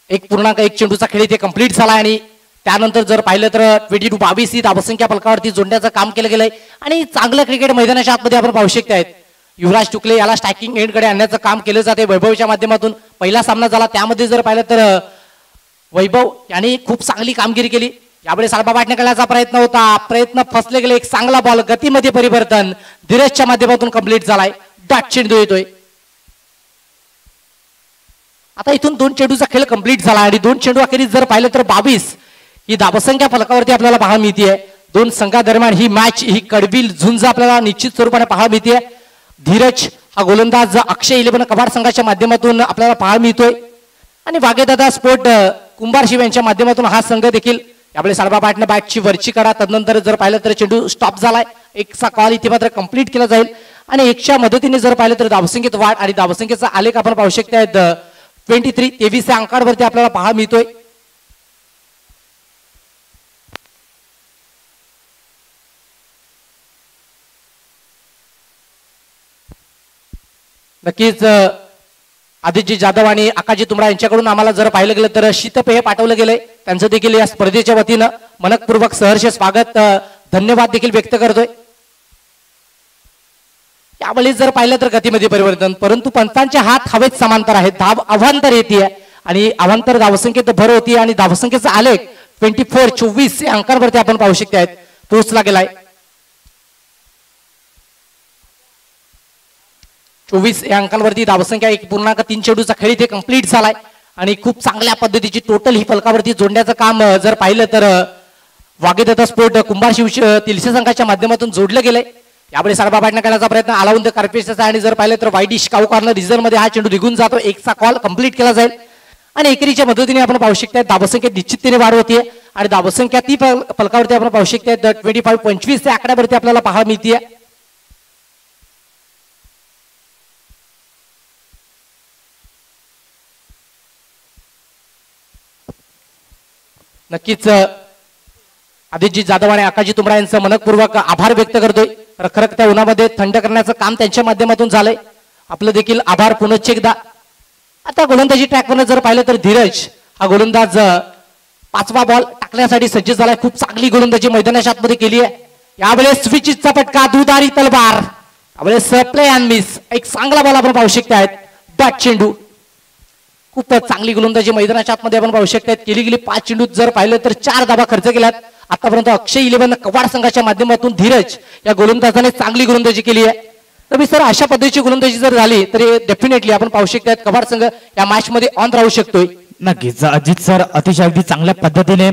[SPEAKER 3] एक पूर्णांक 1 चेंडूचा खेळ इथे कंप्लीट झाला आणि त्यानंतर जर पाहिलं तर 22 ही धावसंख्या फलकावरती जोडण्याचं काम केलं गेलंय आणि चांगलं क्रिकेट मैदानाच्या आतमध्ये आपण पाहू शकतायत. युवराज टुकले याला स्ट्रायकिंग एंड कडे आणण्याचं काम केलं जाते वैभवच्या माध्यमातून. पहिला सामना झाला त्यामध्ये जर पाहिलं तर वैभव यांनी खूप चांगली कामगिरी केली. यावेळेस साडबा बाटणे करण्याचा प्रयत्न होता, प्रयत्न फसले गेले. एक चांगला बॉल गतीमध्ये परिवर्तन धीरजच्या माध्यमातून कंप्लीट झालाय. डॉट चेंडू येतोय. आता इथून 2 चेंडूचा खेळ कंप्लीट झाला आणि 2 चेंडू अखेरीस जर पाहिलं तर 22 ही धावसंख्या फलकावरती आपल्याला पाहायला मिळते. 2 संघादरम्यान ही मॅच ही कडबील झुंज आपल्याला निश्चित स्वरूपाने पाहायला मिळते. धीरज हा गोलंदाज अक्षय 11 कबाड संघाच्या माध्यमातून आपल्याला पाहायला मिळतोय आणि वागेदादा स्पोर्ट कुंभार शिव यांच्या माध्यमातून हा संघ देखील यावेळी साडबा पाटणं बॅटची वरची कडा. तदनंतर जर पाहिलं तर चेंडू स्टॉप झालाय. 1चा कॉल इथे मात्र कंप्लीट केला जाईल आणि 1च्या मदतीने जर पाहिलं तर धावसंख्येत वाढ आणि धावसंख्येचा आलेख आपण पाहू शकतायत 23 या अंकांवरती आपल्याला पाहायला मिळतोय. नक्कीच आदित्य जाधव आणि आकाजी तुमडा यांच्याकडून आम्हाला जर पाहिलं गेलं तर शीतपेय पाठवलं गेलंय. त्यांचं देखील या स्पर्धेच्या वतीनं मनपूर्वक सहर्ष स्वागत धन्यवाद देखील व्यक्त करतोय. यावेळी जर पाहिलं तर गतीमध्ये परिवर्तन, परंतु पंचांचे हात हवेत समांतर आहेत. धाव अवांतर येते आणि अवांतर धावसंख्येत भर होती आणि धावसंख्येचा आलेख 24 या अंकांवरती आपण पाहू शकतायत पोहोचला गेलाय. 24 या अंकांवरती धावसंख्या 1.3 चेंडूचा खेळ इथे कंप्लीट झालाय आणि खूप चांगल्या पद्धतीची टोटल ही फलकावरती जोडण्याचं काम जर पाहिलं तर वागेदादा स्पोर्ट कुंभार शिव तिलसे संघाच्या माध्यमातून जोडलं गेलंय. यावेळी साडबा पाटणं करण्याचा प्रयत्न अलाउंड कार्पेशचा आणि जर पाहिलं तर वाईट डिश काऊ कॉर्नर रिझर्व मध्ये हा चेंडू निघून जातो. 1चा कॉल कंप्लीट केला जाईल आणि एकेरीच्या मदतीने आपण पाहू शकताय धावसंख्येत निश्चिततेने वाढ होतीये आणि धावसंख्या ती फलकावरती आपण पाहू शकताय 25 या आकड्यावरती आपल्याला पाहायला मिळतीये. नक्कीच आदित्य जाधव आणि आकाजी तुमडा यांचं मनपूर्वक आभार व्यक्त करतोय. रखरखत्या उन्हामध्ये थंड करण्याचं काम त्यांच्या माध्यमातून झालंय. आपलं देखील आभार पुनश्च एकदा. आता गोलंदाजी ट्रॅकवर जर पाहिलं तर धीरज हा गोलंदाज 5वा बॉल टाकण्यासाठी सज्ज झालाय. खूप चांगली गोलंदाजी मैदानाच्या आतमध्ये केली आहे. यावेळेस स्विचचा फटका दुधारी तलवार. यावेळेस प्ले अँड मिस एक चांगला बॉल आपण पाहू शकतायत. डॉट चेंडू खूप चांगली गोलंदाजी मैदानाच्या आतमध्ये आपण पाहू शकतायत केली गेली. 5 चेंडूत जर पाहिलं तर 4 धावा खर्च केल्यात. आतापर्यंत अक्षय 11 कवाड संघाच्या माध्यमातून धीरज या गोलंदाजाने चांगली गोलंदाजी केली आहे. रवी सर, अशा पद्धतीची गोलंदाजी जर झाली तर डेफिनेटली आपण पाहू शकतात कबाड संघ या मॅच मध्ये ऑन राहू शकतोय.
[SPEAKER 1] नक्कीच अजित सर अतिशय अगदी चांगल्या पद्धतीने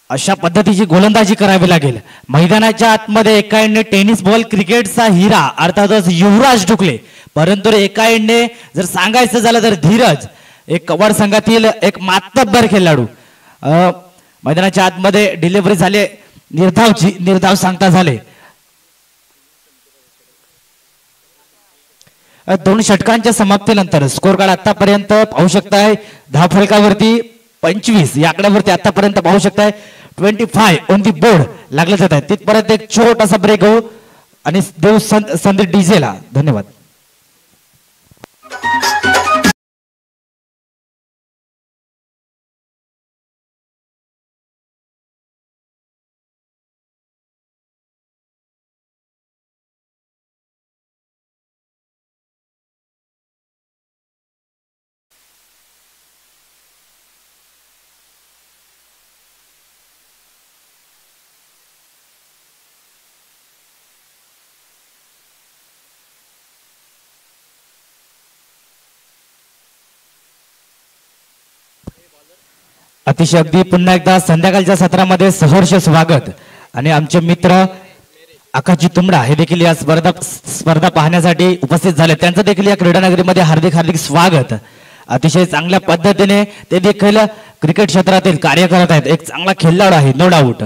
[SPEAKER 1] अशा पद्धतीची गोलंदाजी करावी लागेल. मैदानाच्या आतमध्ये एका एंडने टेनिस बॉल क्रिकेटचा हिरा अर्थातच युवराज ढुकले, परंतु एका एंडने जर सांगायचं झालं तर धीरज एक कबाड संघातील एक मातब्बर खेळाडू. मैदानाच्या आतमध्ये डिलिव्हरी झाले, निर्धाव सांगता झाले. 2 षटकांच्या समाप्तीनंतर स्कोर कार्ड आतापर्यंत पाहू शकताय धाव फलकावरती 25 या आकड्यावरती आतापर्यंत पाहू शकताय 25 ऑन दी बोर्ड लागले जात आहे. तिथपर्यंत एक छोटासा ब्रेक होऊ आणि देव संधी डीजेला. धन्यवाद. अतिशय अगदी पुन्हा एकदा संध्याकाळच्या सत्रामध्ये सहर्ष स्वागत. आणि आमचे मित्र आकाशजी तुंबडा हे देखील या स्पर्धा पाहण्यासाठी उपस्थित झाले, त्यांचं देखील या क्रीडानगरीमध्ये हार्दिक हार्दिक स्वागत. अतिशय चांगल्या पद्धतीने ते देखील क्रिकेट क्षेत्रातील कार्य करत आहेत. एक चांगला खेळाडू आहे नो डाऊट.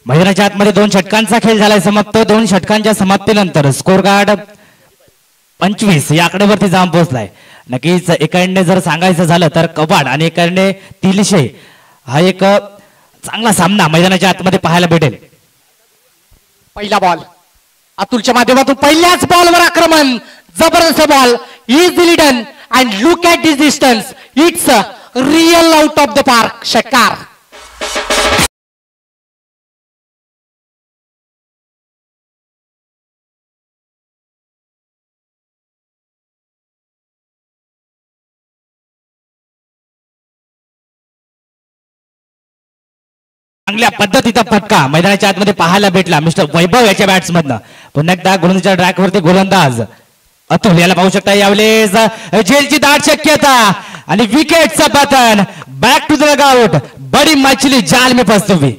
[SPEAKER 1] मैदानाच्या आतमध्ये 2 षटकांचा खेळ झालाय समाप्त. 2 षटकांच्या समाप्तीनंतर स्कोर कार्ड 25 या आकड्यावरती जाऊन पोहोचलाय. नक्कीच एका एंडने जर सांगायचं झालं तर कबाड आणि एका एंडने तिलशे हा एक चांगला सामना मैदानाच्या आतमध्ये पाहायला भेटेल.
[SPEAKER 3] पहिला बॉल अतुलच्या माध्यमातून पहिल्याच बॉलवर आक्रमण, जबरदस्त ball, easily done and look at this distance, it's real out of the park. षटकार.
[SPEAKER 1] चांगल्या पद्धतीचा फटका मैदानाच्या आतमध्ये पाहायला भेटला मिस्टर वैभव याच्या बॅट्समधनं. पुन्हा एकदा गोलंदाजीच्या ट्रॅकवरती गोलंदाज अतुल याला पाहू शकता. यावेळेस झेलची दाट शक्यता आणि विकेटचं पतन. बॅक टू द डगआउट, बडी मछली जाल में फंसती हुई.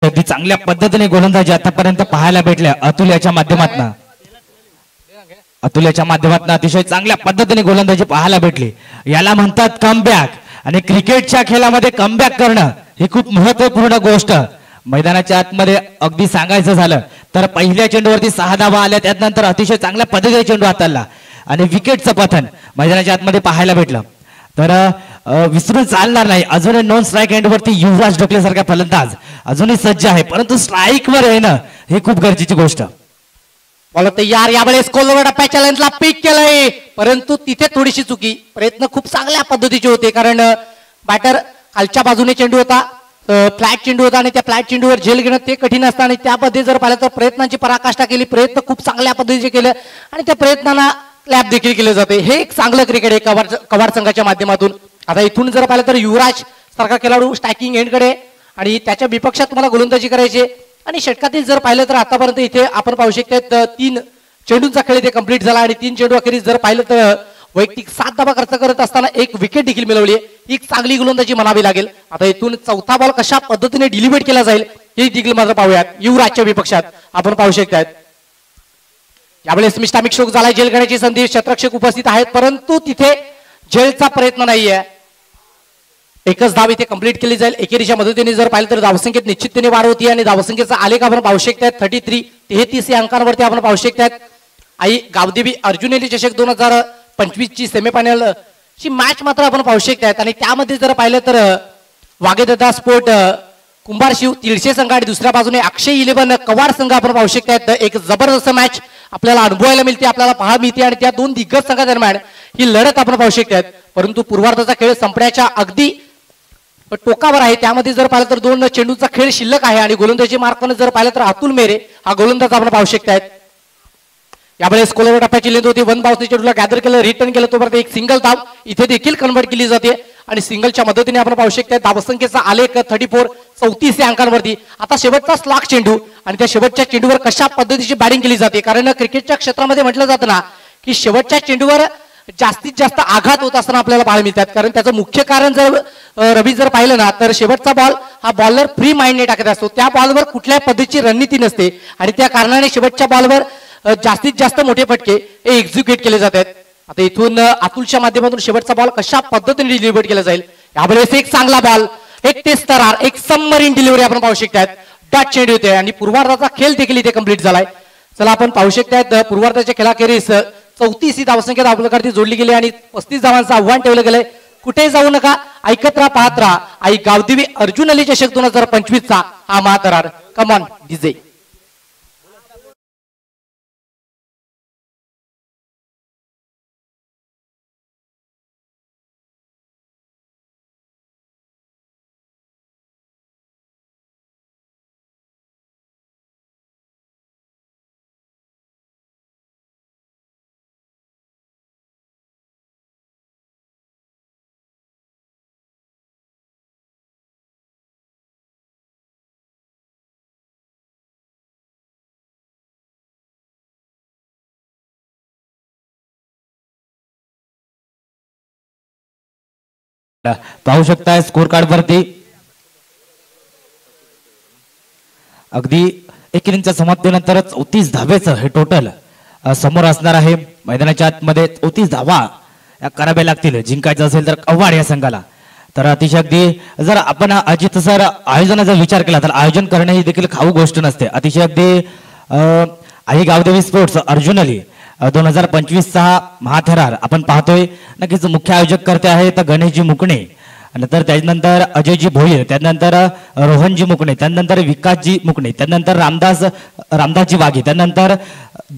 [SPEAKER 1] अगदी चांगल्या पद्धतीने गोलंदाजी आतापर्यंत पाहायला भेटल्या अतुल याच्या माध्यमातून. अतिशय चांगल्या पद्धतीने गोलंदाजी पाहायला भेटली. याला म्हणतात कमबॅक. आणि क्रिकेटच्या खेळामध्ये कमबॅक करणं ही खूप महत्वपूर्ण गोष्ट. मैदानाच्या आतमध्ये अगदी सांगायचं झालं तर पहिल्या चेंडूवरती 6 धावा आल्या, त्यानंतर अतिशय चांगल्या पद्धतीने चेंडू हाताळला आणि विकेटचं पतन मैदानाच्या आतमध्ये पाहायला भेटलं. तर विसरून चालणार नाही. अजूनही नॉन स्ट्राईक एंडवरती युवराज ढोकले सारखा फलंदाज अजूनही सज्ज आहे, परंतु स्ट्राईकवर येणं हे खूप गरजेची गोष्ट.
[SPEAKER 3] बॉल तयार. यावेळेस कोलवर टप्प्याच्या लेंथला पिक केलंय, परंतु तिथे थोडीशी चुकी. प्रयत्न खूप चांगल्या पद्धतीचे होते, कारण बॅटर खालच्या बाजूने चेंडू होता, फ्लॅट चेंडू होता आणि त्या फ्लॅट चेंडूवर झेल घेणं ते कठीण असतं. आणि त्यामध्ये जर पाहिलं तर प्रयत्नांची पराकाष्ठा केली, प्रयत्न खूप चांगल्या पद्धतीचे केले आणि त्या प्रयत्नांना क्लॅप देखील केले जाते. हे एक चांगलं क्रिकेट आहे कबाड संघाच्या माध्यमातून. आता इथून जर पाहिलं तर युवराज सारखा खेळाडू स्ट्रायकिंग एंडकडे आणि त्याच्या विपक्षात तुम्हाला गोलंदाजी करायची. आणि षटकातील जर पाहिलं तर आतापर्यंत इथे आपण पाहू शकतो 3 चेंडूंचा खेळ इथे कंप्लीट झाला आणि 3 चेंडू अखेरीस जर पाहिलं तर वैयक्तिक 7 धावा खर्च करत असताना 1 विकेट देखील मिळवली. ही चांगली गोलंदाजी म्हणावी लागेल. आता इथून चौथा बॉल कशा पद्धतीने डिलिव्हर केला जाईल हे देखील मात्र पाहूयात. युवराजच्या विपक्षात आपण पाहू शकतात यावेळेस मिस्टामिक शोक झाला. झेल घेण्याची संधी, क्षेत्ररक्षक उपस्थित आहेत, परंतु तिथे झेलचा प्रयत्न नाहीये. एकच धाव इथे कंप्लीट केली जाईल. एकेरीच्या मदतीने जर पाहिलं तर धावसंख्येत निश्चितपणे वाढ होती आणि धावसंख्येचा आलेख आपण पाहू शकतात 33 या अंकांवरती आपण पाहू शकतात. आई गावदेवी अर्जुन एली चषक 2025 ची सेमीफायनल ची मॅच मात्र आपण पाहू शकतात. आणि त्यामध्ये जर पाहिलं तर वाघेदत्ता स्पोर्ट कुंभार शिव तिळशे संघ आणि दुसऱ्या बाजूने अक्षय 11 कवाड संघ आपण पाहू शकतात. एक जबरदस्त मॅच आपल्याला अनुभवायला मिळते, आपल्याला पाहायला मिळते आणि त्या 2 दिग्गज संघादरम्यान ही लढत आपण पाहू शकतात. परंतु पूर्वार्धाचा खेळ संपण्याच्या अगदी टोकावर आहे. त्यामध्ये जर पाहिलं तर 2 चेंडूचा खेळ शिल्लक आहे आणि गोलंदाजी मार्फत जर पाहिलं तर अतुल मेरे हा गोलंदाज आपण पाहू शकतायत. यावेळेस कोलवर टप्प्याची लेंथ होती. 1 बाउन्सने चेंडूला गॅदर केलं, रिटर्न केलं, तोपर्यंत एक सिंगल धाव इथे देखील कन्वर्ट केली जाते आणि सिंगलच्या मदतीने आपण पाहू शकता धावसंख्येचा आलेख 34 या अंकांवरती. आता शेवटचा स्लॉक चेंडू आणि त्या शेवटच्या चेंडूवर कशा पद्धतीची बॅटिंग केली जाते, कारण क्रिकेटच्या क्षेत्रामध्ये म्हटलं जातं ना की शेवटच्या चेंडूवर जास्तीत जास्त आघात होत असताना आपल्याला पाहायला मिळतात. कारण त्याचं मुख्य कारण जर रवी जर पाहिलं ना तर शेवटचा बॉल हा बॉलर फ्री माइंडने टाकत असतो. त्या बॉलवर कुठल्याही पद्धतीची रणनीती नसते आणि त्या कारणाने शेवटच्या बॉलवर जास्तीत जास्त मोठे फटके हे एक्झिक्यूट केले जातात. आता इथून अतुलच्या माध्यमातून शेवटचा बॉल कशा पद्धतीने डिलिव्हर केला जाईल. यावेळेस एक चांगला बॉल, एक तेस्तरार, एक सबमरीन डिलिव्हरी आपण पाहू शकतात. डॉट चेंडू होते आणि पूर्वार्धाचा खेळ देखील इथे कंप्लीट झालाय. चला आपण पाहू शकतात पूर्वार्धाच्या खेळाखेरीस 34 धावसंख्या आपल्याकडे जोडली गेली आणि 35 धावांचं आव्हान ठेवलं गेलंय. कुठे जाऊ नका, ऐकत राहा, पाहत राहा. आई गावदेवी अर्जुन अली चषक 2025 चा हा महातरार. Come on DJ.
[SPEAKER 1] पाहू शकताय स्कोर कार्ड वरती अगदी 1 इनिंगच्या समाप्तीनंतर 34 धावेचं हे टोटल समोर असणार आहे. मैदानाच्या आतमध्ये 34 धावा या कराव्या लागतील जिंकायचं असेल तर आव्हाड या संघाला. तर अतिशय अगदी जर आपण अजित सर आयोजनाचा विचार केला तर आयोजन करणे ही देखील खाऊ गोष्ट नसते. अतिशय अगदी आई गावदेवी स्पोर्ट्स अर्जुन अली 2025 चा महाथरार आपण पाहतोय. नक्कीच मुख्य आयोजक करते आहेत गणेशजी मुकणे, नंतर त्यानंतर अजयजी भोईर, त्यानंतर रोहनजी मुकणे, त्यानंतर विकासजी मुकणे, त्यानंतर रामदासजी वाघे, त्यानंतर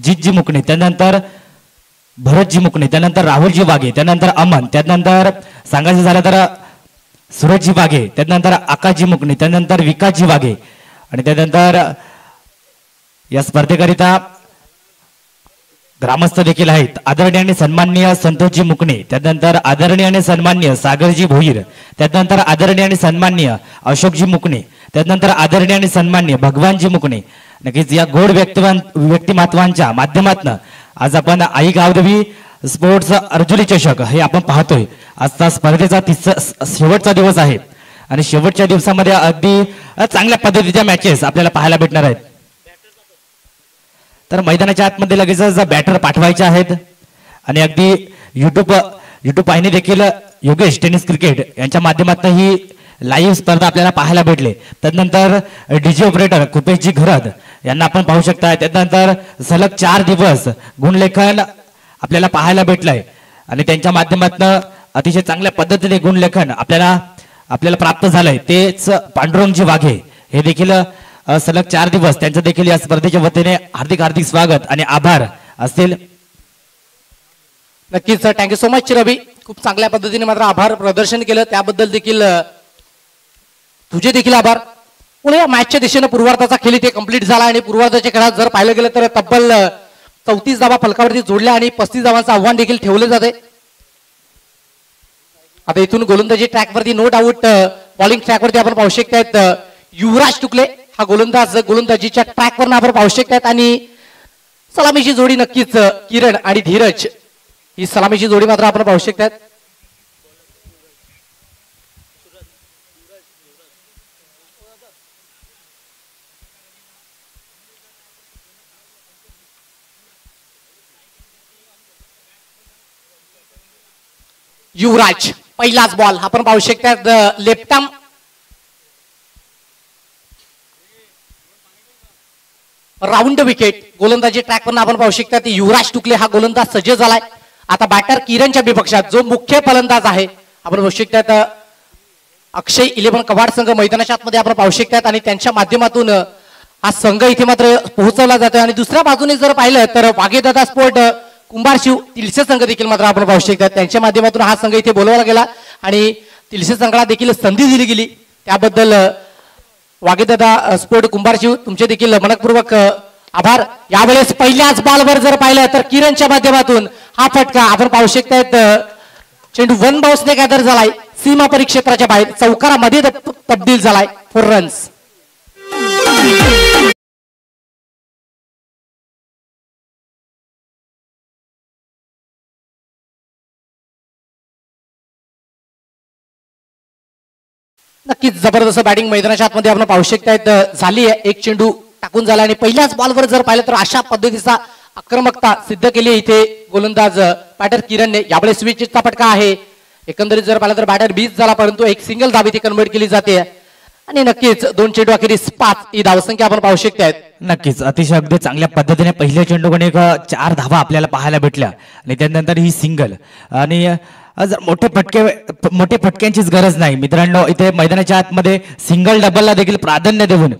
[SPEAKER 1] जितजी मुकणे, त्यानंतर भरतजी मुकणे, त्यानंतर राहुलजी वाघे, त्यानंतर अमन, त्यानंतर सांगायचं झालं तर सुरजजी वाघे, त्यानंतर आकाशजी मुकणे, त्यानंतर विकासजी वाघे आणि त्यानंतर या स्पर्धेकरिता ग्रामस्थ देखील आहेत. आदरणीय आणि सन्माननीय संतोषजी मुकणे, त्यानंतर आदरणीय आणि सन्माननीय सागरजी भोईर, त्यानंतर आदरणीय आणि सन्माननीय अशोकजी मुकणे, त्यानंतर आदरणीय आणि सन्माननीय भगवानजी मुकणे. नक्कीच या गोड व्यक्तिमत्वांच्या माध्यमातून आज आपण आई गावदेवी स्पोर्ट्स अर्जुनी चषक हे आपण पाहतोय. आजचा स्पर्धेचा शेवटचा दिवस आहे आणि शेवटच्या दिवसामध्ये अगदी चांगल्या पद्धतीच्या मॅचेस आपल्याला पाहायला भेटणार आहेत. तर मैदानाच्या आतमध्ये लगेच बॅटर पाठवायचे आहेत आणि अगदी युट्यूब पाहिणे देखील योगेश टेनिस क्रिकेट यांच्या माध्यमातून ही लाईव्ह स्पर्धा आपल्याला पाहायला भेटले. त्यानंतर डीजे ऑपरेटर कुपेशजी घरत यांना आपण पाहू शकता. त्यानंतर सलग 4 दिवस गुणलेखन आपल्याला पाहायला भेटलंय आणि त्यांच्या माध्यमातून अतिशय चांगल्या पद्धतीने गुणलेखन आपल्याला प्राप्त झालंय. तेच पांडुरंगजी वाघे हे देखील सलग 4 दिवस त्यांचं देखील या स्पर्धेच्या वतीने हार्दिक स्वागत आणि आभार असतील.
[SPEAKER 3] नक्कीच थँक्यू सो मच रवी, खूप चांगल्या पद्धतीने मात्र आभार प्रदर्शन केलं त्याबद्दल देखील तुझे देखील आभार. पुढे या मॅचच्या दिशेने पूर्वार्धाचा खेळ इथे कंप्लीट झाला आणि पूर्वार्धाच्या खेळात जर पाहिलं गेलं तर तब्बल 34 धावा फलकावरती जोडल्या आणि 35 धावांचं आव्हान देखील ठेवलं जाते. आता इथून गोलंदाजी ट्रॅकवरती नो डाऊट बॉलिंग ट्रॅकवरती आपण पाहू शकतायत युवराज टुकले हा गोलंदाजीच्या ट्रॅकवर आपण पाहू शकतात आणि सलामीची जोडी नक्कीच किरण आणि धीरज ही सलामीची जोडी मात्र आपण पाहू शकतात. युवराज पहिलाच बॉल आपण पाहू शकतात लेफ्ट आर्म राऊंड विकेट गोलंदाजी ट्रॅकवर आपण पाहू शकता की युवराज टुकले हा गोलंदाज सज्ज झालाय. आता बॅटर किरणच्या विपक्षात जो मुख्य फलंदाज आहे आपण पाहू शकतात अक्षय 11 कवाड संघ मैदानाच्या आतमध्ये आपण पाहू शकतात आणि त्यांच्या माध्यमातून हा संघ इथे मात्र पोहोचवला जातोय. आणि दुसऱ्या बाजूने जर पाहिलं तर वाघेदादा स्पोर्ट कुंभारशिव तिलसे संघ देखील मात्र आपण पाहू शकतात त्यांच्या माध्यमातून हा संघ इथे बोलवला गेला आणि तिलसे संघाला देखील संधी दिली गेली त्याबद्दल वागेदादा स्पोर्ट कुंभारशिव तुमचे देखील मनपूर्वक आभार. यावेळेस पहिल्याच बॉलवर जर पाहिलं तर किरणच्या माध्यमातून हा फटका आपण पाहू शकतायत. चेंडू 1 बाउन्सने गॅदर झालाय सीमा परिक्षेत्राच्या बाहेर चौकारामध्ये तब्दील झालाय 4 रन्स. नक्कीच जबरदस्त बॅटिंग मैदानाच्या आतमध्ये आपण पाहू शकतायत झाली आहे. एक चेंडू टाकून झाला आणि पहिल्याच बॉलवर जर पाहिलं तर अशा पद्धतीचा आक्रमकता सिद्ध केली इथे गोलंदाज बॅटर किरणने. यावेळेस स्विचचा फटका आहे. एकंदरीत जर पाहिलं तर बॅटर 20 झाला परंतु एक सिंगल धाव इथे कन्वर्ट केली जाते आणि नक्कीच 2 चेंडू अखेरीस 5 ही धावसंख्या आपण पाहू शकतायत.
[SPEAKER 1] नक्कीच अतिशय अगदी चांगल्या पद्धतीने पहिल्या चेंडूकडे 4 धावा आपल्याला पाहायला भेटल्या आणि त्यानंतर ही सिंगल आणि जर मोठे फटक्यांचीच गरज नाही मित्रांनो. इथे मैदानाच्या आतमध्ये सिंगल डबलला देखील प्राधान्य देऊन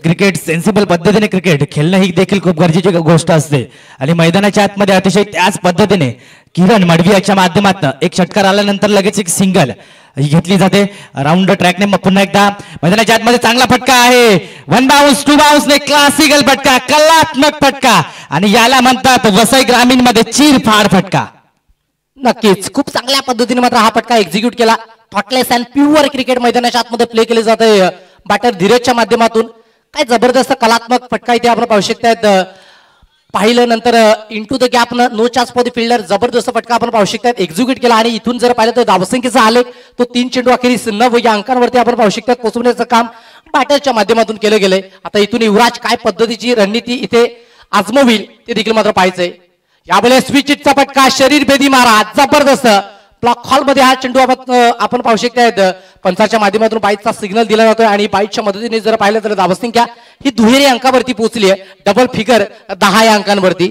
[SPEAKER 1] क्रिकेट सेन्सिबल पद्धतीने क्रिकेट खेळणं ही देखील खूप गरजेची गोष्ट असते आणि मैदानाच्या आतमध्ये अतिशय त्याच पद्धतीने किरण मडवी याच्या माध्यमातून एक षटकार आल्यानंतर लगेच एक सिंगल ही घेतली जाते. राऊंड ट्रॅकने पुन्हा एकदा मैदानाच्या आतमध्ये चांगला फटका आहे. 1 बाउन्स 2 बाउन्सने क्लासिकल फटका कलात्मक फटका आणि याला म्हणतात वसई ग्रामीण मध्ये चिरफाड फटका.
[SPEAKER 3] नक्कीच खूप चांगल्या पद्धतीने मात्र हा फटका एक्झिक्यूट केला. थॉटलेस अँड प्युअर क्रिकेट मैदानाच्या आतमध्ये प्ले केले जाते बॅटर धीरजच्या माध्यमातून. काय जबरदस्त कलात्मक फटका इथे आपण पाहू शकतायत. पाहिलं नंतर into the gap no chance for the fielder जबरदस्त फटका आपण पाहू शकतायत एक्झिक्यूट केला आणि इथून जर पाहिलं तर धावसंख्येचा आलेख तो 3 चेंडू अखेरीस 9 या अंकांवरती आपण पाहू शकतात पोहोचवण्याचं काम बॅटरच्या माध्यमातून केलं गेलंय. आता इथून युवराज काय पद्धतीची रणनीती इथे आजमवील ते देखील मात्र पाहायचंय. यावेळेस स्विचचा फटका शरीर भेदी मारा जबरदस्त ब्लॉक हॉल मध्ये हा चेंडू आपण पाहू शकतायत. पंचाच्या माध्यमातून बाईटचा सिग्नल दिला जातोय आणि बाईटच्या मदतीने जर पाहिलं तर धावसंख्या ही दुहेरी अंकावरती पोहोचली आहे. डबल फिगर 10 या अंकांवरती.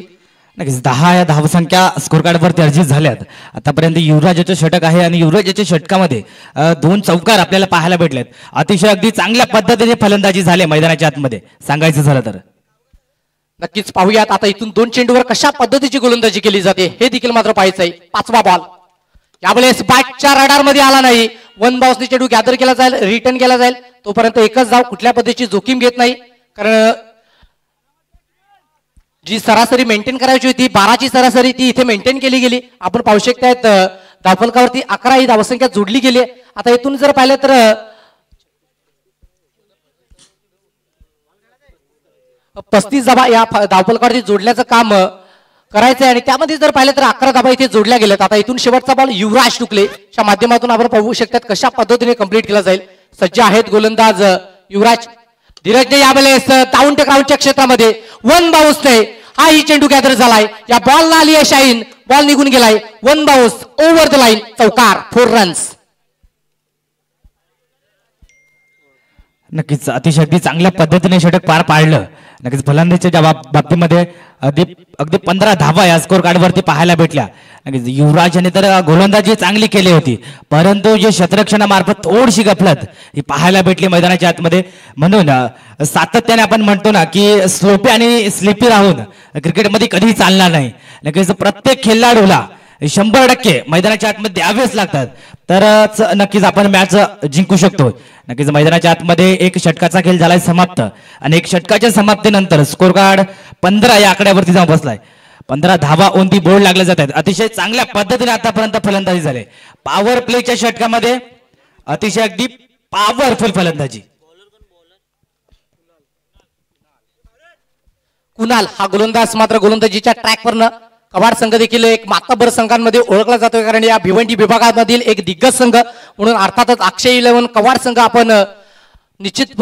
[SPEAKER 1] नक्कीच 10 या धावसंख्या स्कोर कार्डवरती अर्जित झाल्यात. आतापर्यंत युवराजाचं षटक आहे आणि युवराजाच्या षटकामध्ये 2 चौकार आपल्याला पाहायला भेटलेत. अतिशय अगदी चांगल्या पद्धतीने फलंदाजी झाली मैदानाच्या आतमध्ये सांगायचं झालं तर.
[SPEAKER 3] नक्कीच पाहूयात आता इथून 2 चेंडूवर कशा पद्धतीची गोलंदाजी केली जाते हे देखील मात्र पाहायचंय. 5वा बॉल यावेळेस बॅटच्या रडार मध्ये आला नाही. 1 बाउन्सने चेंडू गॅदर केला जाईल रिटर्न केला जाईल तोपर्यंत एकच धाव कुठल्या पद्धतीची जोखीम घेत नाही कारण जी सरासरी मेंटेन करायची होती 12ची सरासरी ती इथे मेंटेन केली गेली. आपण पाहू शकतायत धावफलकावरती 11 ही धावसंख्या जोडली गेली. आता इथून जर पाहिलं तर 35 धावा या धावफलकावरती जोडल्याचं काम करायचंय आणि त्यामध्ये जर पाहिलं तर 11 धावा इथे जोडल्या गेल्यात. आता इथून शेवटचा बॉल युवराज टुकलेच्या माध्यमातून आपण पाहू शकतात कशा पद्धतीने कंप्लीट केला जाईल. सज्ज आहेत गोलंदाज युवराज. धीरजने यावेळेस डाऊन द ग्राउंडच्या क्षेत्रामध्ये 1 बाउन्सने हा ही चेंडू गॅदर झालाय. या बॉलला आली आहे शाईन बॉल निघून गेलाय. 1 बाउन्स ओव्हर द लाईन चौकार 4 रन्स.
[SPEAKER 1] नक्कीच अतिशय अगदी चांगल्या पद्धतीने षटक पार पाडलं. नक्कीच फलंदाजीच्या बाबतीमध्ये अगदी 15 धावा या स्कोर कार्डवरती पाहायला भेटल्या. नक्कीच युवराजने तर गोलंदाजी चांगली केली होती परंतु जे क्षेत्ररक्षणामार्फत थोडीशी गफलत ही पाहायला भेटली मैदानाच्या आतमध्ये. म्हणून सातत्याने आपण म्हणतो ना की स्लोपी आणि स्लिपी राहून क्रिकेटमध्ये कधीही चालणार नाही. नक्कीच प्रत्येक खेळाडूला 100% मैदानाच्या आतमध्ये द्यावेच लागतात तरच नक्कीच आपण मॅच जिंकू शकतो. नक्कीच मैदानाच्या आतमध्ये एक षटकाचा खेळ झालाय समाप्त आणि एक षटकाच्या समाप्तीनंतर स्कोर कार्ड 15 या आकड्यावरती जाऊन बसलाय. 15 धावा ओंती बोर्ड लागले जात आहेत. अतिशय चांगल्या पद्धतीने आतापर्यंत फलंदाजी झाली. पॉवर प्लेच्या षटकामध्ये अतिशय अगदी पॉवरफुल फलंदाजी.
[SPEAKER 3] कुणाल हा गोलंदाज मात्र गोलंदाजीच्या ट्रॅकवरनं कवाड संघ देखील एक मातबर संघांमध्ये ओळखला जातोय कारण या भिवंडी विभागामधील एक दिग्गज संघ म्हणून अर्थातच अक्षय 11 कवाड संघ आपण निश्चित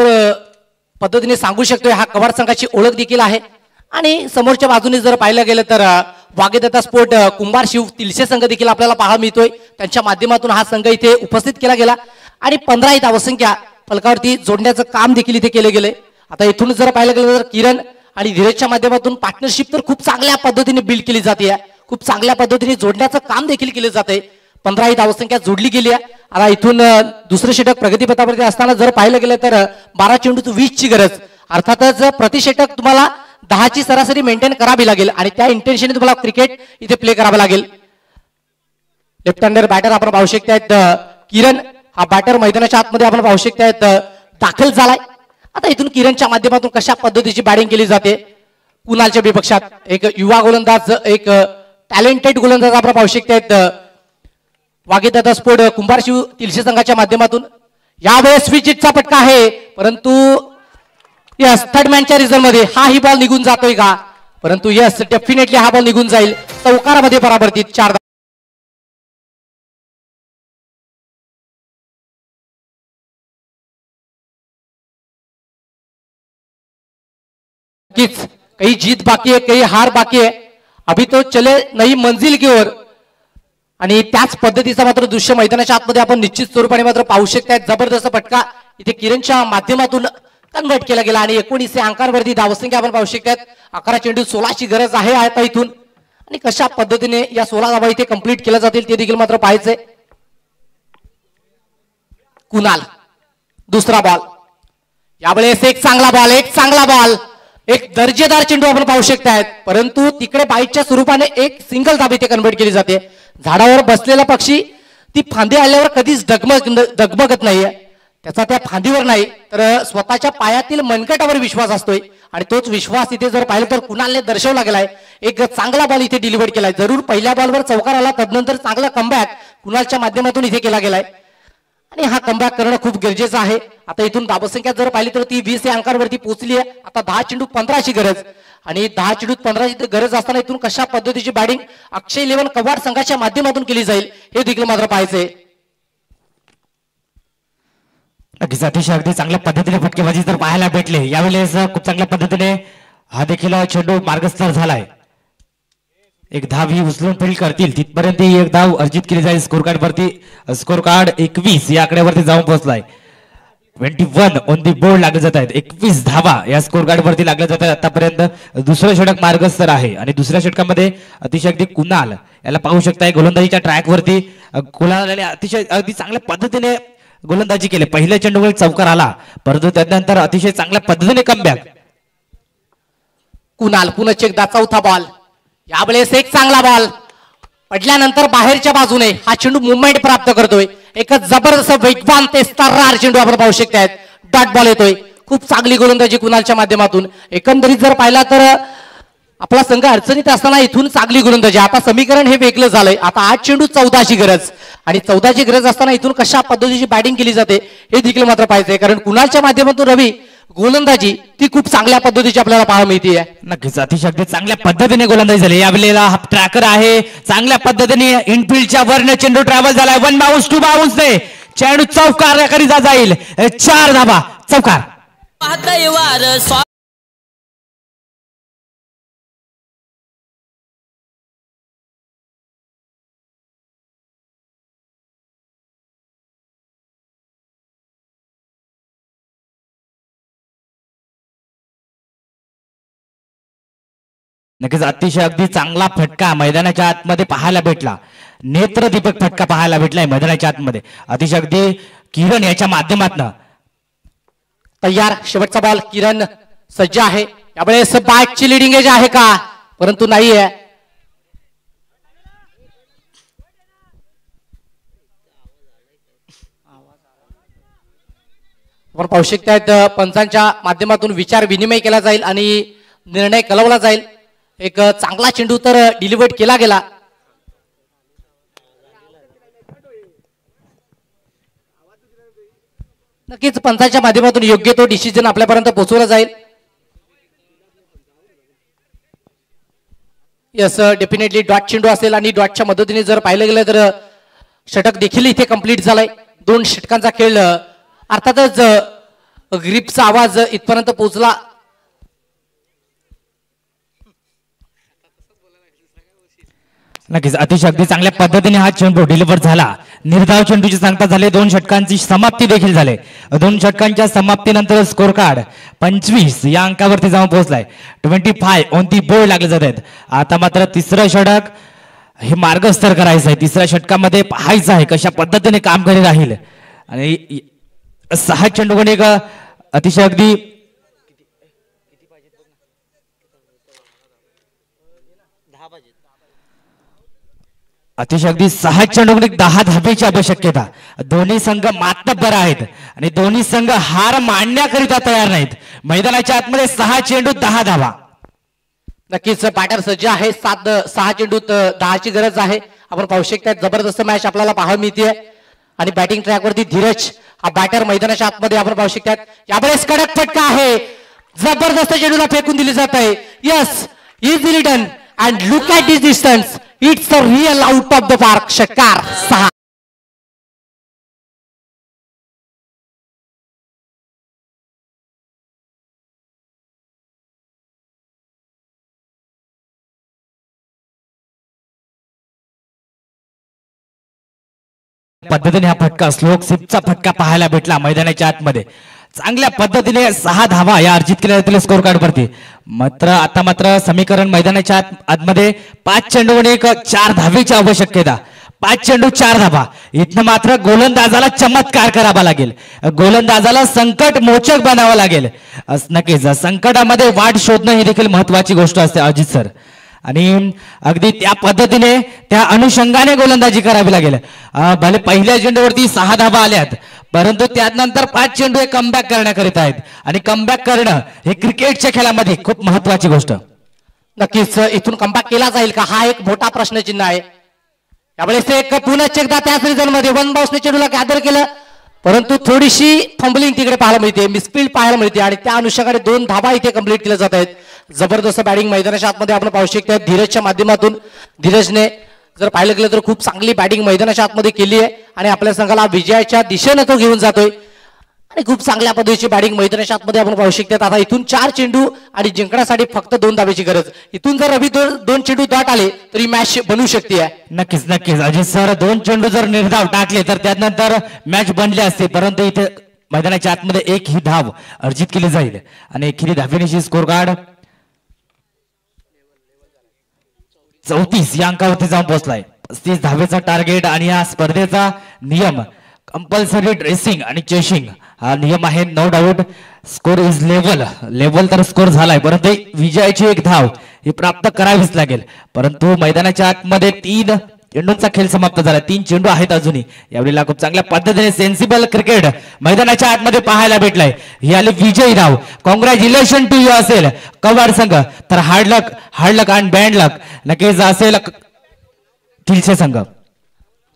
[SPEAKER 3] पद्धतीने सांगू शकतोय. हा कवाड संघाची ओळख देखील आहे आणि समोरच्या बाजूने जर पाहिलं गेलं तर वागेदत्ता स्पोर्ट कुंभार शिव तिलसे संघ देखील आपल्याला पाहायला मिळतोय. त्यांच्या माध्यमातून हा संघ इथे उपस्थित केला गेला आणि 15 ही धावसंख्या फलकावरती जोडण्याचं काम देखील इथे केले गेले. आता इथून जर पाहिलं गेलं तर किरण आणि धीरजच्या माध्यमातून पार्टनरशिप तर खूप चांगल्या पद्धतीने बिल्ड केली जाते. खूप चांगल्या पद्धतीने जोडण्याचं काम देखील केलं जाते. 15 ही धावसंख्या जोडली गेली आहे. आता इथून दुसरे षटक प्रगतीपथावरती असताना जर पाहिलं गेलं तर 12 चेंडूच 20 ची गरज. अर्थातच प्रति षटक तुम्हाला 10 ची सरासरी मेंटेन करावी लागेल आणि त्या इंटेन्शनने तुम्हाला क्रिकेट इथे प्ले करावं लागेल. लेफ्ट हँडर बॅटर आपण पाहू शकतायत किरण हा बॅटर मैदानाच्या आतमध्ये आपण पाहू शकतायत दाखल झालाय. आता इथून किरणच्या माध्यमातून कशा पद्धतीची बॅटिंग केली जाते कुणालच्या विपक्षात. एक युवा गोलंदाज, एक टॅलेंटेड गोलंदाज आपण पाहू शकतायत वागीदादा स्पोर्ट कुंभारशिव तिलशे संघाच्या माध्यमातून. यावेळेस विचिटचा फटका आहे, परंतु यस थर्ड मॅनच्या रिझल्ट मध्ये हा ही बॉल निघून जातोय का, परंतु यस डेफिनेटली हा बॉल निघून जाईल. चौकारामध्ये परावर्तित 4 कहीं जीत बाकी है, कहीं हार बाकी है. अभी तो चले नई मंजिल की ओर. आणि त्याच पद्धतीचा मात्र दृश्य मैदानाच्या आतमध्ये आपण निश्चित स्वरूपाने मात्र पाहू शकताय. जबरदस्त फटका इथे किरणच्या माध्यमातून कन्वर्ट केला गेला आणि 19 अंकांवरती धावसंख्या आपण पाहू शकतात. 11 चेंडू 16ची गरज आहे आता इथून. आणि कशा पद्धतीने या 16 धावा इथे कंप्लीट केल्या जातील ते देखील मात्र पाहायचंय. कुणाल दुसरा बॉल, यावेळेस एक चांगला बॉल, एक दर्जेदार चेंडू आपण पाहू शकतायत, परंतु तिकडे बाईटच्या स्वरूपाने एक सिंगल धाब इथे कन्वर्ट केली जाते. झाडावर बसलेला पक्षी ती फांदी आल्यावर कधीच डगमगत नाहीये. त्याचा त्या फांदीवर नाही तर स्वतःच्या पायातील मनगटावर विश्वास असतोय आणि तोच विश्वास इथे जर पाहिलं तर कुणालने दर्शवला गेलाय. एक चांगला बॉल इथे डिलिव्हर केलाय. जरूर पहिल्या बॉलवर चौकार आला, तदनंतर चांगला कमबॅक कुणालच्या माध्यमातून इथे केला गेलाय आणि हा कमबॅक करणं खूप गरजेचं आहे. आता इथून धावसंख्या जर पाहिली तर ती 20 अंकांवरती पोहोचली आहे. आता 10 चेंडू 15ची गरज आणि 10 चेंडू 15ची गरज असताना इथून कशा पद्धतीची बॅटिंग अक्षय इलेव्हन कवाड संघाच्या माध्यमातून केली जाईल हे देखील मात्र पाहायचंय.
[SPEAKER 1] नक्कीच अतिशय अगदी चांगल्या पद्धतीने फटकेबाजी जर पाहायला भेटले यावेळेस खूप चांगल्या पद्धतीने हा देखील चेंडू मार्गस्थ झालाय. एक धाव ही उचलून फील्ड करतील तिथपर्यंत ही एक धाव अर्जित केली जाईल. स्कोर कार्ड वरती स्कोर कार्ड 21 या आकड्यावरती जाऊन पोहोचलाय. 21 ऑन दी बोर्ड लागले जात आहेत. 21 धावा या स्कोर कार्ड वरती लागल्या जात आहेत. आतापर्यंत दुसरं षटक मार्गस्थ आहे आणि दुसऱ्या षटकामध्ये अतिशय अगदी कुणाल याला पाहू शकताय गोलंदाजीच्या ट्रॅक वरती. कुणाल अतिशय अगदी चांगल्या पद्धतीने गोलंदाजी केली. पहिल्या चेंडूवर चौकार आला, परंतु त्यानंतर अतिशय चांगल्या पद्धतीने कमबॅक.
[SPEAKER 3] कुणाल पुन्हा एकदा चौथा बॉल, यावेळेस एक चांगला बॉल पडल्यानंतर बाहेरच्या बाजूने हा चेंडू मुवमेंट प्राप्त करतोय. एक जबरदस्त वेगवान ते स्टार चेंडू आपण पाहू शकतायत. डॉट बॉल येतोय. खूप चांगली गोलंदाजी कुणालच्या माध्यमातून. एकंदरीत जर पाहिला तर आपला संघ अडचणीत असताना इथून चांगली गोलंदाजी. आता समीकरण हे वेगळं झालंय. आता 8 चेंडू 14ची गरज आणि 14ची गरज असताना इथून कशा पद्धतीची बॅटिंग केली जाते हे देखील मात्र पाहिजे, कारण कुणालच्या माध्यमातून रवी गोलंदाजी ती खूप चांगल्या पद्धतीची आपल्याला पाहायला मिळते.
[SPEAKER 1] नक्कीच अतिशय अगदी चांगल्या पद्धतीने गोलंदाजी झाली. यावेळेला हा ट्रॅकर आहे चांगल्या पद्धतीने इनफिल्डच्या वरनं चेंडू ट्रॅव्हल झालाय. 1 बाउन्स 2 बाउन्स ने चेंडू चौकार करीता जाईल. 4 धावा चौकार. नक्कीच अतिशय अगदी चांगला फटका मैदानाच्या आतमध्ये पाहायला भेटला. नेत्रदीपक फटका पाहायला भेटलाय मैदानाच्या आतमध्ये. अतिशय अगदी किरण याच्या माध्यमातून
[SPEAKER 3] तयार. शेवटचा बॉल किरण सज्ज आहे. यावेळेस बॅटची लिडिंग एज आहे का, परंतु नाहीये. आपण पाहू शकतायत पंचांच्या माध्यमातून विचार विनिमय केला जाईल आणि निर्णय कळवला जाईल. एक चांगला चेंडू तर डिलिव्हर्ड केला गेला. नक्कीच पंचांच्या माध्यमातून योग्य तो डिसिजन आपल्यापर्यंत पोहोचवला जाईल. यस डेफिनेटली डॉट चेंडू असेल आणि डॉटच्या मदतीने जर पाहिलं गेलं तर षटक देखील इथे कंप्लीट झालाय. 2 षटकांचा खेळ. अर्थातच ग्रिपचा आवाज इथपर्यंत पोहोचला.
[SPEAKER 1] नक्कीच अतिशय अगदी चांगल्या पद्धतीने हा चेंडू डिलिव्हर झाला. निर्धाव चेंडूची सांगता झाले. 2 षटकांची समाप्ती देखील झाली. 2 षटकांच्या समाप्तीनंतर स्कोर कार्ड 25 या अंकावरती जाऊन पोहोचलाय. 25 ऑन दी बोर्ड लागले जात आहेत. आता मात्र तिसरं षटक हे मार्गस्थ करायचं आहे. तिसऱ्या षटकामध्ये पाहायचं आहे कशा पद्धतीने कामगिरी राहील आणि 6 चेंडू एक अतिशय अगदी अतिशय अगदी 6 चेंडूंनी 10 धाबेची आवश्यकता. दोन्ही संघ मातब्बर आहेत आणि दोन्ही संघ हार मांडण्याकरिता तयार नाहीत. मैदानाच्या आतमध्ये 6 चेंडू 10 धावा.
[SPEAKER 3] नक्कीच बॅटर सज्ज आहे. 6 चेंडूत 10ची गरज आहे. आपण पाहू शकता जबरदस्त मॅच आपल्याला पाहायला मिळते आणि बॅटिंग ट्रॅकवरती धीरज हा बॅटर मैदानाच्या आतमध्ये आपण पाहू शकता. यावेळेस कडक फटका आहे. जबरदस्त चेंडूला फेकून दिली जात आहे. Yes easily done and look at this distance. It's a real out of the park. षटकार 6.
[SPEAKER 1] पद्धतीने हा फटका स्लोक सिपचा फटका पाहायला भेटला मैदानाच्या आतमध्ये. चांगल्या पद्धतीने 6 धावा या अर्जित केल्या जातील स्कोर कार्ड वरती. मात्र समीकरण मैदानाच्या आतमध्ये 5 चेंडू आणि 4 धावेची आवश्यकता. 5 चेंडू 4 धावा. इथनं मात्र गोलंदाजाला चमत्कार करावा लागेल. गोलंदाजाला संकट मोचक बनावं लागेल. नक्कीच संकटामध्ये वाट शोधणं ही देखील महत्वाची गोष्ट असते अजित सर. आणि अगदी त्या पद्धतीने त्या अनुषंगाने गोलंदाजी करावी लागेल. भले पहिल्या चेंडूवरती 6 धावा आल्यात परंतु त्यानंतर 5 चेंडू हे कमबॅक करण्याकरिता आहेत आणि कमबॅक करणं हे क्रिकेटच्या खेळामध्ये खूप महत्वाची गोष्ट.
[SPEAKER 3] नक्कीच इथून कमबॅक केला जाईल का हा एक मोठा प्रश्नचिन्ह आहे. यावेळेस एक पुन्हा एकदा त्याच रिझन मध्ये वन बाउन्सने चेंडूला गॅदर केलं परंतु थोडीशी फंबलिंग तिकडे पाहायला मिळते. मिसफील्ड पाहायला मिळते आणि त्या अनुषंगाने 2 धावा इथे कंप्लीट केल्या जात आहेत. जबरदस्त बॅटिंग मैदानाच्या आतमध्ये आपण पाहू शकतो. धीरजच्या माध्यमातून धीरजने जर पाहिलं गेलं तर खूप चांगली बॅटिंग मैदानाच्या आतमध्ये केली आहे आणि आपल्या संघाला विजयाच्या दिशेने तो घेऊन जातोय आणि खूप चांगल्या पद्धतीची बॅटिंग मैदानाच्या आतमध्ये आपण पाहू शकतो. आता इथून 4 चेंडू आणि जिंकण्यासाठी फक्त 2 धावेची गरज. इथून जर रवी 2 चेंडू दाट आले तरी मॅच बनवू शकते.
[SPEAKER 1] नक्कीच अजित सर 2 चेंडू जर निर्धाव टाकले तर त्यानंतर मॅच बनले असते परंतु इथे मैदानाच्या आतमध्ये एक ही धाव अर्जित केली जाईल आणि एकेरी धावेची स्कोर कार्ड 34 या अंकावरती जाऊन पोहोचलाय. 35 धावेचा टार्गेट आणि या स्पर्धेचा नियम कंपल्सरी ड्रेसिंग आणि चेसिंग हा नियम आहे. No doubt score is level तर स्कोर झालाय परंतु विजयाची एक धाव ही प्राप्त करावीच लागेल. परंतु मैदानाच्या आतमध्ये 3 चेंडूंचा खेळ समाप्त झाला. 3 चेंडू आहेत अजूनही. यावेळेला खूप चांगल्या पद्धतीने सेन्सिबल क्रिकेट मैदानाच्या आतमध्ये पाहायला भेटलाय. ही आली विजयी धाव. कॉंग्रॅच्युलेशन टू यू असेल कव्वाड संघ तर हार्ड लक अँड बॅड लक नक्कीच असेल किल्से संघ.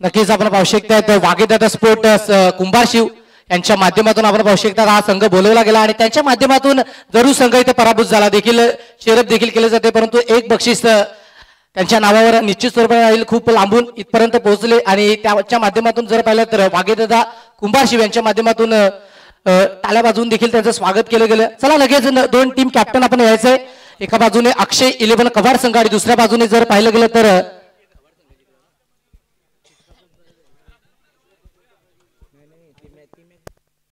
[SPEAKER 3] नक्कीच आपण पाहू शकता वाघेदादा स्पोर्ट्स कुंभार शिव यांच्या माध्यमातून आपण पाहू शकता हा संघ बोलवला गेला आणि त्यांच्या माध्यमातून जरूर संघ इथे पराभूत झाला. देखील शेरप देखील केले जाते परंतु एक बक्षीस त्यांच्या नावावर निश्चित स्वरूपाने राहील. खूप लांबून इथपर्यंत पोहोचले आणि त्याच्या माध्यमातून जर पाहिलं तर वाघेदादा कुंभार शिव यांच्या माध्यमातून टाळ्या वाजवून देखील त्यांचं स्वागत केलं गेलं. चला लगेच 2 टीम कॅप्टन आपण यायचंय. एका बाजूने अक्षय 11 कव्वाड संघ आणि दुसऱ्या बाजूने जर पाहिलं गेलं तर